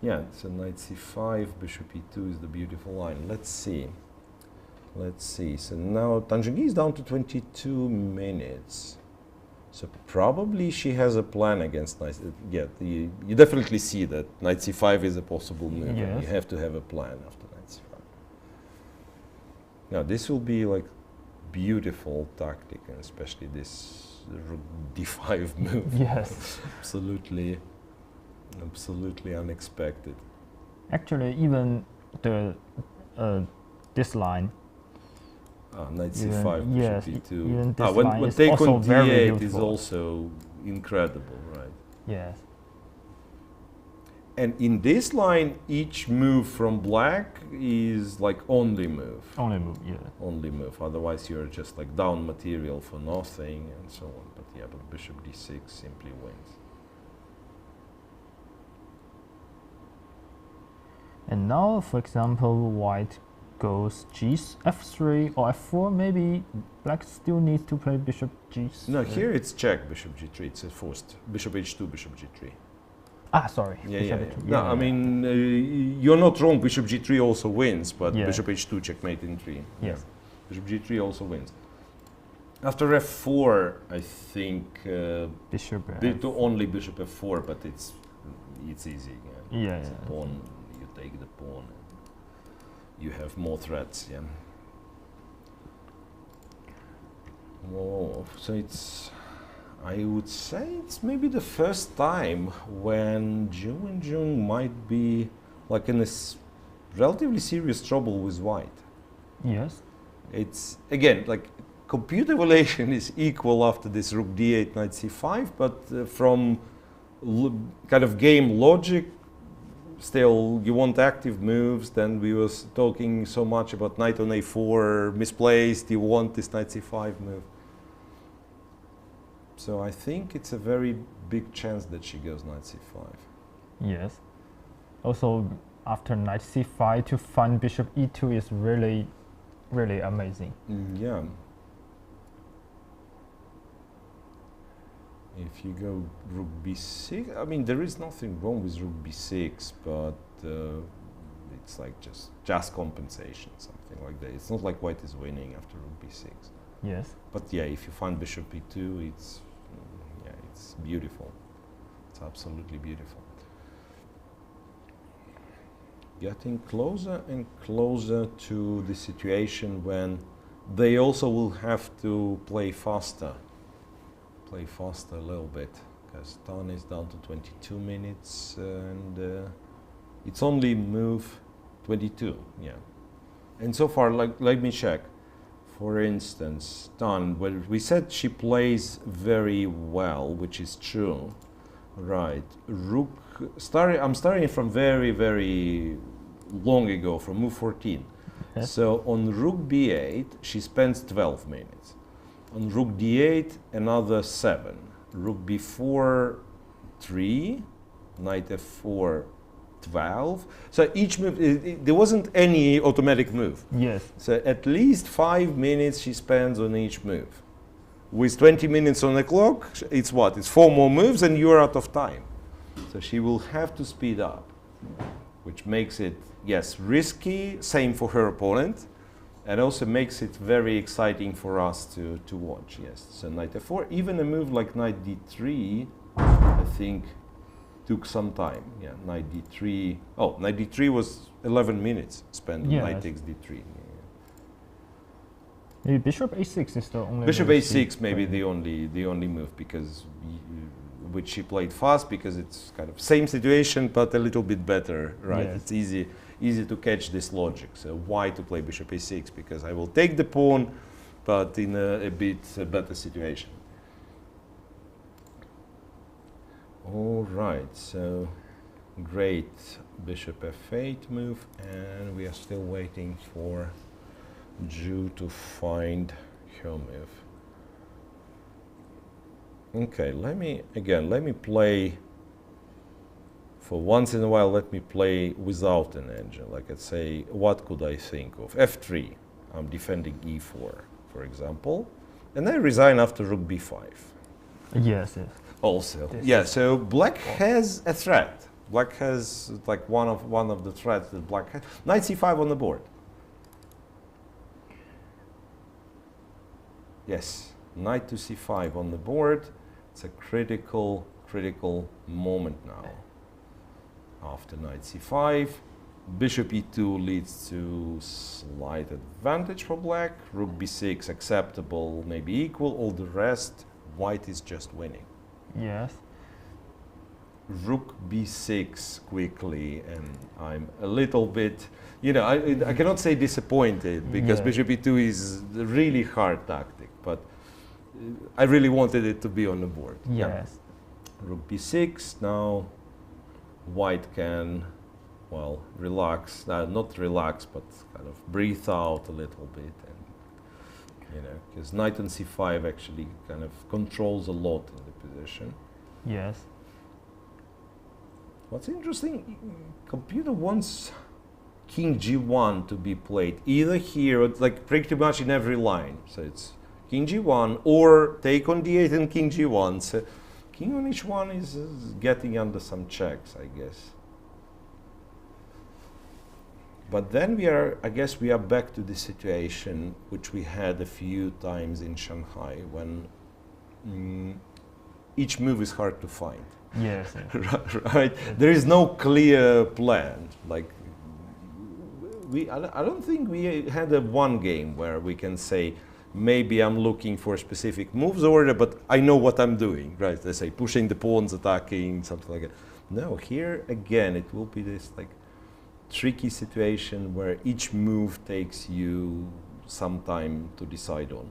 Yeah, so knight c5, bishop e2 is the beautiful line. Let's see. Let's see. So now Zhongyi is down to 22 minutes. So probably she has a plan against knight. You definitely see that knight c5 is a possible move. Yes. You have to have a plan after knight c5. Now this will be like beautiful tactic, and especially this rook d5 move. Yes. Absolutely unexpected. Actually, even the this line. Knight c5, yes, bishop e2. even this line when is take also on very d8 is beautiful. also incredible, right? Yes. And in this line, each move from black is like only move. Only move, yeah. Only move. Otherwise, you're just like down material for nothing and so on. But yeah, but bishop d6 simply wins. And now, for example, white goes f3 or f4. Maybe black still needs to play bishop g3. No, here it's check, bishop g3. It's a forced. Bishop h2, bishop g3. Ah, sorry. No, I mean, you're not wrong. Bishop g3 also wins, but bishop h2 checkmate in 3. Yes. Bishop g3 also wins. After f4, I think only bishop f4, but it's easy. It's a pawn. You take the pawn. You have more threats. Yeah. Whoa. So it's. I would say it's maybe the first time when Wenjun might be like in a relatively serious trouble with white. Yes. It's again like computer evaluation is equal after this rook d8, knight c5, but from kind of game logic, still you want active moves. Then we was talking so much about knight on a4 misplaced. You want this knight c5 move. So I think it's a very big chance that she goes knight c5. Yes. Also, after knight c5 to find bishop e2 is really, really amazing. Yeah. If you go rook b6, I mean there is nothing wrong with rook b6, but it's like just compensation, something like that. It's not like white is winning after rook b6. Yes. But yeah, if you find bishop e2, it's beautiful. It's absolutely beautiful. Getting closer and closer to the situation when they also will have to play faster a little bit, because time is down to 22 minutes and it's only move 22. Yeah, and so far, let me check. For instance, Tan, well, we said she plays very well, which is true, right? Rook, I'm starting from very, very long ago, from move 14. Yes. So on rook b8, she spends 12 minutes. On rook d8, another 7. Rook b4, 3. Knight f4, 12. So each move, there wasn't any automatic move. Yes. So at least 5 minutes she spends on each move. With 20 minutes on the clock, it's what? It's 4 more moves and you're out of time. So she will have to speed up, which makes it, yes, risky, same for her opponent, and also makes it very exciting for us to watch. Yes, so knight f4, even a move like knight d3, I think took some time. Yeah, knight d3. Oh, knight d3 was 11 minutes spent on knight takes d3. Yeah. Maybe bishop a6 is the only. Bishop a6 maybe the only move, because which she played fast, because it's kind of same situation but a little bit better, right? Yes. It's easy to catch this logic. So why to play bishop a6? Because I will take the pawn, but in a bit better situation. All right, so great bishop f8 move, and we are still waiting for Zhu to find her move. Okay, let me play, for once in a while, let me play without an engine. Like, let's say, what could I think of? f3, I'm defending e4, for example, and I resign after rook b5. Yes, yes. Also, yeah, so black has a threat. Black has like one of the threats that black has. Knight c5 on the board. Yes, knight to c5 on the board. It's a critical moment now. After knight c5, bishop e2 leads to slight advantage for black. Rook b6 acceptable, maybe equal. All the rest, white is just winning. Yes. Rook b6 quickly, and I'm a little bit, you know, I cannot say disappointed, because bishop e2 is a really hard tactic, but I really wanted it to be on the board. Yes. Yeah. Rook b6, now white can, well, relax, not relax, but kind of breathe out a little bit, and, you know, because knight on c5 actually kind of controls a lot in the position. Yes. What's interesting, computer wants king g1 to be played either here or like pretty much in every line. So it's king g1 or take on d8 and king g1. So king on h1 is getting under some checks, I guess. But then I guess we are back to the situation which we had a few times in Shanghai, when each move is hard to find. Yes. Right? There is no clear plan. Like, I don't think we had one game where we can say, maybe I'm looking for a specific moves order, but I know what I'm doing, right? They say pushing the pawns, attacking, something like that. No, here again, it will be this like tricky situation where each move takes you some time to decide on.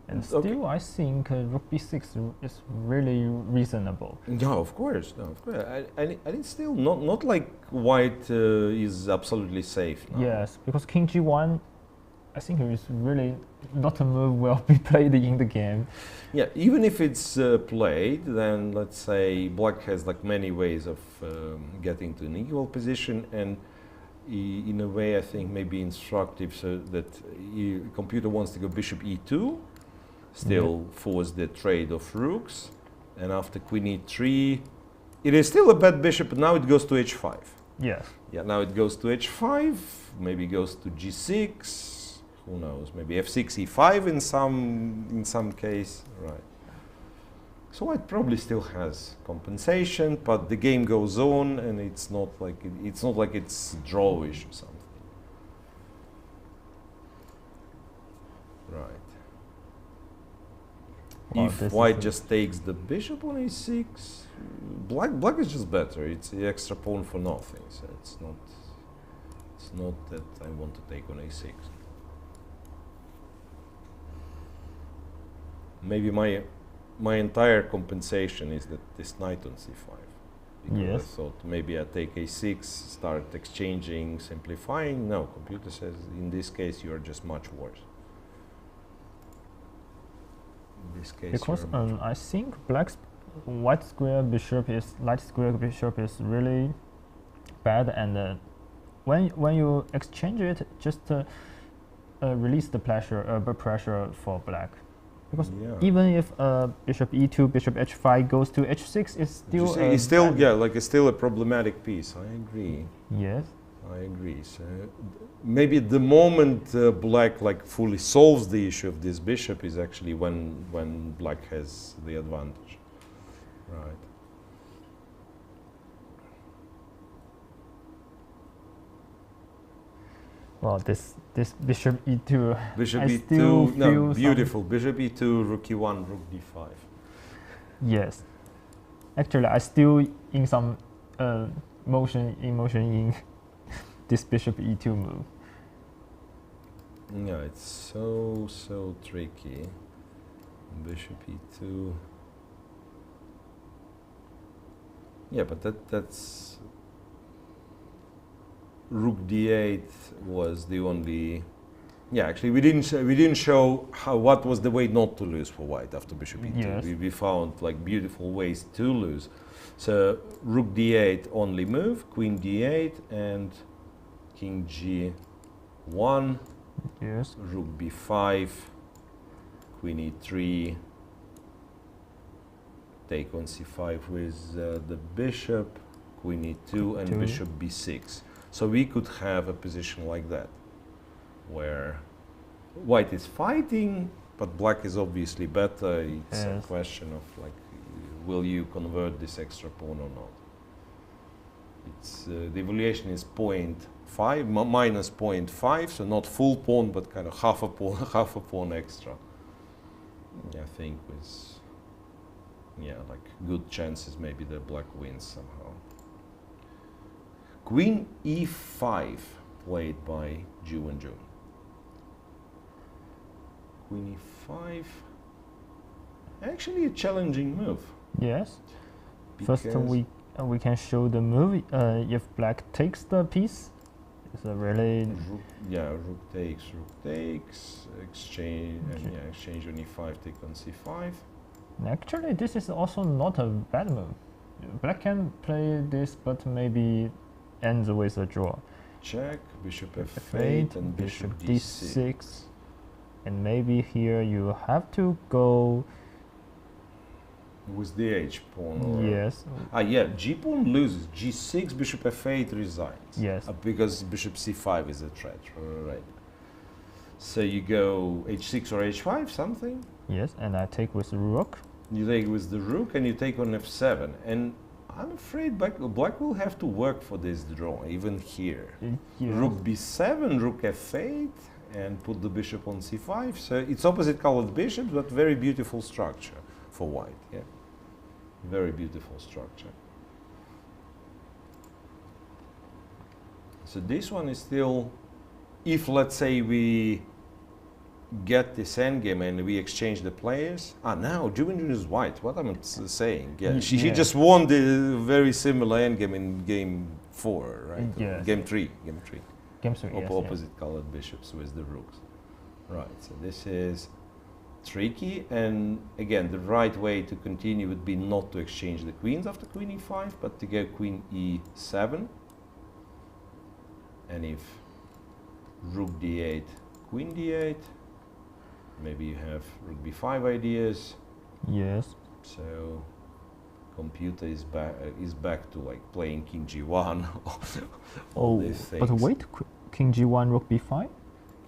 And still, I think rook b6 is really reasonable. No, of course, no, of course. And it's still not like white is absolutely safe now. Yes, because king g1, I think it is really not a move will be played in the game. Yeah, even if it's played, then let's say black has like many ways of getting to an equal position, and in a way I think maybe instructive, so that computer wants to go bishop e2, still force the trade of rooks, and after queen e3, it is still a bad bishop, but now it goes to h5. Yes. Yeah, now it goes to h5, maybe goes to g6, who knows, maybe f6, e5 in some case, right. So white probably still has compensation, but the game goes on, and it's not like it's drawish or something. Right. Well, if white just takes the bishop on a6, black is just better. It's the extra pawn for nothing. So it's not that I want to take on a6. Maybe my entire compensation is that this knight on c5. Because yes. I thought maybe I take a6, start exchanging, simplifying. No, computer says in this case you are just much worse. In this case, because I think light square bishop is really bad, and when you exchange it, just release the pressure for black. Because Yeah. even if bishop e2, bishop h5 goes to h6, it's still It's still, yeah, like it's still a problematic piece. I agree. Yes. I agree. So maybe the moment black like fully solves the issue of this bishop is actually when black has the advantage. Right. Well, this bishop e2. Bishop I e2, still no, feel beautiful. Bishop e2, rook e1, rook d5. Yes. Actually, I still in some motion in this bishop e2 move. Yeah, it's so tricky. Bishop e2. Yeah, but that's rook d8 was the only. Yeah, actually, we didn't show what was the way not to lose for white after bishop e2. Yes. We found like beautiful ways to lose. So rook d8 only move, queen d8, and king g1. Yes. Rook b5, queen e3, take on c5 with the bishop, queen e2, and bishop b6. So we could have a position like that, where white is fighting, but black is obviously better. It's a question of like, will you convert this extra pawn or not? It's the evaluation is 0.5 minus 0.5, so not full pawn, but kind of half a pawn extra. I think with like good chances maybe the black wins somehow. Queen e5 played by Wenjun. Queen e5, actually a challenging move. Yes. First we can show the move. If black takes the piece, it's a really rook takes, exchange, and exchange on e5, take on c5. Actually, this is also not a bad move. Black can play this, but maybe ends with a draw. Check, bishop f8 and bishop d6. And maybe here you have to go with the h pawn. Or yes. Yeah, g pawn loses. g6, bishop f8 resigns. Yes. Because bishop c5 is a threat. Right. So you go h6 or h5, something. Yes, and I take with rook. You take with the rook and you take on f7. And I'm afraid black will have to work for this draw, even here. Yes. Rook b7, rook f8, and put the bishop on c5. So it's opposite colored bishops, but very beautiful structure for white. Yeah, very beautiful structure. So this one is still, if let's say we get this endgame and we exchange the players. Now Wenjun is white. What am I saying? Yeah, she just won the very similar endgame in game 4, right? Yes. Game 3. Game 3. Yes, Opposite colored bishops with the rooks. Right. So this is tricky. And again, the right way to continue would be not to exchange the queens after queen e5, but to go queen e7. And if rook d8, queen d8. Maybe you have rook b5 ideas. Yes. So computer is back to like playing king g1. All these things. But wait, king g1, rook b5.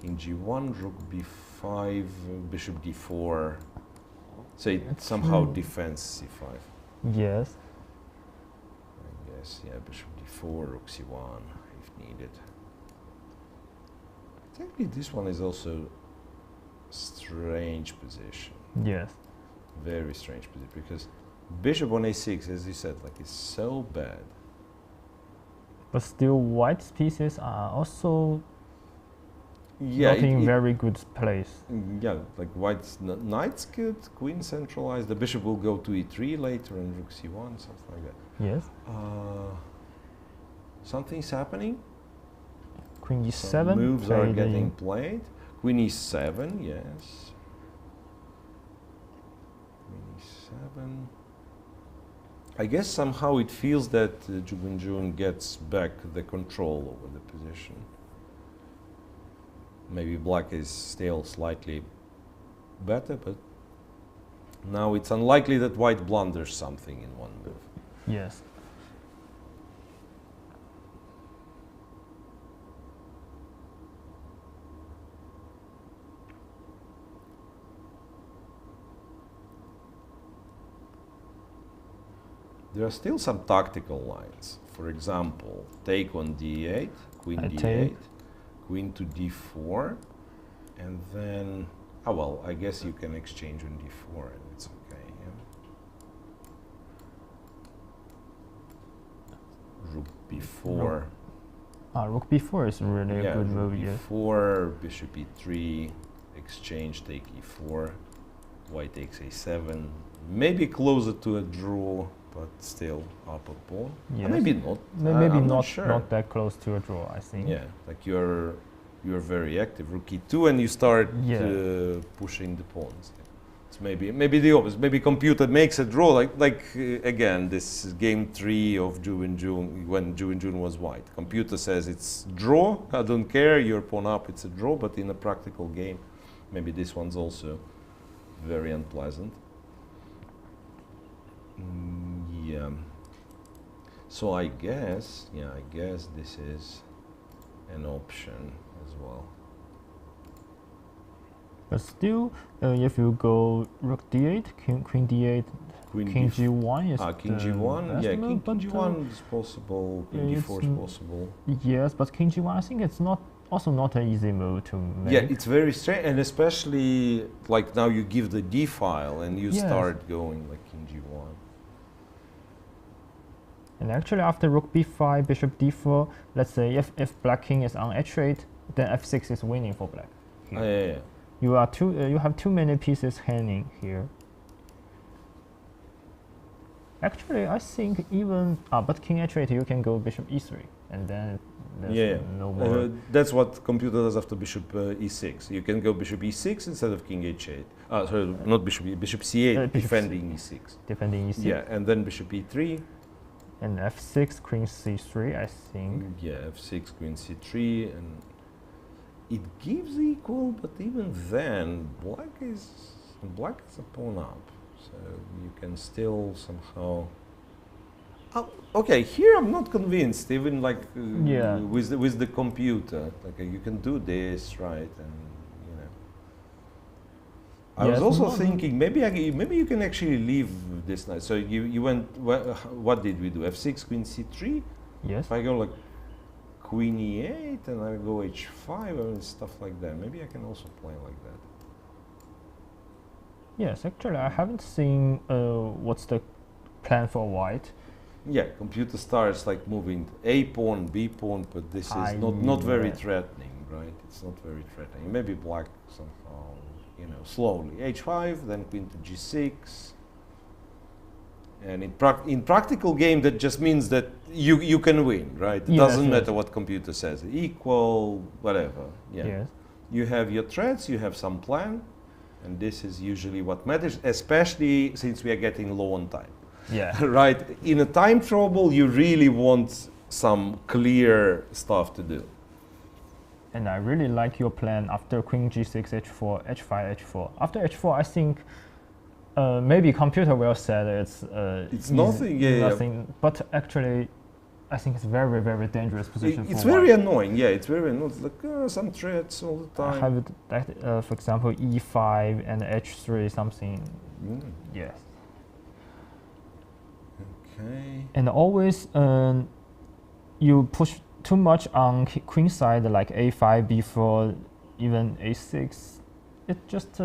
King g1, rook b5, bishop d4. So it somehow defends c5. Yes. I guess, yeah, bishop d4, rook c1 if needed. Technically, this one is also strange position. Yes. Very strange position because bishop on a6, as you said, like is so bad. But still, white's pieces are also not in very good place. Yeah, like white's knight's good, queen centralized. The bishop will go to e3 later and rook c1, something like that. Yes. Something's happening. Queen e7. Some moves are getting played. Queen e7, yes. Queen e7. I guess somehow it feels that Wenjun gets back the control over the position. Maybe black is still slightly better, but Now it's unlikely that white blunders something in one move. Yes. There are still some tactical lines. For example, take on d8, queen I d8, take. queen to d4, and then, oh well, I guess you can exchange on d4 and it's okay, yeah. Rook b4. Rook b4 is really a good rook move, yes. b4, bishop e3, exchange, take e4, white takes a7, maybe closer to a draw, but still upper pawn. Yes. Maybe not. Maybe I'm not, sure. not that close to a draw, I think. Yeah, like you're very active. Rook e2, and you start pushing the pawns. It's maybe the opposite. Maybe computer makes a draw. Like again, this is game 3 of Zhu Wenjun when Zhu Wenjun was white. Computer says it's draw. I don't care. Your pawn up. It's a draw. But in a practical game, maybe this one's also very unpleasant. Yeah. So I guess this is an option as well. But still, if you go rook d8, queen d8, king g1 is king g1, yeah, move, king g1 is possible, king d4 is possible. Yes, but king g1, I think it's also not an easy move to make. Yeah, it's very strange, and especially like now you give the d file and you start going like king g1. And actually, after rook b5, bishop d4, let's say if black king is on h8, then f6 is winning for black. Yeah. You have too many pieces hanging here. Actually, I think even but king h8 you can go bishop e3, and then there's no more. That's what computer does after bishop e6. You can go bishop e6 instead of king h8. Sorry, not bishop bishop c8, defending e6. Defending e6. Yeah, and then bishop e3. And f6, queen c3, I think. Yeah, f6, queen c3, and it gives equal, but even then, black is a pawn up, so you can still somehow. Okay, here I'm not convinced. Even like with the computer, like you can do this right, and you know. I was also thinking maybe you can actually leave this night. So you went. What did we do? f6, queen c3. Yes. If I go like queen e8 and I go h5 and stuff like that, maybe I can also play like that. Yes, actually, I haven't seen what's the plan for white. Yeah, computer starts like moving a pawn, b pawn, but this is not very threatening, right? It's not very threatening. Maybe black somehow, you know, slowly h5, then queen to g6. And in practical game, that just means that you can win, right? It doesn't matter what computer says, equal, whatever. Yeah. Yes. You have your threats, you have some plan, and this is usually what matters, especially since we are getting low on time. Yeah. Right? In a time trouble, you really want some clear stuff to do. And I really like your plan after queen g6, h4, h5, h4. After h4, I think maybe computer will say it's nothing. Nothing. But actually, I think it's very, very dangerous position. It's very annoying. Yeah, it's very annoying. It's like some threats all the time. I have that, for example, e5 and h3 something. Yes. Okay. And always you push too much on queen side, like a5, b4, even a6. It's just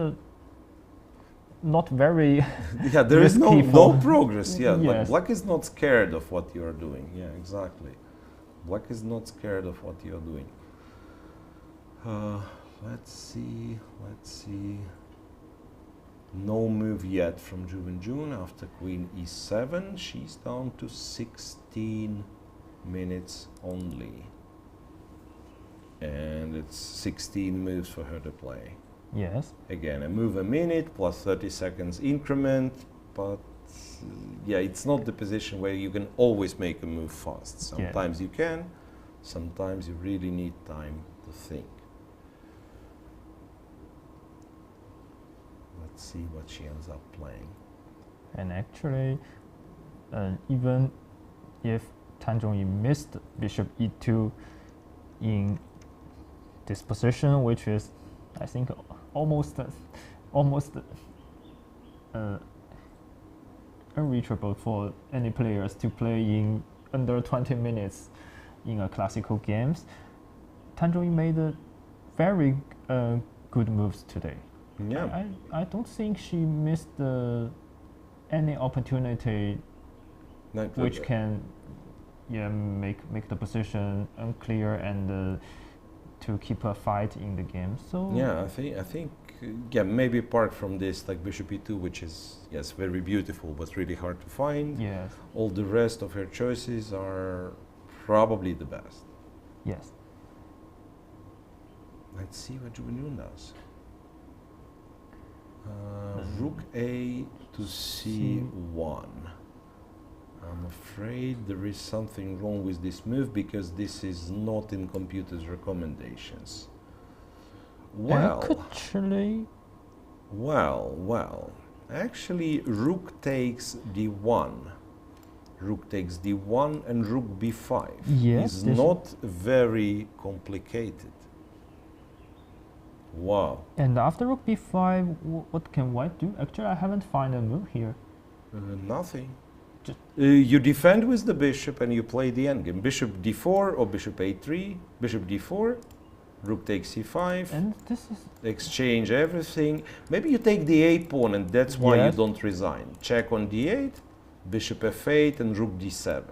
not very. Yeah, there is no progress. Yeah, yes. Like black is not scared of what you are doing. Yeah, exactly. Black is not scared of what you are doing. Let's see. No move yet from Zhu Wenjun after queen e7. She's down to 16 minutes only. And it's 16 moves for her to play. Yes. Again, a move a minute plus 30 seconds increment, but yeah, it's not the position where you can always make a move fast. Sometimes you can, sometimes you really need time to think. Let's see what she ends up playing. And actually, even if Tan Zhongyi missed bishop e2 in this position, which is, I think, almost unreachable for any players to play in under 20 minutes in a classical games, Tan Zhongyi made very good moves today. Yeah. I don't think she missed any opportunity which can make the position unclear and to keep a fight in the game. So yeah, I think maybe apart from this, like bishop e2, which is very beautiful but really hard to find. Yes. All the rest of her choices are probably the best. Yes. Let's see what Wenjun does. Rook a to c1. I'm afraid there is something wrong with this move because this is not in computer's recommendations. Actually, rook takes d1. Rook takes d1 and rook b5 is not very complicated. Wow. And after rook b5, what can white do? Actually, I haven't found a move here. Nothing. You defend with the bishop and you play the endgame. Bishop d4 or bishop a3, bishop d4, rook takes c5, and this is exchange everything. Maybe you take the a pawn and that's why you don't resign. Check on d8, bishop f8 and rook d7.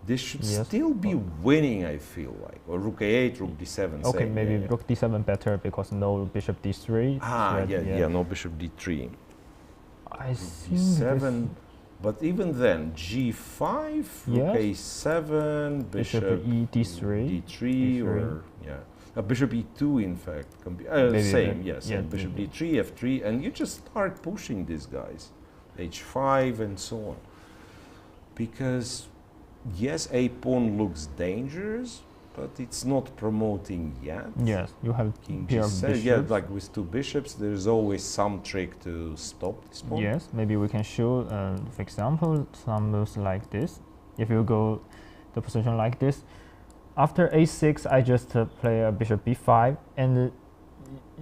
This should still be winning, I feel like. Or rook a8, rook d7. Okay, maybe rook d7 better because no bishop d3. No bishop d3. I see. d7, but even then, g5, rook a7, bishop e d3, d3, or bishop e2. In fact, same. Bishop d3, f3, and you just start pushing these guys, h5 and so on, because. Yes, a pawn looks dangerous, but it's not promoting yet. Yes, you have king pair of g7. bishops. Yeah, like with two bishops, there's always some trick to stop this pawn. Yes, maybe we can show, for example, some moves like this. If you go the position like this, after a6, I just play a bishop b5, and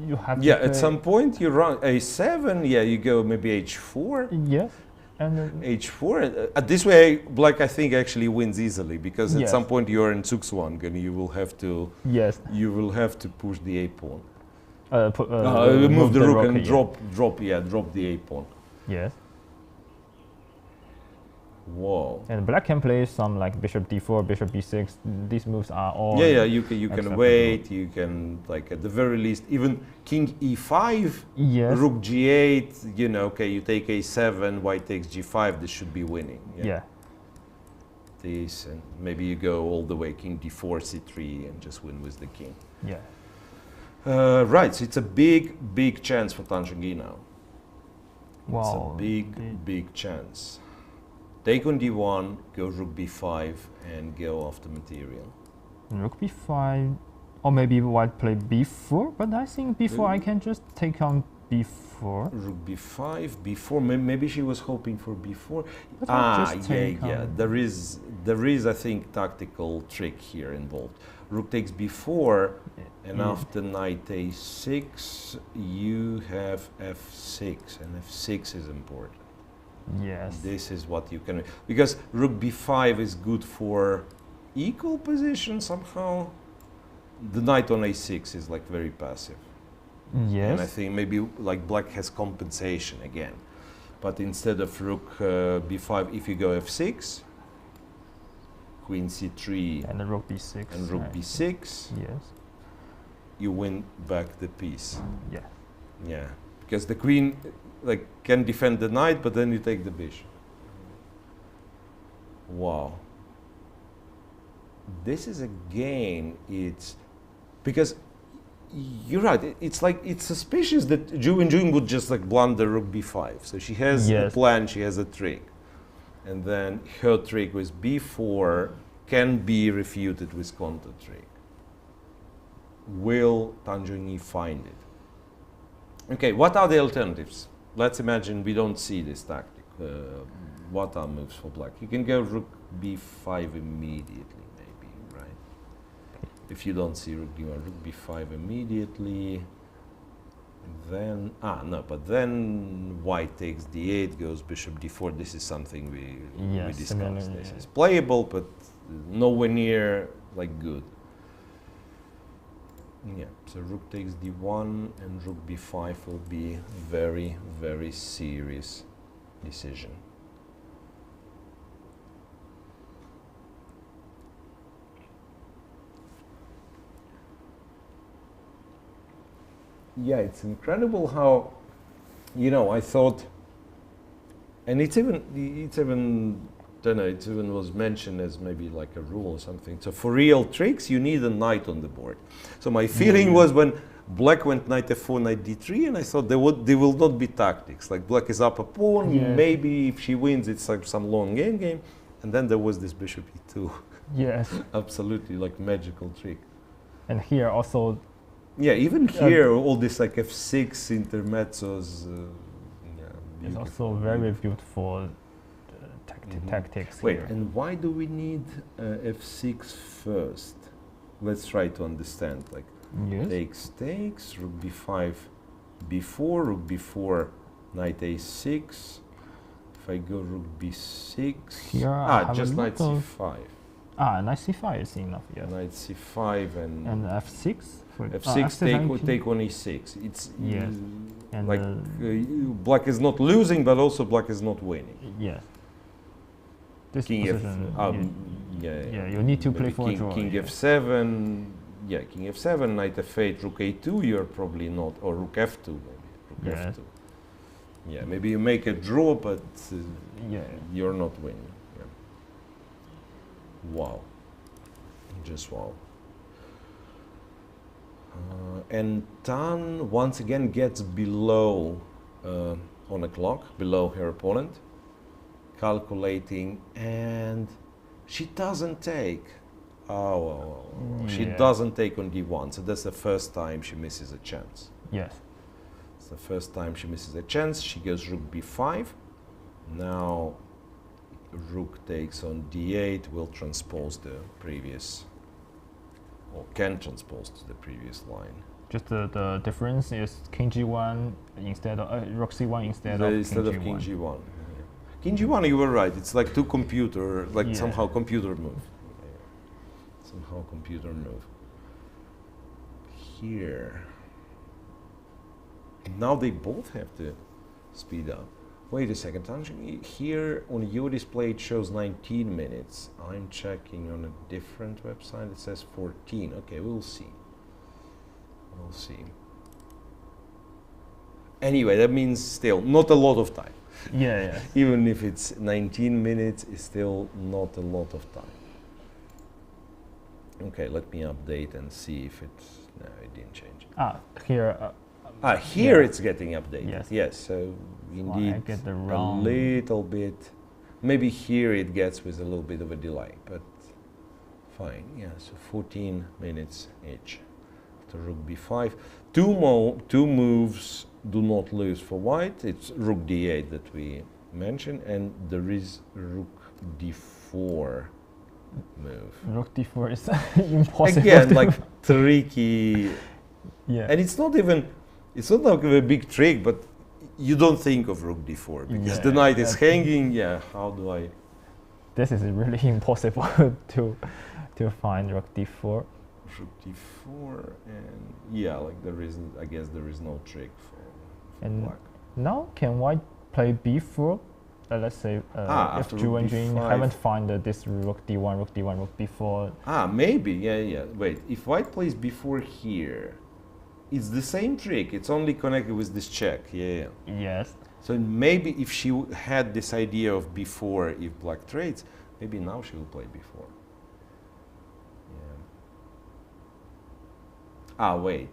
you have to at some point you run a7. Yeah, you go maybe h4. Yes. And h4. This way, black I think actually wins easily because at some point you're in Zugzwang and you will have to. You will have to push the a pawn. Move the rook and drop the a pawn. Yes. Whoa. And black can play some like bishop d4, bishop b6. These moves are all. You can wait. You can at the very least even king e5. Yes. Rook g8. You take a7. White takes g5. This should be winning. This and maybe you go all the way king d4, c3, and just win with the king. Yeah. Right. So it's a big chance for Tan Zhongyi now. Wow. It's a big chance. Take on d1, go rook b5, and go after material. Rook b5, or maybe white play b4, but I think b4 I can just take on b4. Rook b5, b4, maybe she was hoping for b4. There is I think tactical trick here involved. Rook takes b4, and after knight a6, you have f6, and f6 is important. Yes. This is what you can, because rook b5 is good for equal position somehow. The knight on a6 is like very passive. Yes. And I think maybe like black has compensation again. But instead of rook b5, if you go f6, queen c3 and rook b6 and rook b6, you win back the piece. Yeah, because the queen can defend the knight, but then you take the bishop. Wow. This is again, it's because you're right. It's suspicious that Wenjun would just blunder rook b5. So she has a plan, she has a trick, and then her trick with b4 can be refuted with counter trick. Will Tan Zhongyi find it? Okay, what are the alternatives? Let's imagine we don't see this tactic. What are moves for black? You can go rook b5 immediately, maybe, right? If you don't see rook d1, rook b5 immediately. Then, no, but then white takes d8, goes bishop d4. This is something we discussed. This is playable, but nowhere near like good. Yeah, so rook takes d1 and rook b5 will be very, very serious decision. Yeah, it's incredible how, I thought, and it even was mentioned as maybe like a rule or something. So for real tricks, you need a knight on the board. So my feeling was when black went knight f4, knight d3, and I thought there will not be tactics. Like black is up a pawn, maybe if she wins, it's like some long endgame. And then there was this bishop e2. Yes. Absolutely, like magical trick. And here also. Yeah, even here, all this like f6 intermezzos. It's also very beautiful tactics. Wait, here. and why do we need f6 first? Let's try to understand. Like, takes, rook b5, b4, rook b4, knight a6. If I go rook b6, here just knight c5. Knight c5 is enough. Yes. Knight c5 and f6. f6 take on e6. It's and like black is not losing, but also black is not winning. Yes. This king position, you need to play for a draw. King f7, king f7, knight f8, rook a2. You're probably not, or rook f2 maybe. Rook f2. Yeah, maybe you make a draw, but you're not winning. Yeah. Wow, just wow. And Tan once again gets below on a clock, below her opponent, calculating, and she doesn't take. She doesn't take on d1, so that's the first time she misses a chance. Yes. It's the first time she misses a chance. She goes rook b5. Now rook takes on d8, will transpose the previous, or can transpose to the previous line. Just the difference is king g1 instead of rook c1 instead of king g1. King g1, you were right. It's like somehow computer move. Somehow computer move. Here. Now they both have to speed up. Wait a second, here on your display it shows 19 minutes. I'm checking on a different website, it says 14. Okay, we'll see. We'll see. Anyway, that means still not a lot of time. Yeah. Even if it's 19 minutes, it's still not a lot of time. Okay, let me update and see if it's... No, it didn't change. Here... here it's getting updated. Yes. So indeed I get the a little bit. Maybe here it gets with a little bit of a delay, but fine. Yeah, so 14 minutes each. After rook b5, two moves do not lose for white. It's rook d8 that we mentioned, and there is rook d4 move. Rook d4 is impossible. Again, like tricky. Yeah. And it's not even. It's not like a big trick, but you don't think of rook d4 because the knight is hanging. Yeah, how do I? This is really impossible to find rook d4. Rook d4 and like there is. I guess there is no trick for black. Now can white play b4? Let's say if Wenjun haven't found this rook d1, rook d1, rook b4. Maybe. Yeah. Wait, if white plays b4 here. It's the same trick. It's only connected with this check. Yeah. Yes. So maybe if she had this idea of b4, if black trades, maybe now she will play b4. Yeah. Wait.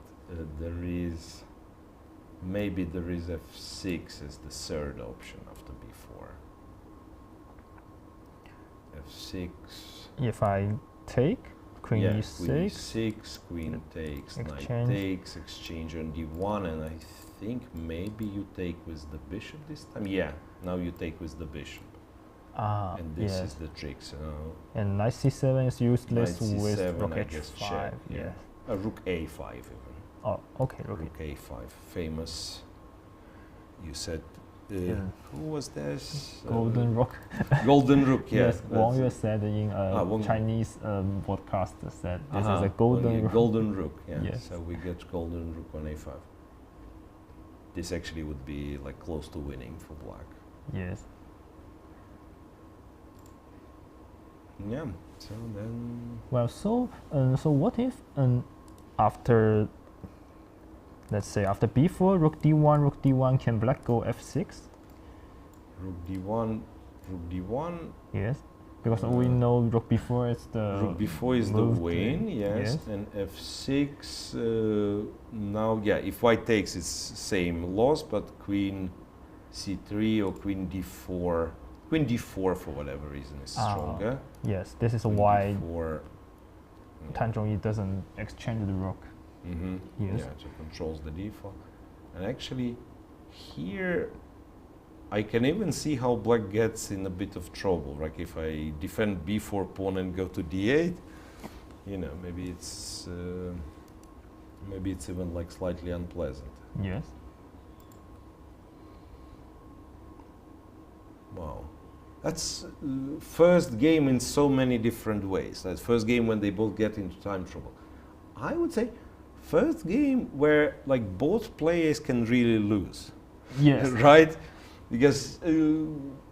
Maybe there is f6 as the third option after b4. f6. If I take. Queen e6, queen e6, queen takes, knight takes, exchange on d1, and I think maybe you take with the bishop this time. Yeah, now you take with the bishop. And this yes. is the trick. So And knight c7 is useless knight with c7, rook I guess h5. check. Yes. Rook a5 even. Oh, okay. Rook a5, famous. You said. Yeah. Who was this? Golden rook. Golden rook. Yeah. Yes, Wang Yue said in a Chinese podcast that this is a golden rook. Golden rook. Yeah. Yes. So we get golden rook on a5. This actually would be like close to winning for black. Yes. Yeah. So then. Well, so what if after, let's say after b4, rook d1, can black go f6? Rook d1, rook d1. Yes, because we know rook b4 is the rook b4 is the win. Yes. Yes. And f6. Now, yeah, if white takes, it's same loss, but queen c3 or queen d4. Queen d4 for whatever reason is stronger. Yes, this is Queen why d4, Tan Zhongyi doesn't exchange the rook. Yes. Yeah, so controls the d4. And actually, here I can even see how black gets in a bit of trouble. Like if I defend b4 pawn and go to d8, you know, maybe it's even like slightly unpleasant. Yes. Wow. That's first game in so many different ways. That's first game when they both get into time trouble. I would say first game where like both players can really lose. Yes. Right? Because,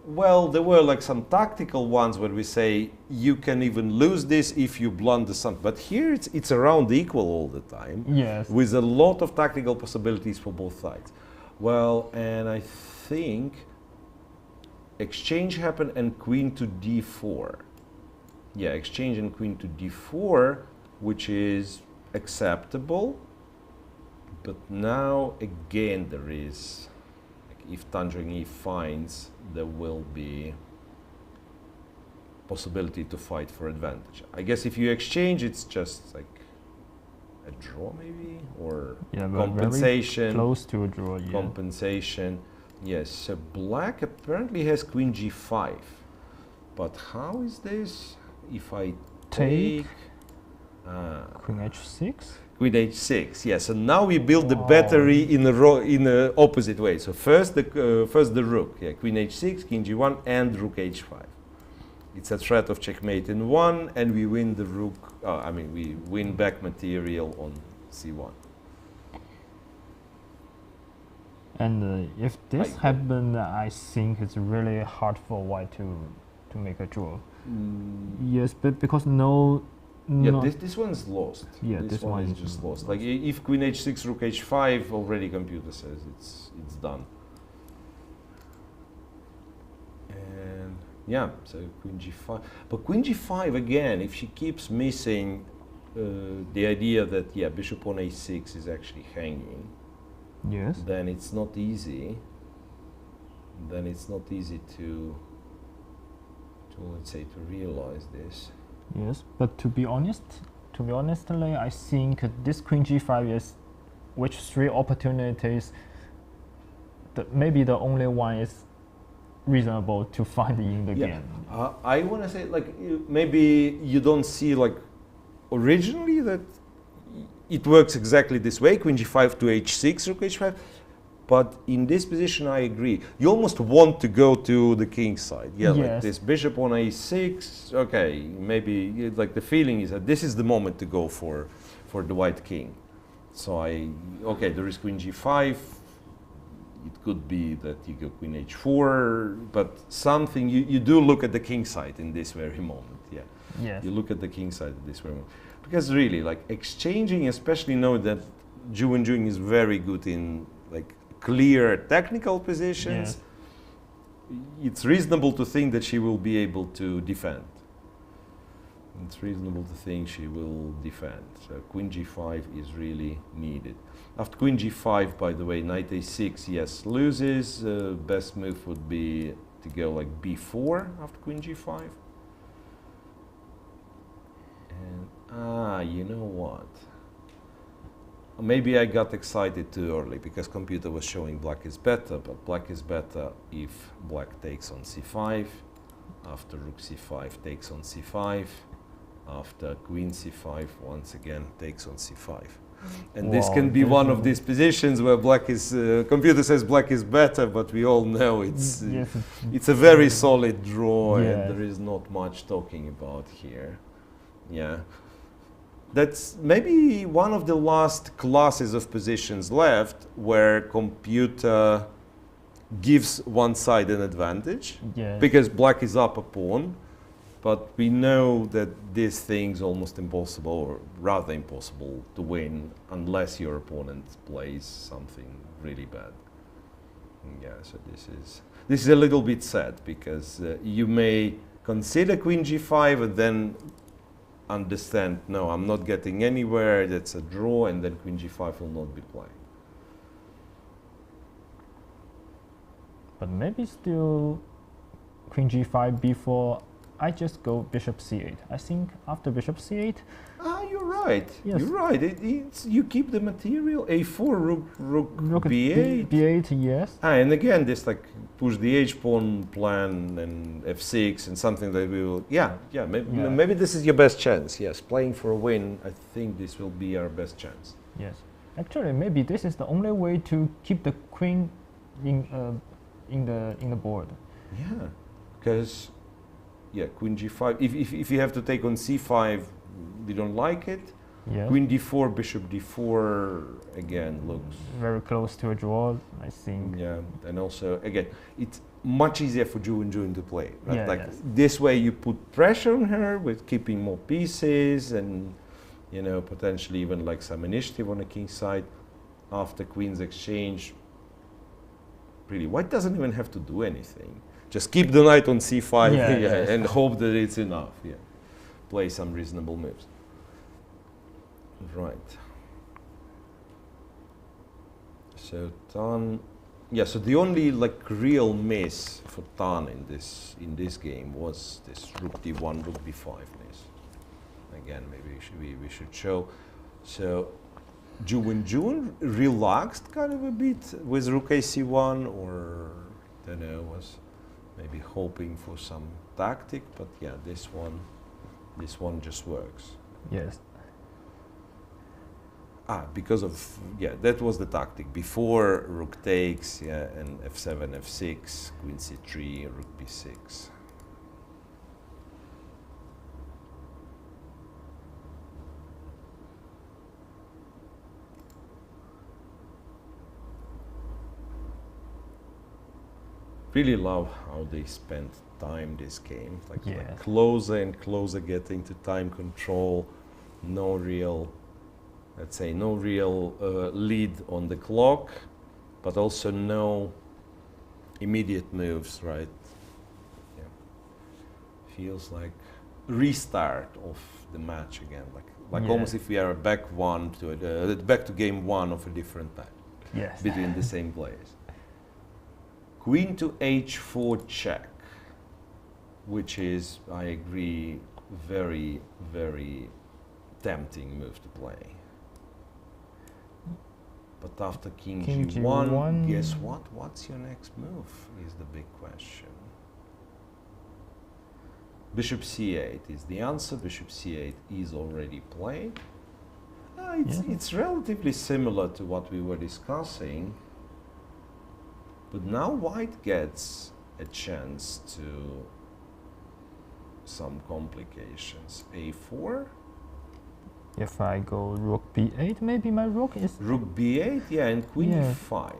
well, there were like some tactical ones where we say you can even lose this if you blunder something. But here it's around equal all the time. Yes. With a lot of tactical possibilities for both sides. Well, and I think exchange happened and queen to d4. Yeah, exchange and queen to d4, which is acceptable. But now again there is, like, if Tan Zhongyi finds, there will be possibility to fight for advantage. I guess if you exchange, it's just like a draw maybe, or compensation. Very close to a draw. Yeah. Compensation. Yes, so black apparently has queen g5. But how is this? If I take queen h6? Queen h6, yes. So now we build the battery in the opposite way. So first the rook, yeah, queen h6, king g1, and rook h5. It's a threat of checkmate in one, and we win the rook. We win back material on c1. And if this happens, I think it's really hard for white to make a draw. Yes, but because yeah, this one's lost. Yeah, this one is just lost. Like if queen h6, rook h5, already computer says it's done. And yeah, so queen g5. But queen g5 again, if she keeps missing the idea that bishop on a6 is actually hanging. Yes. Then it's not easy. Then it's not easy to let's say to realize this. Yes, but to be honestly, I think this queen g5 is, which three opportunities, maybe the only one is reasonable to find in the game. I want to say like maybe you don't see like originally that it works exactly this way, queen g5 to h6, rook h5. But in this position, I agree. You almost want to go to the king's side. Yeah, yes. Like this bishop on a6. Okay, maybe like the feeling is that this is the moment to go for the white king. So there is queen g5. It could be that you go queen h4, but something you do look at the king's side in this very moment. Yeah. Yes. You look at the king's side at this very moment. Because really, like exchanging, especially know that Wenjun is very good in like clear technical positions. Yeah. It's reasonable to think that she will be able to defend. It's reasonable to think she will defend. So queen g5 is really needed. After queen g5, by the way, knight a6, yes, loses. Best move would be to go like b4 after queen g5. And you know what? maybe I got excited too early because computer was showing black is better, but black is better if black takes on c5, after rook c5 takes on c5, after queen c5 once again takes on c5. And this can be one of these positions where black is, computer says black is better, but we all know it's, it's a very solid draw and there is not much talking about here. Yeah. That's maybe one of the last classes of positions left where computer gives one side an advantage because black is up a pawn, but we know that this thing's almost impossible, or rather impossible to win unless your opponent plays something really bad. Yeah, so this is a little bit sad because you may consider queen g5 and then understand, no, I'm not getting anywhere, that's a draw, and then queen g5 will not be played. But maybe still queen g5 before I just go bishop c8. I think after bishop c8. Ah, you're right. Yes. You're right. You keep the material a4, rook b8. b8, yes. Ah, and again, this like push the h-pawn plan and f6 and something that we will. Maybe this is your best chance. Yes, playing for a win. I think this will be our best chance. Yes, actually, maybe this is the only way to keep the queen in the board. Yeah, because queen g5. If you have to take on c5, we don't like it. Yeah. Queen d4, bishop d4 again looks very close to a draw, I think. Yeah, and also again, it's much easier for Wenjun to play. Right? Yeah, like this way, you put pressure on her with keeping more pieces, and potentially even like some initiative on the king side. After queen's exchange, really, white doesn't even have to do anything. Just keep the knight on c5 and hope that it's enough. Yeah, play some reasonable moves. Right. So Tan, so the only like real miss for Tan in this game was this rook d1, rook b5 miss. Again, maybe we should show. So Wenjun relaxed kind of a bit with rook ac1, or I don't know, was maybe hoping for some tactic, but yeah, this one just works. Yes. Because of, that was the tactic. Before rook takes, and f7, f6, queen c3, rook b6. Really love how they spent time this game. Like closer and closer getting to time control. No real, let's say, lead on the clock, but also no immediate moves, right? Yeah. Feels like restart of the match again, like almost if we are back to game one of a different time. Yes. Between the same players. Queen to h4 check, which is, I agree, very, very tempting move to play. But after king g1, guess what? What's your next move is the big question. Bishop c8 is the answer. Bishop c8 is already played. It's relatively similar to what we were discussing. But now white gets a chance to some complications. a4. If I go rook b8, maybe my rook is... Rook b8, and queen e5.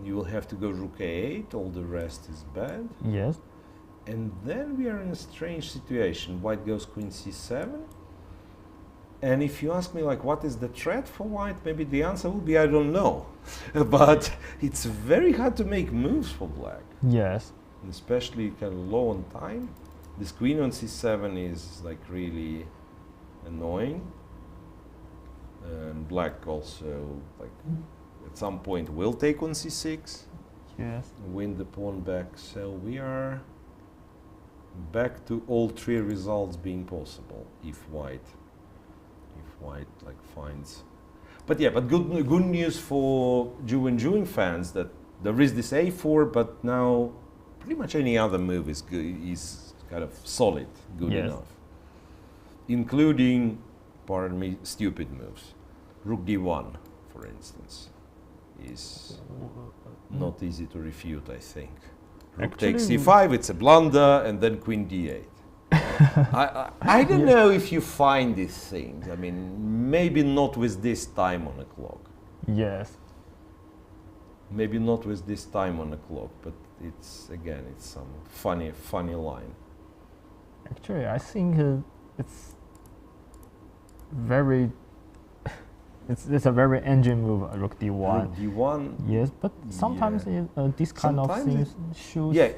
You will have to go rook a8, all the rest is bad. Yes. And then we are in a strange situation. White goes queen c7. And if you ask me, like, what is the threat for white, maybe the answer will be, I don't know. But it's very hard to make moves for black. Yes. And especially kind of low on time. This queen on c7 is, like, really annoying. And black also, like, at some point will take on c6. Yes. Win the pawn back. So we are back to all three results being possible if white like finds. But yeah, but good news for Wenjun fans that there is this a4, but now pretty much any other move is kind of solid, good Yes. enough, including, pardon me, stupid moves. Rook d1, for instance, is not easy to refute, I think. Rook takes Actually, c5, it's a blunder, and then queen d8. I don't know if you find these things. I mean, maybe not with this time on the clock. Yes. Maybe not with this time on the clock, but it's some funny line. Actually, I think it's very. It's a very engine move, Rook d1. Rook d1. Yes, but sometimes this kind of Sometimes things shows. Yeah,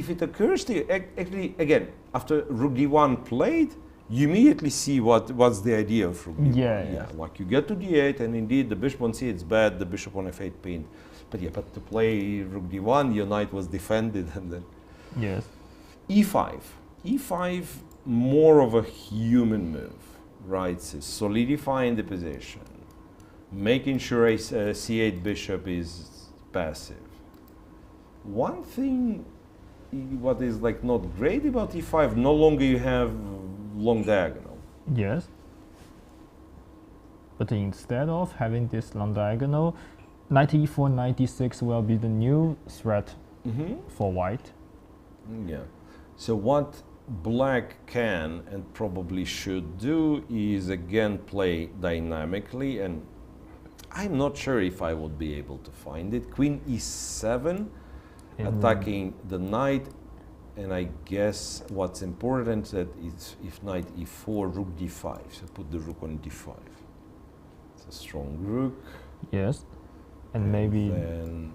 if it occurs to you, actually, again, after Rook d1 played, you immediately see what's the idea of Rook d1. Yeah. Like you get to d8, and indeed the bishop on c8 is bad, the bishop on f8 pinned. But to play Rook d1, your knight was defended, and then Yes. e5. e5, more of a human move, right? So solidifying the position, making sure a c8 bishop is passive. One thing, what is like not great about e5, no longer you have long diagonal. Yes. But instead of having this long diagonal, knight e4, knight e6 will be the new threat for white. Yeah. So what black can and probably should do is again play dynamically, and I'm not sure if I would be able to find it. Queen e7, attacking the knight, and I guess what's important that is if knight e4, rook d5. So put the rook on d5. It's a strong rook. Yes. And maybe then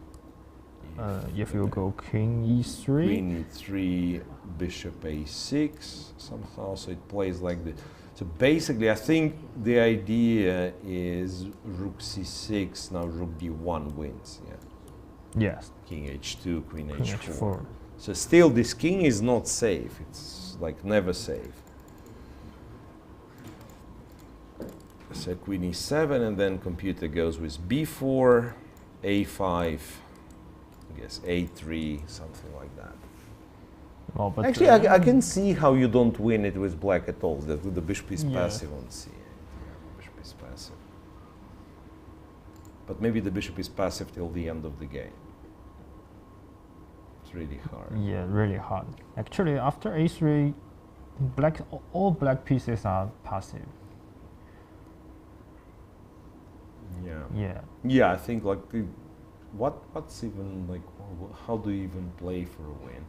if you go king e3. Queen e3, bishop a6 somehow. So it plays like this. So basically, I think the idea is rook c6. Now rook d1 wins. Yeah. Yes. King h2, queen King h4. h4. So still, this king is not safe. It's like never safe. So queen e7, and then computer goes with b4, a5, I guess a3, something like that. Well, but Actually, I can see how you don't win it with black at all. The bishop is passive on c8. Yeah, the bishop is passive. But maybe the bishop is passive till the end of the game. It's really hard. Yeah, really hard. Actually, after a3, all black pieces are passive. Yeah. Yeah. Yeah, I think like what's even like how do you even play for a win?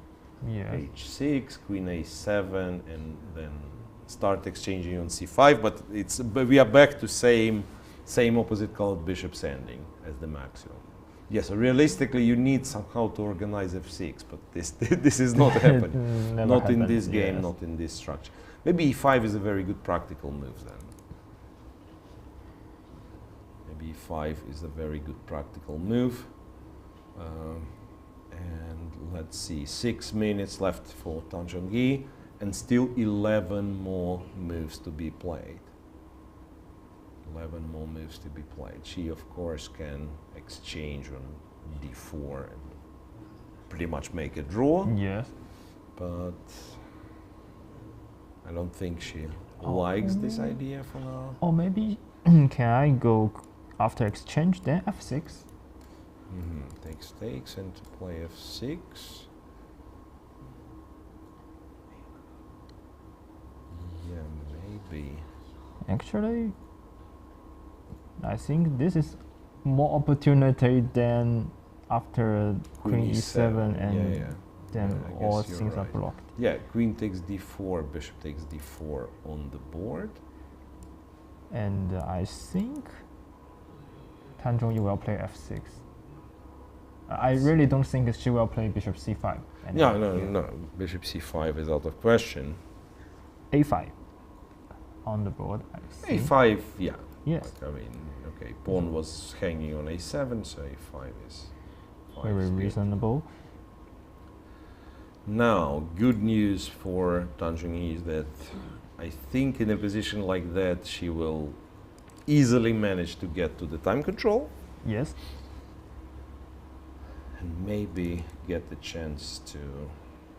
Yeah. h6, queen a7, and then start exchanging on c5. But we are back to same opposite colored bishops ending as the maximum. Yes, so realistically you need somehow to organize f6, but this is not happening. Not in this game, yes. not in this structure. Maybe e5 is a very good practical move then. Maybe e5 is a very good practical move. And let's see, 6 minutes left for Zhongyi, and still 11 more moves to be played. 11 more moves to be played. She, of course, can exchange on d4 and pretty much make a draw. Yes. But I don't think she likes this idea for now. Or maybe can I go after exchange then f6? Takes and to play f6. Yeah, maybe. Actually, I think this is more opportunity than after queen e7 and then Yeah, I all guess you're things are right. blocked. Yeah, queen takes d4, bishop takes d4 on the board. And I think Zhongyi will play f6. I really don't think she will play bishop c5. No. Bishop c5 is out of question. a5 on the board, I think. a5, yeah. Yes. Like, I mean, okay, pawn was hanging on a7, so a5 is Very good. reasonable. Now, good news for Zhongyi is that I think in a position like that she will easily manage to get to the time control Yes. and maybe get the chance to,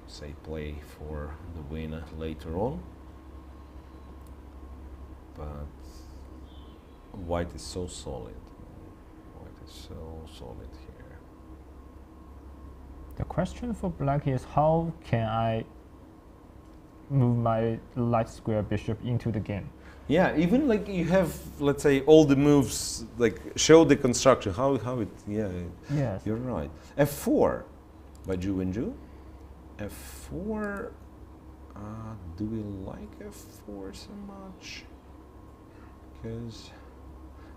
say, play for the winner later on. But white is so solid. White is so solid here. The question for black is how can I move my light square bishop into the game? Yeah, even like you have, let's say, all the moves, like show the construction, how it, yeah, Yes. you're right. F4 by Wenjun. F4, do we like F4 so much? Because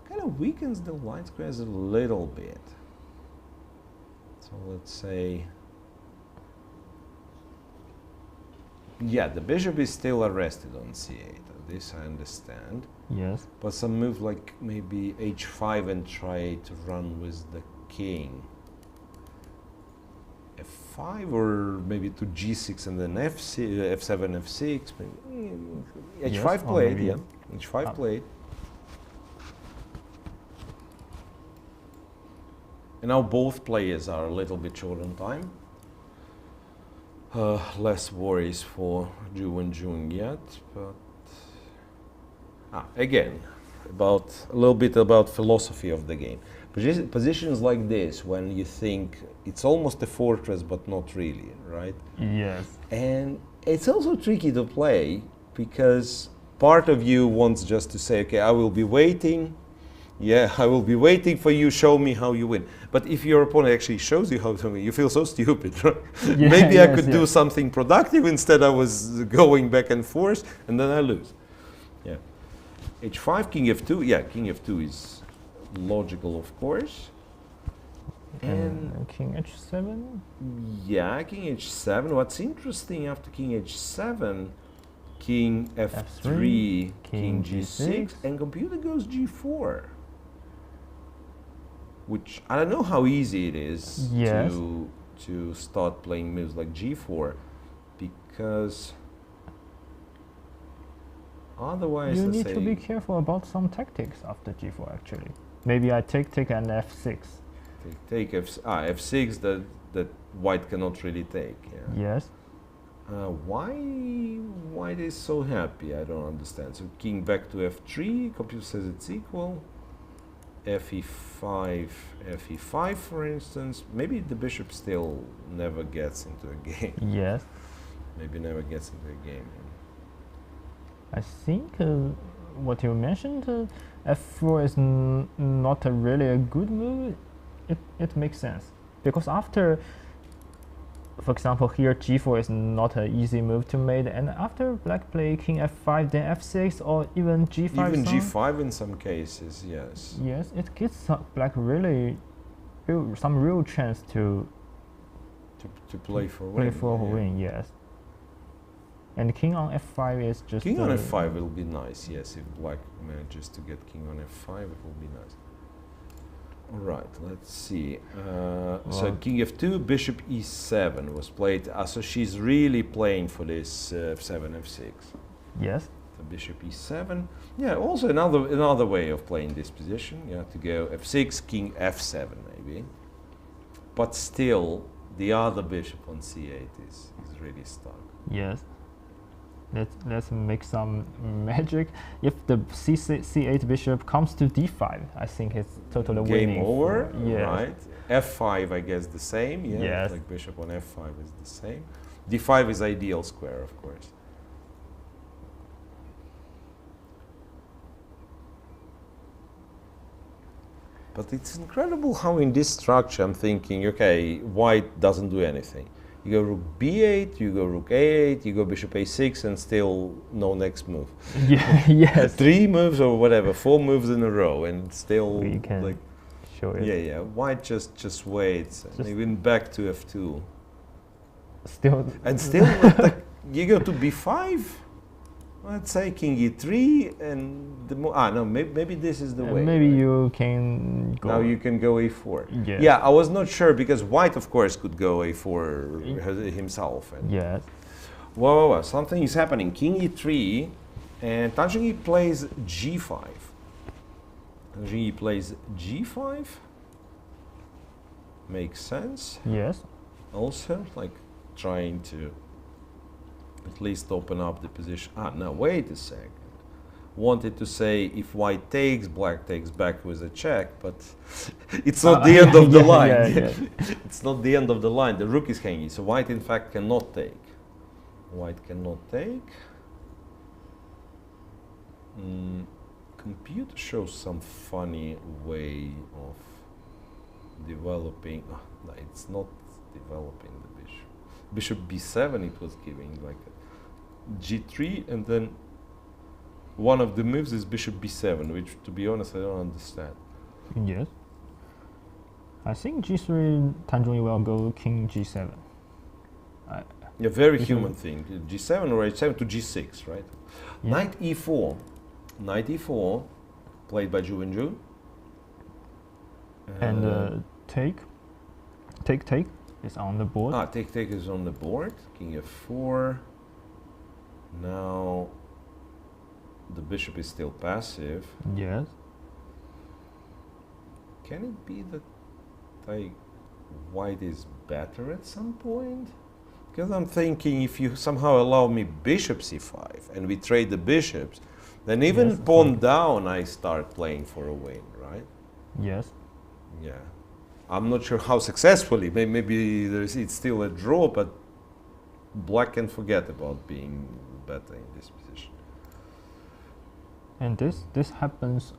kind of weakens the light squares a little bit. So let's say, yeah, the bishop is still arrested on c8. This I understand. Yes. But some move like maybe h5 and try to run with the king. f5 or maybe to g6 and then f7, f6. Maybe. h5 Yes, or played, maybe- yeah. h5 played. And now both players are a little bit short on time. Less worries for Wenjun yet, but again, a little bit about philosophy of the game. Positions like this, when you think it's almost a fortress, but not really, right? Yes. And it's also tricky to play because part of you wants just to say, okay, I will be waiting. Yeah, I will be waiting for you, show me how you win. But if your opponent actually shows you how to win, you feel so stupid, right? Yeah, Maybe I yes, could do something productive, instead I was going back and forth, and then I lose. Yeah. h5, king f2, yeah, king f2 is logical, of course. And king h7. Yeah, king h7. What's interesting after king h7, king f3, king g6, and computer goes g4. Which I don't know how easy it is Yes. to start playing moves like g4, because otherwise, You let's need say, to be careful about some tactics after g4 actually. Maybe I take and f6. take f6 that white cannot really take. Yeah. Yes. Why white is so happy? I don't understand. So king back to f3. Computer says it's equal. fe5, fe5, for instance. Maybe the bishop still never gets into a game. Yes. Maybe never gets into a game. I think what you mentioned, f4 is not really a good move. It makes sense because after, for example, here g4 is not an easy move to make, and after black play king f5, then f6, or even g5. Even g5 in some cases, yes. Yes, it gives black really some real chance to play for play win. for Yeah. win. Yes. And king on f5 is just King on f5 will be nice, yes. If black manages to get king on f5, it will be nice. All right, let's see. So king f2, bishop e7 was played. So she's really playing for this f7, f6. Yes. So bishop e7. Yeah, also another way of playing this position. Yeah, to go f6, king f7 maybe. But still, the other bishop on c8 is really stuck. Yes. Let's make some magic. If the c8 bishop comes to d5, I think it's totally winning. Game over, Yes. right? f5, I guess the same. Yeah, Yes. like bishop on f5 is the same. d5 is ideal square, of course. But it's incredible how in this structure I'm thinking, okay, white doesn't do anything. You go rook b8, you go rook a8, you go bishop a6, and still no next move. Yeah. Yes. 3 moves or whatever, 4 moves in a row, and still We can like, show it. yeah. White just waits, and even back to f2, Still. and still like, you go to b5. Let's say king e3, and no, maybe this is the way. Maybe right? you can go. Now you can go a4. Yes. Yeah, I was not sure because white, of course, could go a4 himself. And Yes. whoa, something is happening. King e3, and Zhongyi plays g5. Zhongyi plays g5. Makes sense. Yes. Also, like trying to at least open up the position. No, wait a second. Wanted to say if white takes, black takes back with a check, but it's not the end of the line. It's not the end of the line. The rook is hanging, so white in fact cannot take. White cannot take. Computer shows some funny way of developing. No, it's not developing the bishop. Bishop b7 it was giving like a g3, and then one of the moves is bishop b7, which to be honest I don't understand. Yes. I think g3 Tan Zhongyi will go king g7. A very human thing. G7 or h7 to g6, right? Yeah. Knight e4. Knight e4 played by Wenjun. And take is on the board. Take is on the board. King f4. Now the bishop is still passive. Yes. Can it be that white is better at some point? Because I'm thinking if you somehow allow me bishop c5 and we trade the bishops, then even Yes, pawn down I start playing for a win, right? Yes. Yeah. I'm not sure how successfully. Maybe it's still a draw, but black can forget about being better in this position. And this happens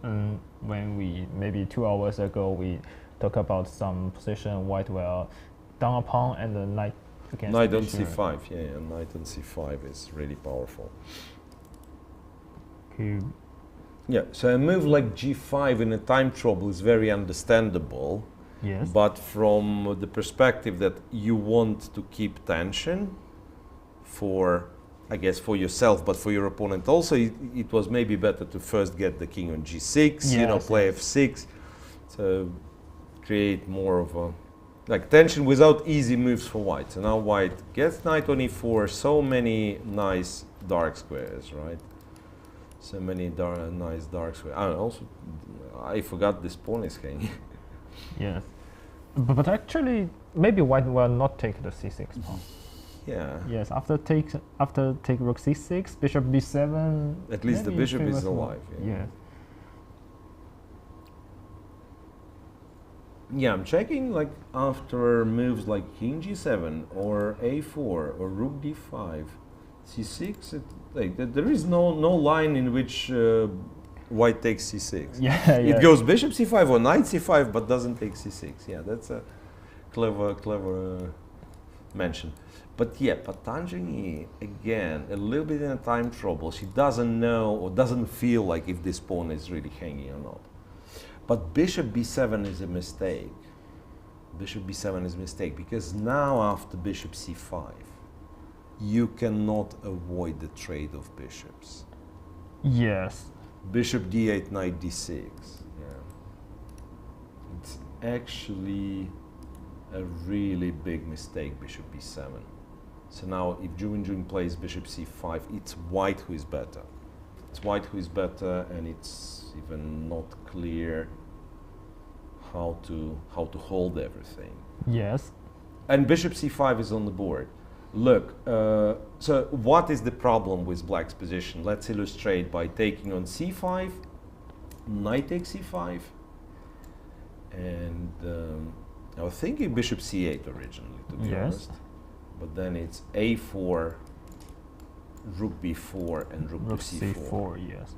when we maybe 2 hours ago we talk about some position white will down a pawn and the knight against Knight on bishop. c5, yeah, knight on c5 is really powerful. Okay. Yeah, so a move like g5 in a time trouble is very understandable. Yes. But from the perspective that you want to keep tension for, I guess, for yourself, but for your opponent also, it was maybe better to first get the king on g6, you know, play f6, so create more of a like tension without easy moves for white. So now white gets knight on e4, so many nice dark squares, right? So many nice dark squares. I forgot this pawn is hanging. Yes. But actually, maybe white will not take the c6 pawn. Yeah. Yes, after take rook c6, bishop b7. At least the bishop is alive. Yes. Yeah, I'm checking like after moves like king g7 or a4 or rook d5, c6. There is no line in which white takes c6. Yeah, it goes bishop c5 or knight c5, but doesn't take c6. Yeah, that's a clever mention. But yeah, Tan Zhongyi, again, a little bit in a time trouble. She doesn't know or doesn't feel like if this pawn is really hanging or not. But bishop b7 is a mistake. Bishop b7 is a mistake because now after bishop c5, you cannot avoid the trade of bishops. Yes. Bishop d8, knight d6. Yeah. It's actually a really big mistake, bishop b7. So now if Wenjun plays bishop c5, it's white who is better. It's white who is better, and it's even not clear how to hold everything. Yes. And bishop c5 is on the board. Look, so what is the problem with black's position? Let's illustrate by taking on c5, knight takes c5, and I was thinking bishop c8 originally, to be honest. But then it's a4, rook b4, and rook to c4. Yes.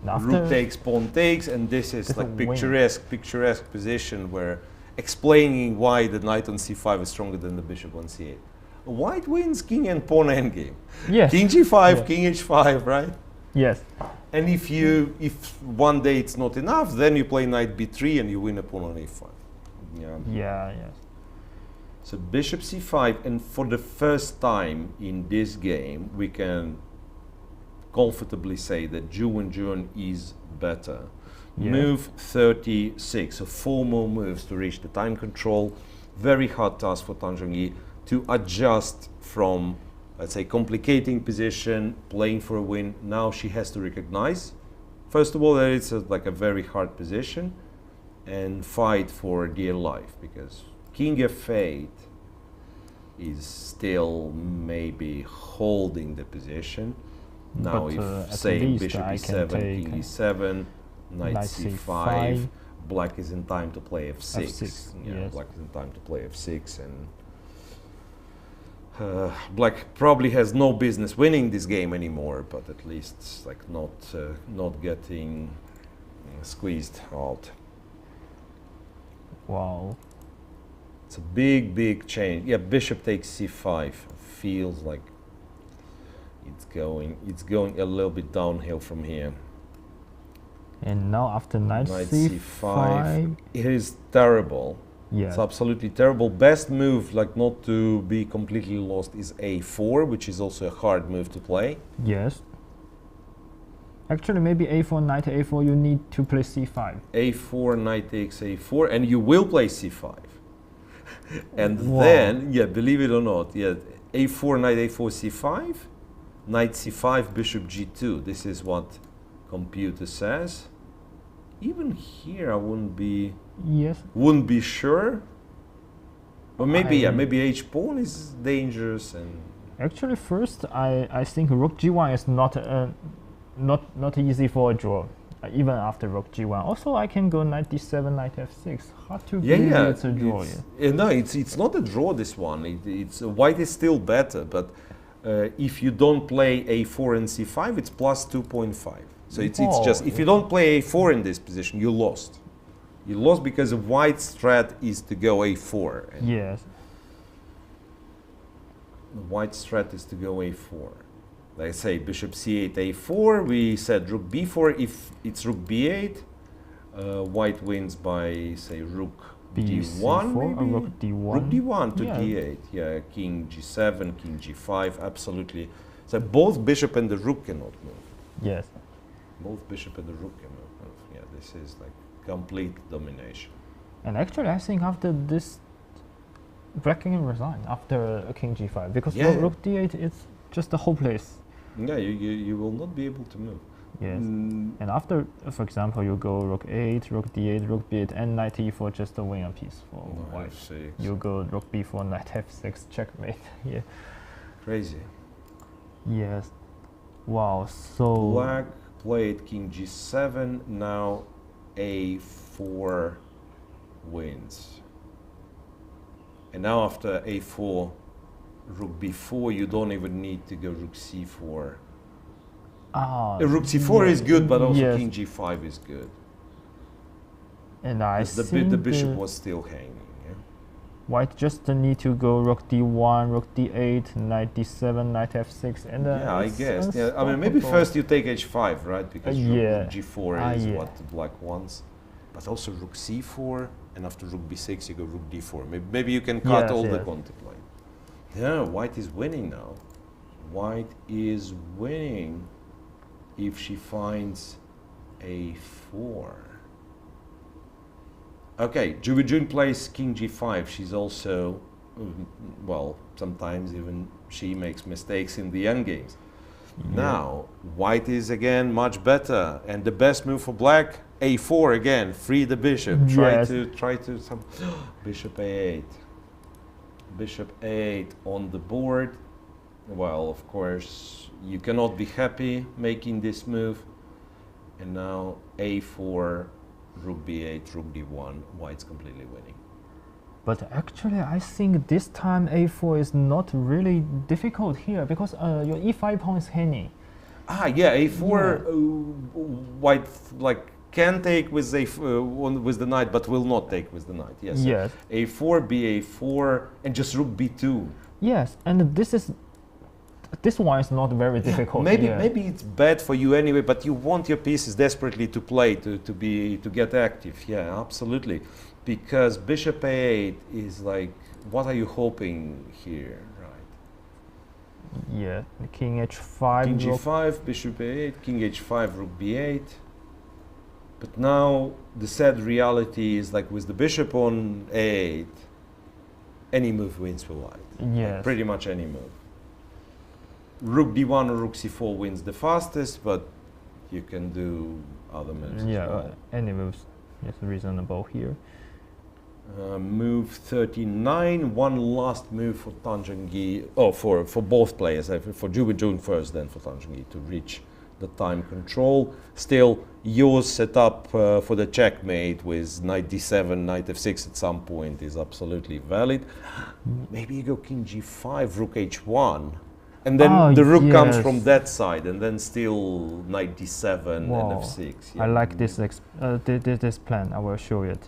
Rook takes, pawn takes, and this is like picturesque position where explaining why the knight on c5 is stronger than the bishop on c8. White wins king and pawn endgame. Yes. King g5, king h5, right? Yes. And if one day it's not enough, then you play knight b3 and you win a pawn on a5. Yeah. Yeah. Yes. So bishop c5, and for the first time in this game, we can comfortably say that Wenjun is better. Yeah. Move 36, so 4 more moves to reach the time control. Very hard task for Tan Zhongyi to adjust from, let's say, complicating position, playing for a win. Now she has to recognize First of all, that it's like a very hard position and fight for dear life, because King F8 is still maybe holding the position. Now But, if at say least bishop I can e7, take king e7, knight knight c5, c5, black is in time to play f6. f6, Yeah, yes. black is in time to play f6, and black probably has no business winning this game anymore, but at least like not getting squeezed out. Wow. It's a big change. Yeah, bishop takes c5. Feels like it's going a little bit downhill from here. And now after knight Knight c5. It is terrible. Yes. It's absolutely terrible. Best move, like not to be completely lost, is a4, which is also a hard move to play. Yes. Actually, maybe a4, knight a4, you need to play c5. a4, knight takes a4, and you will play c5. And Wow. then, yeah, believe it or not, yeah, a4, knight a4, c5, knight c5, bishop g2. This is what computer says. Even here, I wouldn't be sure. But maybe, yeah, maybe h pawn is dangerous. And Actually, first, I think rook g1 is not easy for a draw, even after rook g1. Also, I can go knight d7, knight f6. Hard to believe it's a draw. No, it's not a draw. This one, it's white is still better, but if you don't play a4 and c5, it's plus 2.5. So it's just if you don't play a4 in this position, you lost. You lost because the white strat is to go a4. And Yes. the white strat is to go a4. Like I say, bishop c8, a4. We said rook b4. If it's rook b8, white wins by, say, rook d1, maybe? rook d1. Rook d1 to Yeah. d8. Yeah, king g7, king g5, absolutely. So both bishop and the rook cannot move. Yes. Both bishop and the rook cannot move. Yeah, this is like complete domination. And actually, I think after this, black can resign after king g5, because Yeah. rook d8 is just a hopeless. Yeah, you will not be able to move. Yes. Mm, And after, for example, you go rook 8, rook d8, rook b8, and knight e4 just to win a piece for white. f6. You go rook b4, knight f6, checkmate. Yeah. Crazy. Yes. Wow. So Black played king g7, now a4 wins. And now after a4, rook b4, you don't even need to go rook c4. Rook c4 is good, but also yes. king g5 is good. And I Because think the bishop was still hanging. Yeah? white just need to go rook d1, rook d8, knight d7, knight f6, and Yeah, I it's guess. Yeah, I mean, maybe unstoppable. first you take h5, right? Because yeah. rook g4 is Yeah. what the black wants. But also rook c4, and after rook b6, you go rook d4. Maybe you can cut Yes, all the yes. contemplate. Yeah, white is winning now. White is winning if she finds a4. Okay, Wenjun plays king g5. She's also, well, sometimes even she makes mistakes in the endgames. Now, white is again much better, and the best move for black, a4 again, free the bishop. Yes. Try to some bishop a8. Bishop a8 on the board. Well, of course, you cannot be happy making this move. And now a4, rook b8, rook d1, white's completely winning. But actually, I think this time a4 is not really difficult here, because your e5 pawn is hanging. Ah, yeah, a4, white like can take with with the knight, but will not take with the knight. Yes. Yes. a4, ba4, and just rook b2. Yes, and this one is not very difficult. Maybe here. maybe it's bad for you anyway, but you want your pieces desperately to play to get active. Yeah, absolutely, because bishop a8 is like, what are you hoping here, right? Yeah, the king h5. King rook- g5, bishop a8, king h5, rook b8. But now the sad reality is, like with the bishop on a8, any move wins for white. Yes. Like pretty much any move. Rook d1 or rook c4 wins the fastest, but you can do other moves. Yeah, as well. any moves is reasonable here. Move 39, one last move for Tan Zhongyi, for both players, for Zhu Wenjun first, then for Tan Zhongyi to reach the time control. Still, yours set up for the checkmate with knight d7, knight f6 at some point is absolutely valid. Maybe you go king g5, rook h1, and then the rook comes from that side, and then still knight d7 and f6. Yeah. I like this this plan. I will show it.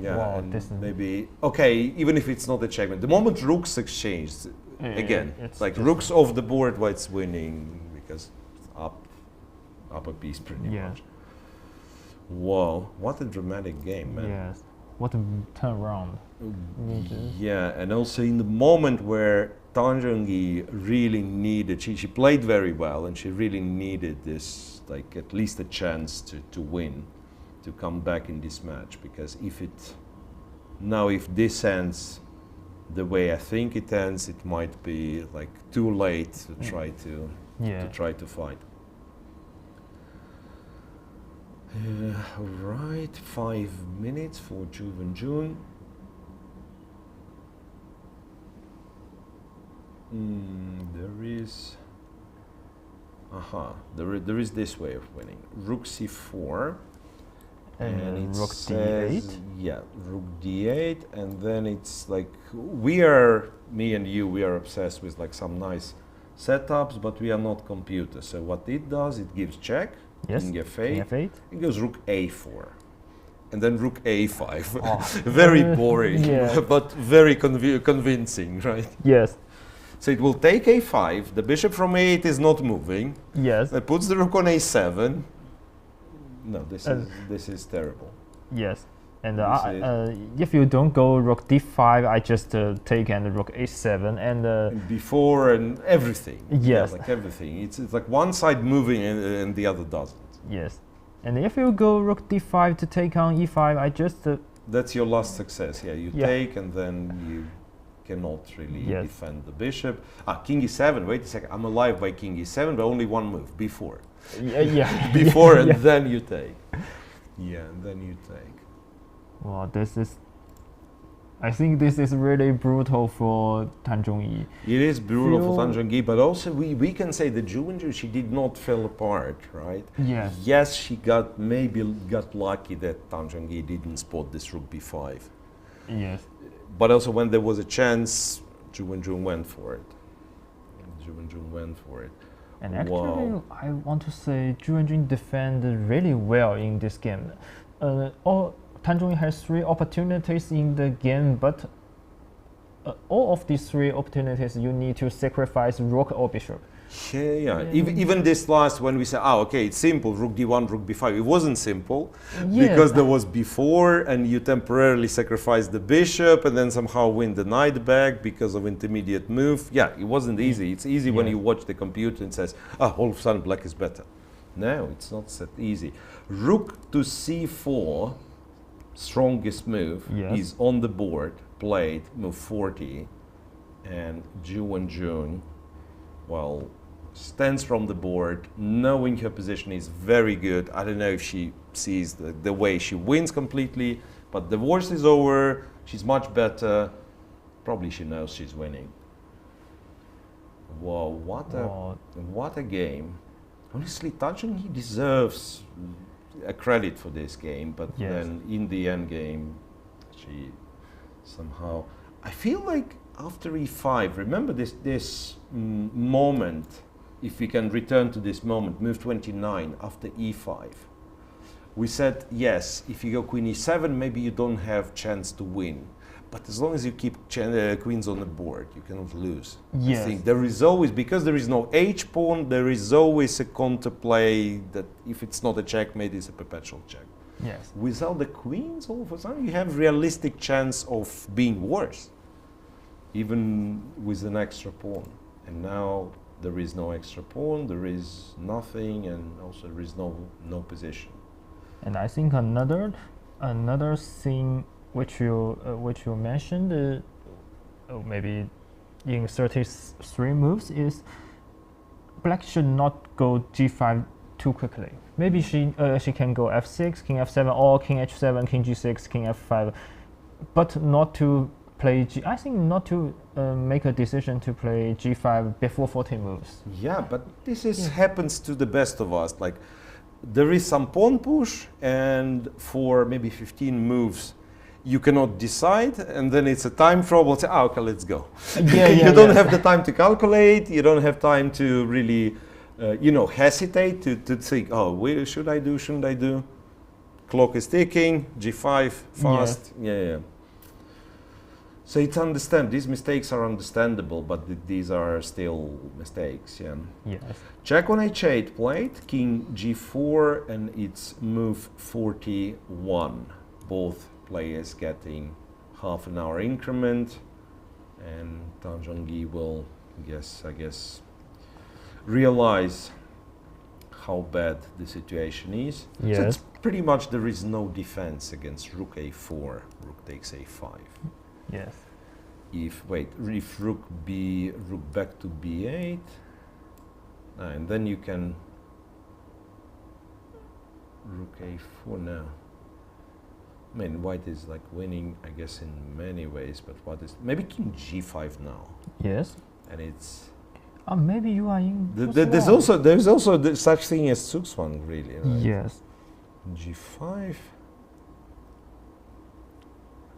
Yeah, and maybe okay. Even if it's not a checkmate, the moment rooks exchange, again, it's like rooks off the board, white's winning because it's up a piece pretty much. Whoa, what a dramatic game, man! Yes, what a turnaround. Yeah, and also in the moment where Tan Zhongyi really needed, she played very well, and she really needed this, like at least a chance to win, to come back in this match, because if this ends the way I think it ends, it might be like too late to try to fight. Right, 5 minutes for Zhu Wenjun. There is this way of winning. Rook c4. And rook d8. Yeah, rook d8, and then it's like me and you, we are obsessed with like some nice setups, but we are not computers. So what it does, it gives check, king f8, it goes rook a4, and then rook a5. Very boring, but very convincing, right? Yes. So it will take a5, the bishop from a8 is not moving. Yes. It puts the rook on a7. No, this is terrible. Yes, and if you don't go rook d5, I just take and rook a7 and before and everything. Yes, yeah, like everything. It's like one side moving and the other doesn't. Yes, and if you go rook d5 to take on e5, I just that's your last success. Yeah, you take and then you cannot really defend the bishop. King e7. Wait a second. I'm alive by king e7, but only one move before. Before and then you take. Yeah, and then you take. Well, I think this is really brutal for Tan Zhongyi. It is brutal for Tan Zhongyi, but also we can say that Zhu Wenjun, she did not fall apart, right? Yes. Yes, she maybe got lucky that Tan Zhongyi didn't spot this rook b5. Yes. But also when there was a chance, Zhu Wenjun went for it. And actually, I want to say Zhu Wenjun defended really well in this game. Tan Zhongyi has 3 opportunities in the game, but all of these 3 opportunities you need to sacrifice rook or bishop. Yeah. Even this last, when we say, okay, it's simple, rook d1, rook b5. It wasn't simple because there was before, and you temporarily sacrifice the bishop and then somehow win the knight back because of intermediate move. Yeah, it wasn't easy. It's easy when you watch the computer and says, all of a sudden black is better. No, it's not that easy. Rook to c4, strongest move, is on the board, played, move 40, and Zhu Wenjun, well, stands from the board, knowing her position is very good. I don't know if she sees the way she wins completely, but the worst is over. She's much better. Probably she knows she's winning. Whoa, what a game. Honestly, Tan Zhongyi deserves a credit for this game, but then in the end game, she somehow, I feel like after e5, remember this moment, if we can return to this moment, move 29 after e5. We said, yes, if you go queen e7, maybe you don't have chance to win. But as long as you keep queens on the board, you cannot lose. Yes. I think there is always, because there is no h-pawn, there is always a counterplay that if it's not a checkmate, it's a perpetual check. Yes. Without the queens, all of a sudden, you have realistic chance of being worse, even with an extra pawn. And now there is no extra pawn, there is nothing, and also there is no position. And I think another thing which you mentioned, maybe in 33 moves, is black should not go g5 too quickly. Maybe she can go f6, king f7, or king h7, king g6, king f5, but not to play I think not to make a decision to play g5 before 40 moves. Yeah, but this happens to the best of us. Like, there is some pawn push, and for maybe 15 moves, you cannot decide, and then it's a time problem. Say, okay, let's go. You don't have the time to calculate. You don't have time to really, hesitate to think, oh, should I do? Shouldn't I do? Clock is ticking. G5 fast. Yeah. So it's these mistakes are understandable, but these are still mistakes, yeah. Yes. Check on h8 played, king g4, and it's move 41. Both players getting half an hour increment, and Zhongyi will, I guess, realize how bad the situation is. Yes. So it's pretty much there is no defense against rook a4, rook takes a5. Yes. If rook back to b8, and then you can rook a4 now. I mean, white is like winning, I guess, in many ways, but maybe king g5 now. Yes. And it's maybe you are in. there's also such thing as Zugzwang, really, right? Yes. g5.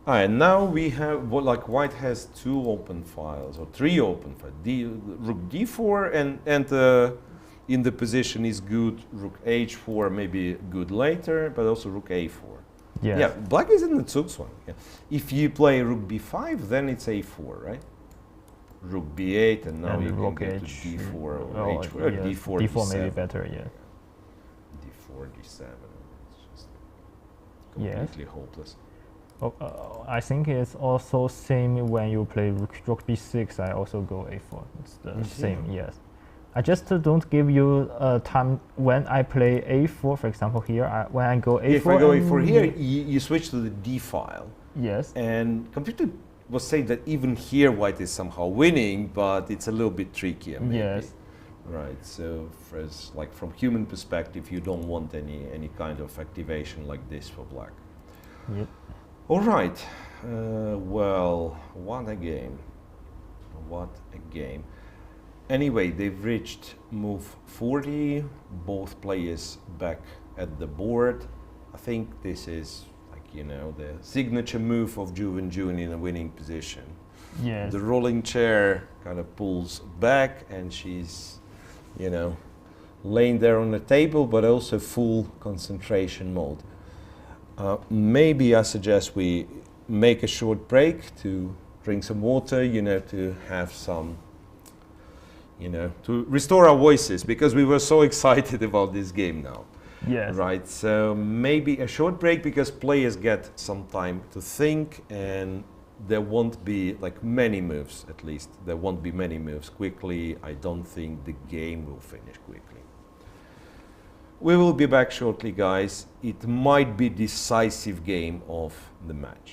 And now we have, white has 2 open files, or 3 open files. Rook d4, and in the position is good. Rook h4 maybe good later, but also rook a4. Yes. Yeah, black is in the Zugzwang. Yeah. If you play rook b5, then it's a4, right? Rook b8, and now you can get to d4 or h4. D4, d4 maybe better, yeah. d4, d7. It's just completely hopeless. I think it's also same when you play rook b6. I also go a4. It's the same. Yes. I just don't give you time when I play a4. For example, here when I go a4. If I go a4 here, you switch to the d file. Yes. And computer was saying that even here white is somehow winning, but it's a little bit trickier. Maybe. Yes. Right. So, from human perspective, you don't want any kind of activation like this for black. Yep. All right. Well, what a game. What a game. Anyway, they've reached move 40. Both players back at the board. I think this is, the signature move of Wenjun in a winning position. Yes. The rolling chair kind of pulls back, and she's, laying there on the table, but also full concentration mode. Maybe I suggest we make a short break to drink some water, to have some, to restore our voices, because we were so excited about this game now. Yes. Right, so maybe a short break, because players get some time to think, and there won't be many moves, at least. There won't be many moves quickly. I don't think the game will finish quickly. We will be back shortly, guys. It might be decisive game of the match.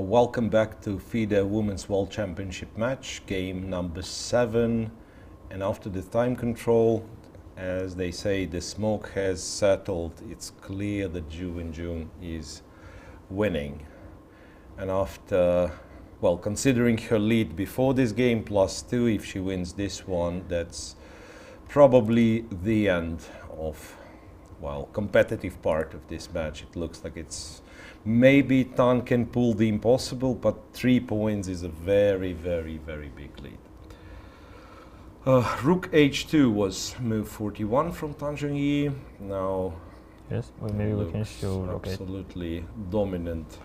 Welcome back to FIDE Women's World Championship match, game number 7. And after the time control, as they say, the smoke has settled. It's clear that Wenjun is winning. And after, well, considering her lead before this game, +2, if she wins this one, that's probably the end of, well, competitive part of this match. It looks like it's maybe Tan can pull the impossible, but 3 points is a very, very, very big lead. Rook h2 was move 41 from Zhongyi. Now, yes, well, maybe we can show rook absolutely dominant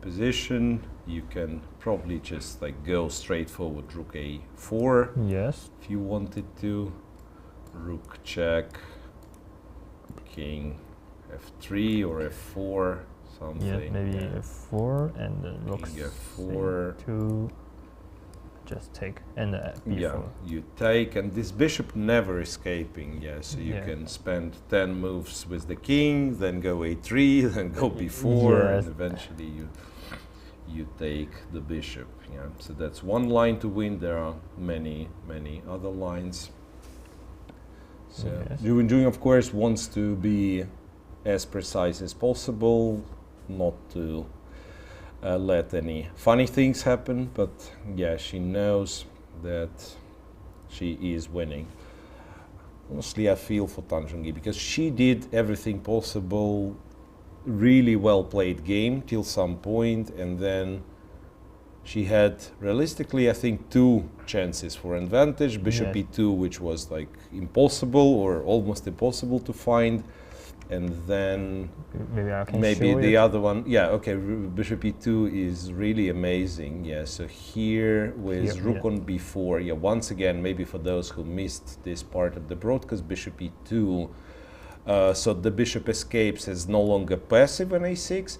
position. You can probably just like go straight forward rook a4. Yes. If you wanted to. Rook check. King f3 or f4. Something. Yeah, maybe f4 and then rook f4 to just take and Yeah, before. you take, and this bishop never escaping. Yeah, so you Yeah. can spend 10 moves with the king, then go a3, then go b4, Yes. and eventually you take the bishop. Yeah, so that's one line to win. There are many other lines. So Yes. Wenjun, of course, wants to be as precise as possible, not to let any funny things happen, but yeah, she knows that she is winning. Honestly, I feel for Zhongyi because she did everything possible, really well played game till some point, and then she had realistically, I think, 2 chances for advantage. Bishop Yes. e2, which was like impossible or almost impossible to find, and then Maybe I can maybe show the it. other one. Yeah, okay. Bishop e2 is really amazing. Yeah. So here with Here, rook yeah. on b4. Yeah. Once again, maybe for those who missed this part of the broadcast, bishop e2. So the bishop escapes as no longer passive on a6,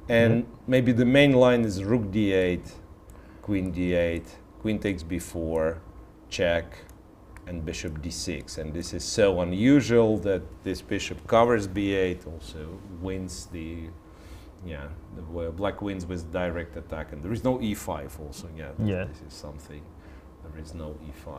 and Yep. maybe the main line is rook d8, queen d8, queen takes b4, check, and bishop d6. And this is so unusual that this bishop covers b8, also wins the, yeah, the black wins with direct attack. And there is no e5 also, yeah, Yeah. this is something. There is no e5.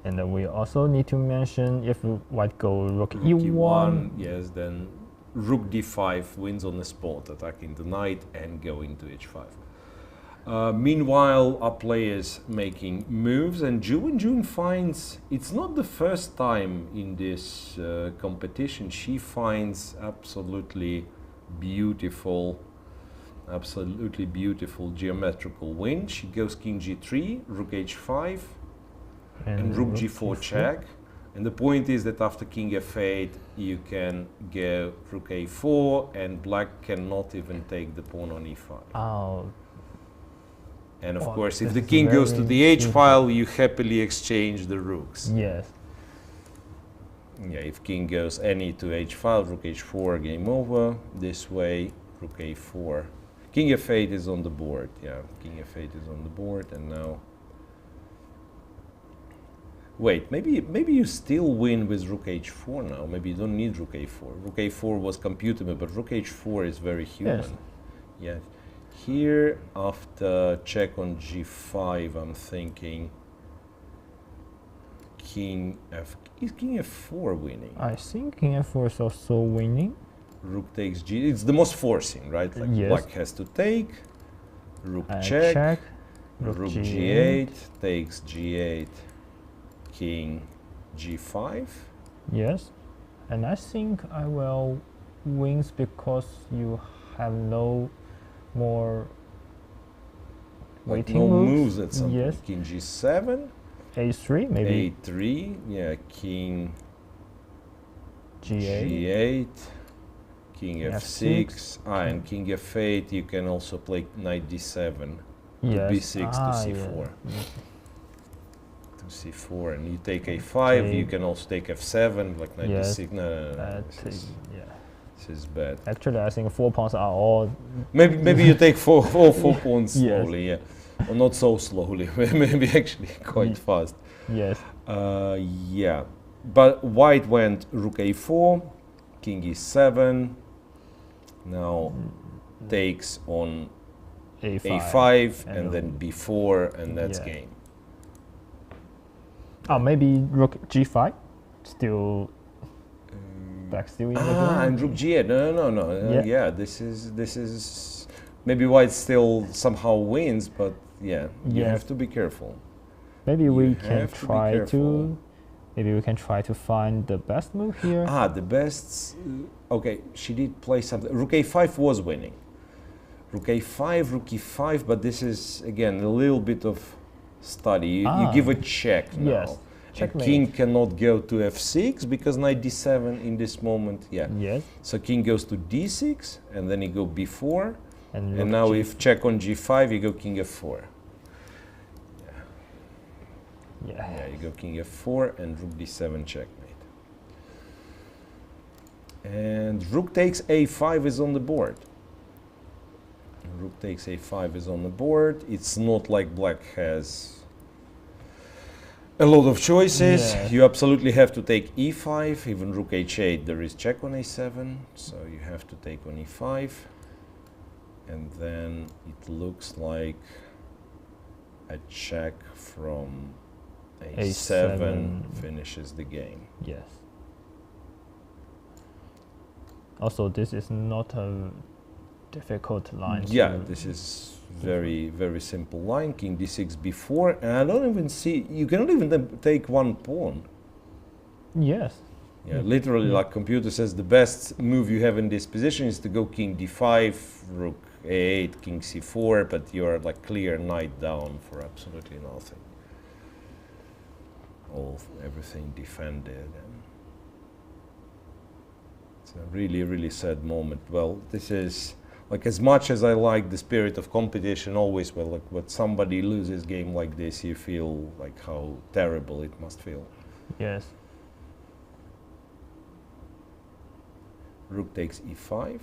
And then we also need to mention if white go rook Rook e1. yes, then rook d5 wins on the spot, attacking the knight and going to h5. Meanwhile, our players making moves, and Wenjun finds it's not the first time in this competition she finds absolutely beautiful geometrical win. She goes king g3, rook h5, and rook g4 check. And the point is that after king f8, you can go rook a4, and black cannot even take the pawn on e5. Oh, And of Oh, course, if this the is king goes to very the h beautiful. file, you happily exchange the rooks. yes. Yeah, if king goes any to h file, rook h4, game over. This way, rook a4. King f8 is on the board. Yeah, king f8 is on the board, and now. Wait, maybe you still win with rook h4 now. Maybe you don't need rook a4. Rook a4 was computable, but rook h4 is very human. Yes. Yeah. Here, after check on g5, I'm thinking is king f4 winning? I think king f4 is also winning. Rook takes g. It's the most forcing, right? Like Yes. black has to take. Rook And check. Rook g8 takes g8. King g5. Yes. And I think I will wins because you have no more Like waiting no moves. moves at some Yes. point. King g7. a3 maybe. a3. Yeah. King g8. g8. King f6. F6. And king f8. You can also play knight d7. Yes. b6 to c4. To c4, and you take a5. You can also take f7, like knight Yes. d6. No. Yeah. This is bad. Actually, I think 4 pawns are all. Maybe you take all 4 pawns Yes. slowly, yeah. Or not so slowly, maybe actually quite fast. Yes. Yeah. But white went rook a4, king e7, now takes on a5, and then b4, and that's Yeah. game. Oh, maybe rook g5, still black still in the game. And rook g8. No. Yeah. Yeah, this is maybe white still somehow wins, but yeah, you Yeah. have to be careful. Maybe You we can have to be try careful. to. Maybe we can try to find the best move here. The best. Okay, she did play something. Rook a5 was winning. Rook a5, rook e5, but this is again a little bit of study. You give a check now. Yes. And Checkmate. king cannot go to f6 because knight d7 in this moment. Yeah. Yes. So king goes to d6, and then you go b4, And and now if check on g5, you go king f4. Yeah, you go king f4 and rook d7 checkmate. And rook takes a5 is on the board. Rook takes a5 is on the board. It's not like black has A lot of choices. Yes. You absolutely have to take e5. Even rook h8, there is check on a7. So you have to take on e5. And then it looks like a check from a7 finishes the game. Yes. Also, this is not a difficult line. Yeah, this is very, very simple line. King d6 b4, and I don't even see, you cannot even take one pawn. Yes. Yeah, literally, like computer says, the best move you have in this position is to go king d5, rook a8, king c4, but you're like clear knight down for absolutely nothing. Everything defended, and it's a really, really sad moment. Well, this is like, as much as I like the spirit of competition always, well, like when somebody loses game like this, you feel like how terrible it must feel. Yes. Rook takes e5.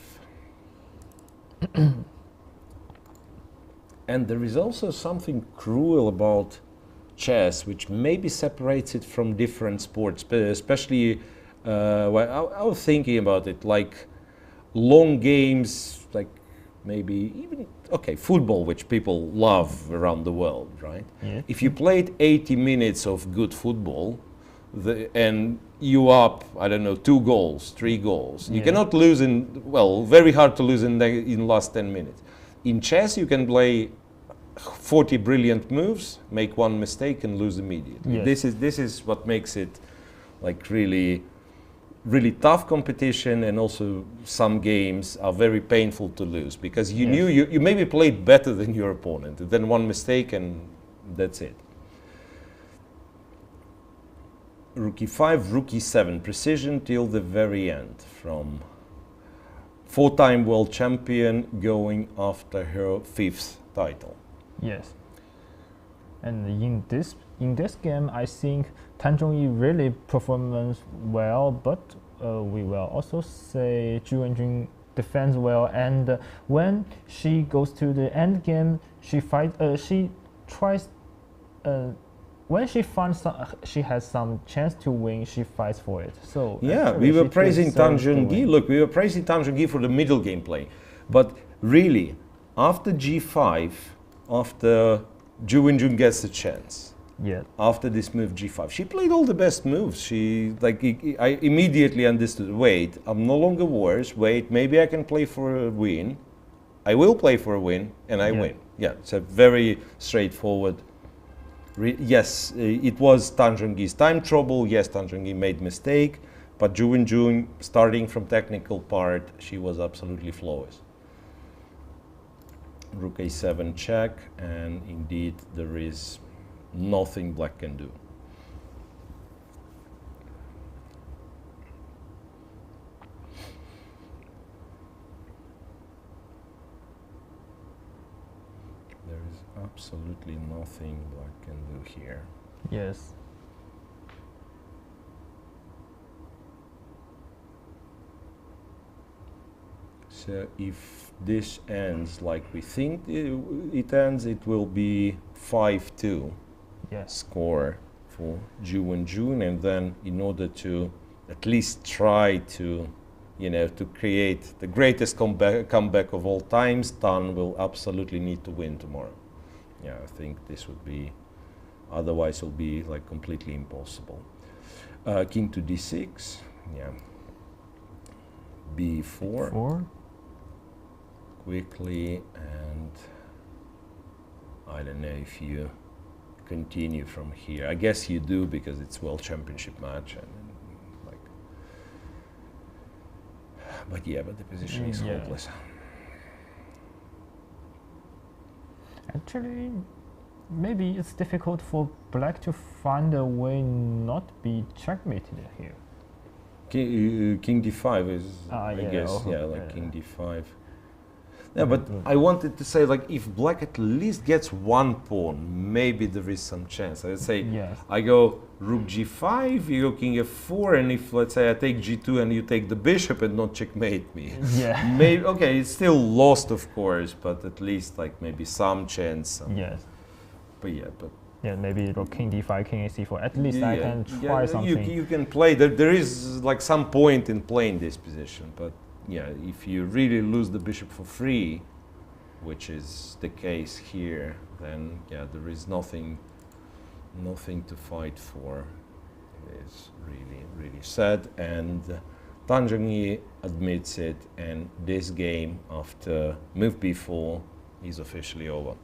And there is also something cruel about chess, which maybe separates it from different sports, but especially well, I was thinking about it, like long games, like maybe even, okay, football, which people love around the world, right? Yeah. If you played 80 minutes of good football, and you up, I don't know, 2 goals, 3 goals, you cannot lose in, well, very hard to lose in the last 10 minutes. In chess, you can play 40 brilliant moves, make one mistake and lose immediately. Yes. This is what makes it like really, really tough competition, and also some games are very painful to lose because you knew you maybe played better than your opponent, then one mistake and that's it. Rook e5, rook e7, precision till the very end, from 4-time world champion going after her 5th title. Yes. And in this game, I think Tan Zhongyi really performs well, but we will also say Zhu Wenjun defends well. And when she goes to the end game, she tries. When she finds she has some chance to win, she fights for it. So yeah, we were praising Tan Zhongyi. Look, we were praising Tan Zhongyi for the middle game play, but really, after g5, after Zhu Wenjun gets a chance, after this move g5, she played all the best moves. She I immediately understood. Wait, I'm no longer worse. Wait, maybe I can play for a win. I will play for a win, and I win. Yeah, it's a very straightforward. Yes, it was Tan Zhongyi's time trouble. Yes, Tan Zhongyi made mistake, but Zhu Wenjun, starting from technical part, she was absolutely flawless. Rook a7 check, and indeed there is nothing black can do. There is absolutely nothing black can do here. Yes. So if this ends like we think it ends, it will be 5-2 score for Zhu Wenjun, and then in order to at least try to, you know, to create the greatest comeback of all times, Tan will absolutely need to win tomorrow. Yeah, I think this would be, otherwise it will be like completely impossible. King to d6, yeah. b4. Quickly, and I don't know if you continue from here. I guess you do because it's World Championship match, and like, but yeah, but the position is hopeless. Actually, maybe it's difficult for black to find a way not be checkmated here. King d5 is, I guess, King d5. Yeah, but I wanted to say, like, if black at least gets one pawn, maybe there is some chance. I would say, I go rook g5, you go king f4, and if, let's say, I take g2 and you take the bishop and not checkmate me. Maybe, okay, it's still lost, of course, but at least, like, maybe some chance. But yeah, but Yeah, maybe king d5, king ac4. At least I can try something. You can play. There is like some point in playing this position, but yeah, if you really lose the bishop for free, which is the case here, then yeah, there is nothing to fight for. It is really sad, and Zhongyi admits it, and this game after move b4 is officially over.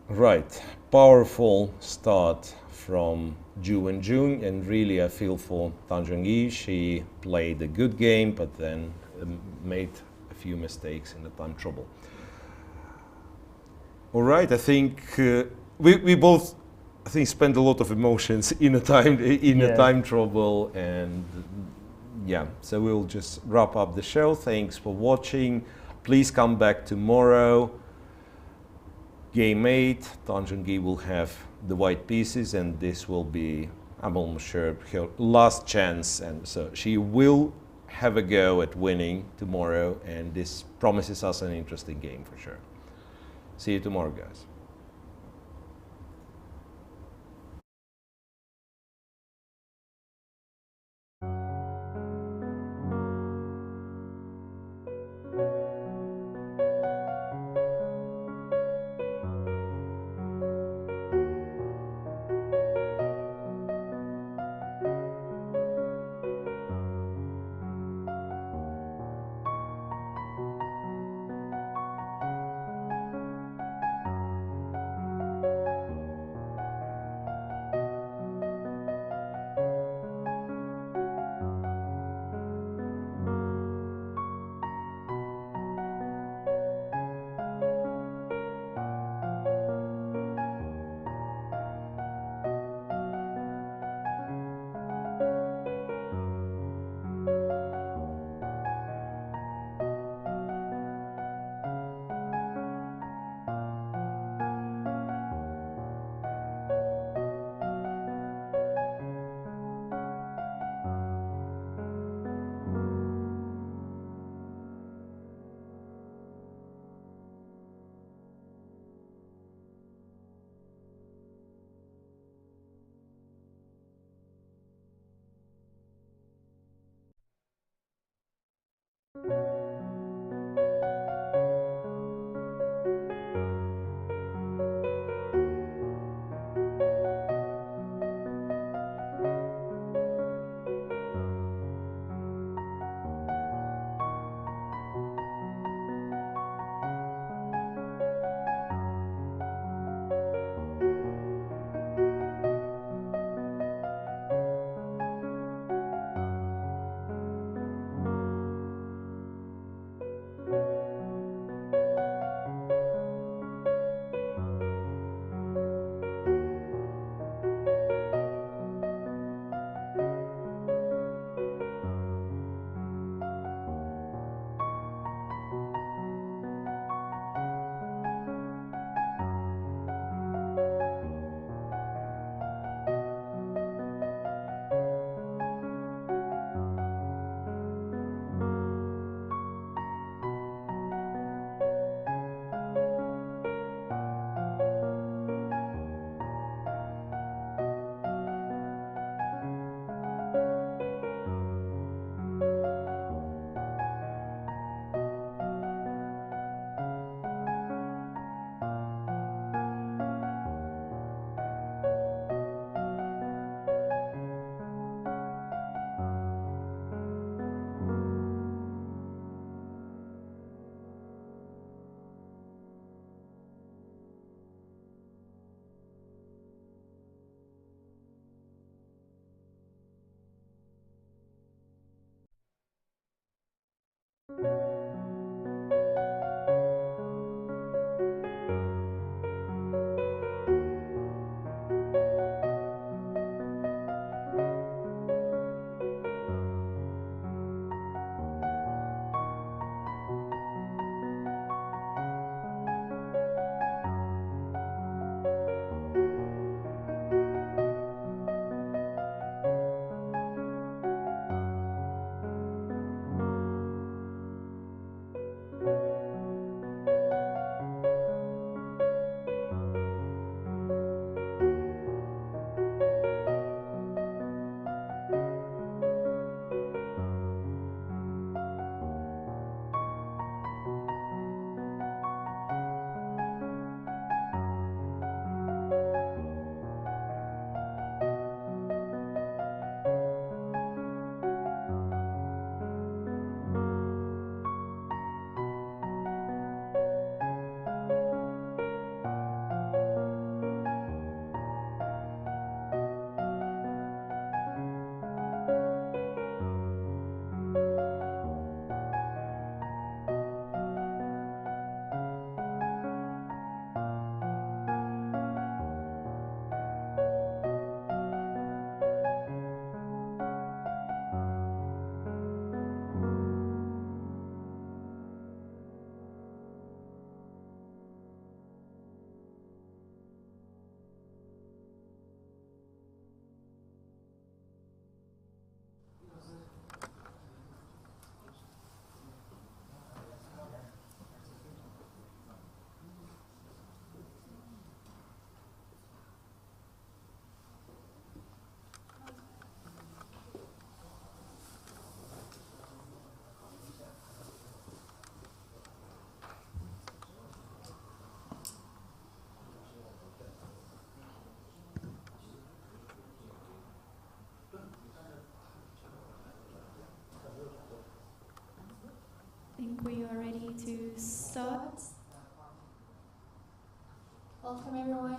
Right, powerful start from Wenjun, and really I feel for Zhongyi. She played a good game, but then made a few mistakes in the time trouble. All right, I think we both, I think, spent a lot of emotions in a time trouble, and yeah, so we'll just wrap up the show. Thanks for watching. Please come back tomorrow. Game 8, Zhongyi will have the white pieces, and this will be, I'm almost sure, her last chance, and so she will have a go at winning tomorrow, and this promises us an interesting game for sure. See you tomorrow, guys.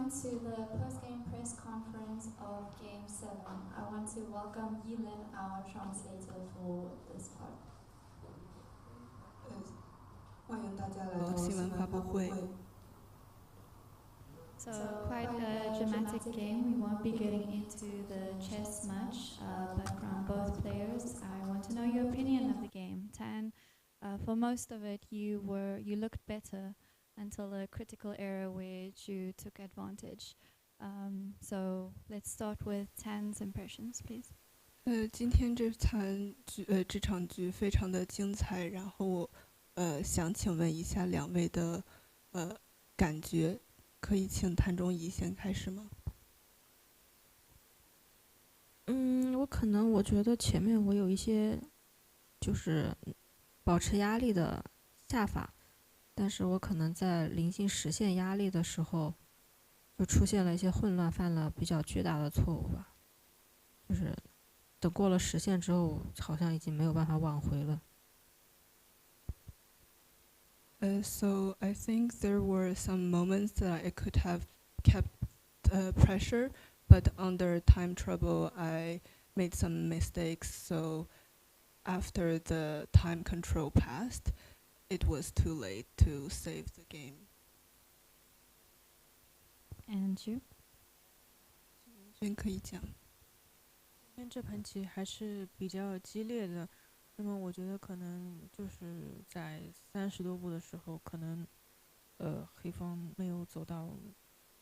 Welcome to the post-game press conference of Game 7. I want to welcome Yilin, our translator, for this part. 欢迎大家来到新闻发布会。 So quite a dramatic game. We won't be getting into the chess much, but from both players, I want to know your opinion of the game. Tan, for most of it, you looked better until a critical error where Zhu took advantage. So let's start with Tan's impressions, please. 今天这场局非常的精彩，然后想请问一下两位的感觉，可以请谭中怡先开始吗？我觉得前面我有一些就是保持压力的下法，但是我可能在临近实现压力的时候，就出现了一些混乱，犯了比较巨大的错误吧。就是等过了实现之后，好像已经没有办法挽回了。So I think there were some moments that I could have kept pressure, but under time trouble I made some mistakes. So after the time control passed, it was too late to save the game. And you? 君可以讲。今天这盘棋还是比较激烈的。那么我觉得可能就是在30多步的时候，可能黑方没有走到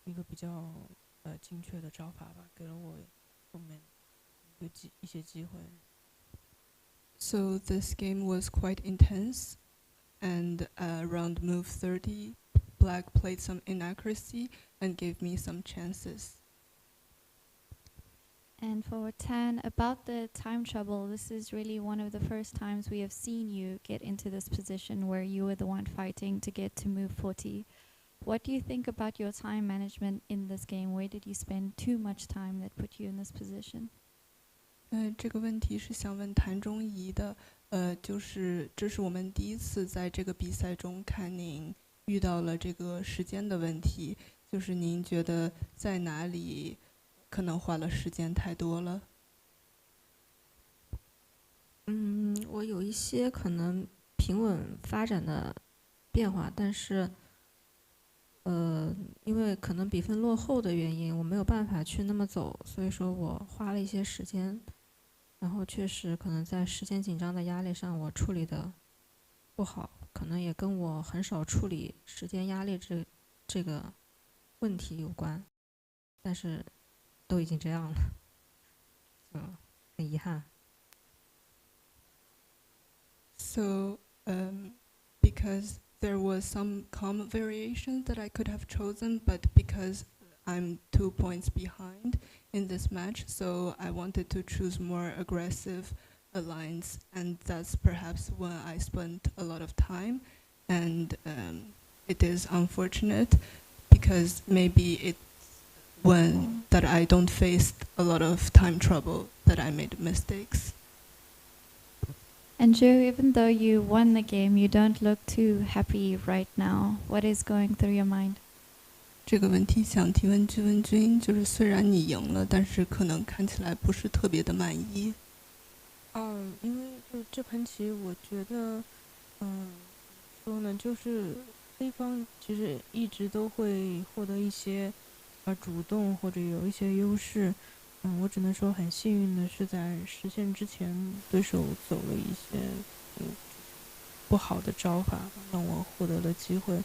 一个比较精确的招法吧，给了我后面一些机会。So this game was quite intense, and around move 30, Black played some inaccuracy and gave me some chances. And for Tan, about the time trouble, this is really one of the first times we have seen you get into this position where you were the one fighting to get to move 40. What do you think about your time management in this game? Where did you spend too much time that put you in this position? 这个问题是想问谭中怡的，就是这是我们第一次在这个比赛中看您遇到了这个时间的问题，就是您觉得在哪里可能花了时间太多了？我有一些可能平稳发展的变化，但是因为可能比分落后的原因，我没有办法去那么走，所以说我花了一些时间，然后确实可能在时间紧张的压力上我处理的不好，可能也跟我很少处理时间压力这个问题有关，但是都已经这样了，就很遗憾。So, because there was some common variations that I could have chosen, but because I'm 2 points behind in this match, so I wanted to choose more aggressive lines, and that's perhaps when I spent a lot of time, and it is unfortunate because maybe it's when that I don't face a lot of time trouble that I made mistakes. And Zhu, even though you won the game, you don't look too happy right now. What is going through your mind? 这个问题想提问句文君，就是虽然你赢了，但是可能看起来不是特别的满意。因为就这盘棋，我觉得，说呢，就是黑方其实一直都会获得一些主动或者有一些优势。我只能说很幸运的是在实现之前，对手走了一些不好的招法，让我获得了机会。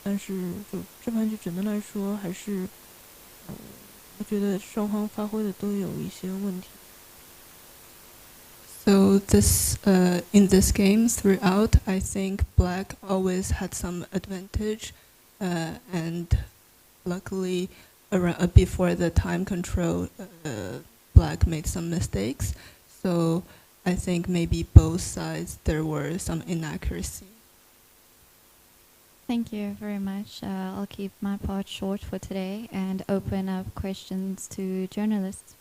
但是就这盘棋整的来说，还是我觉得双方发挥的都有一些问题。So in this game throughout, I think Black always had some advantage, and luckily before the time control, Black made some mistakes. So I think maybe both sides there were some inaccuracy. Thank you very much. I'll keep my part short for today and open up questions to journalists.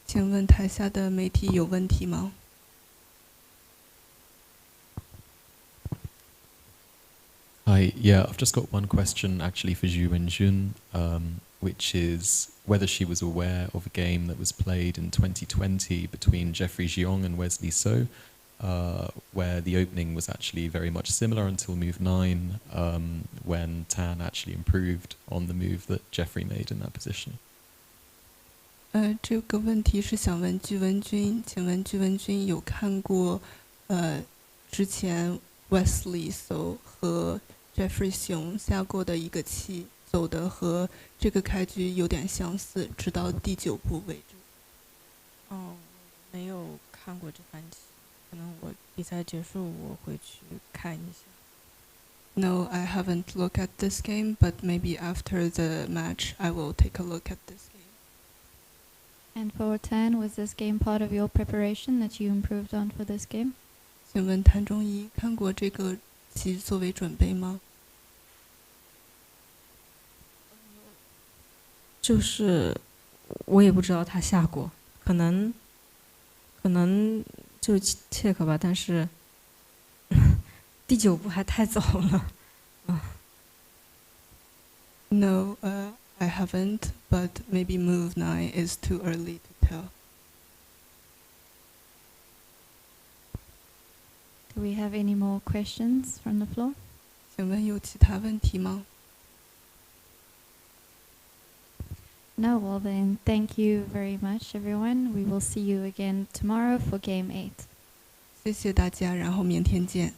请问台下的媒体有问题吗？ Hi, yeah, I've just got one question actually for Zhu Wenjun, which is whether she was aware of a game that was played in 2020 between Jeffrey Jiang and Wesley So, where the opening was actually very much similar until move 9, when Tan actually improved on the move that Jeffrey made in that position. 这个问题是想问具文君，请问具文君有看过之前 Wesley So 和 Jeffrey 熊下过的一个棋，走的和这个开局有点相似，直到第9步为止。哦，没有看过这盘棋，可能我比赛结束我会去看一下。No, I haven't looked at this game, but maybe after the match, I will take a look at this game. And for Tan, was this game part of your preparation that you improved on for this game? 请问谭中怡看过这个棋作为准备吗？就是我也不知道他下过，可能就 check 吧，但是第9步还太早了。No, I haven't, but maybe move 9 is too early to tell. Do we have any more questions from the floor? 请问有其他问题吗？ No, well then, thank you very much, everyone. We will see you again tomorrow for Game 8. 谢谢大家，然后明天见。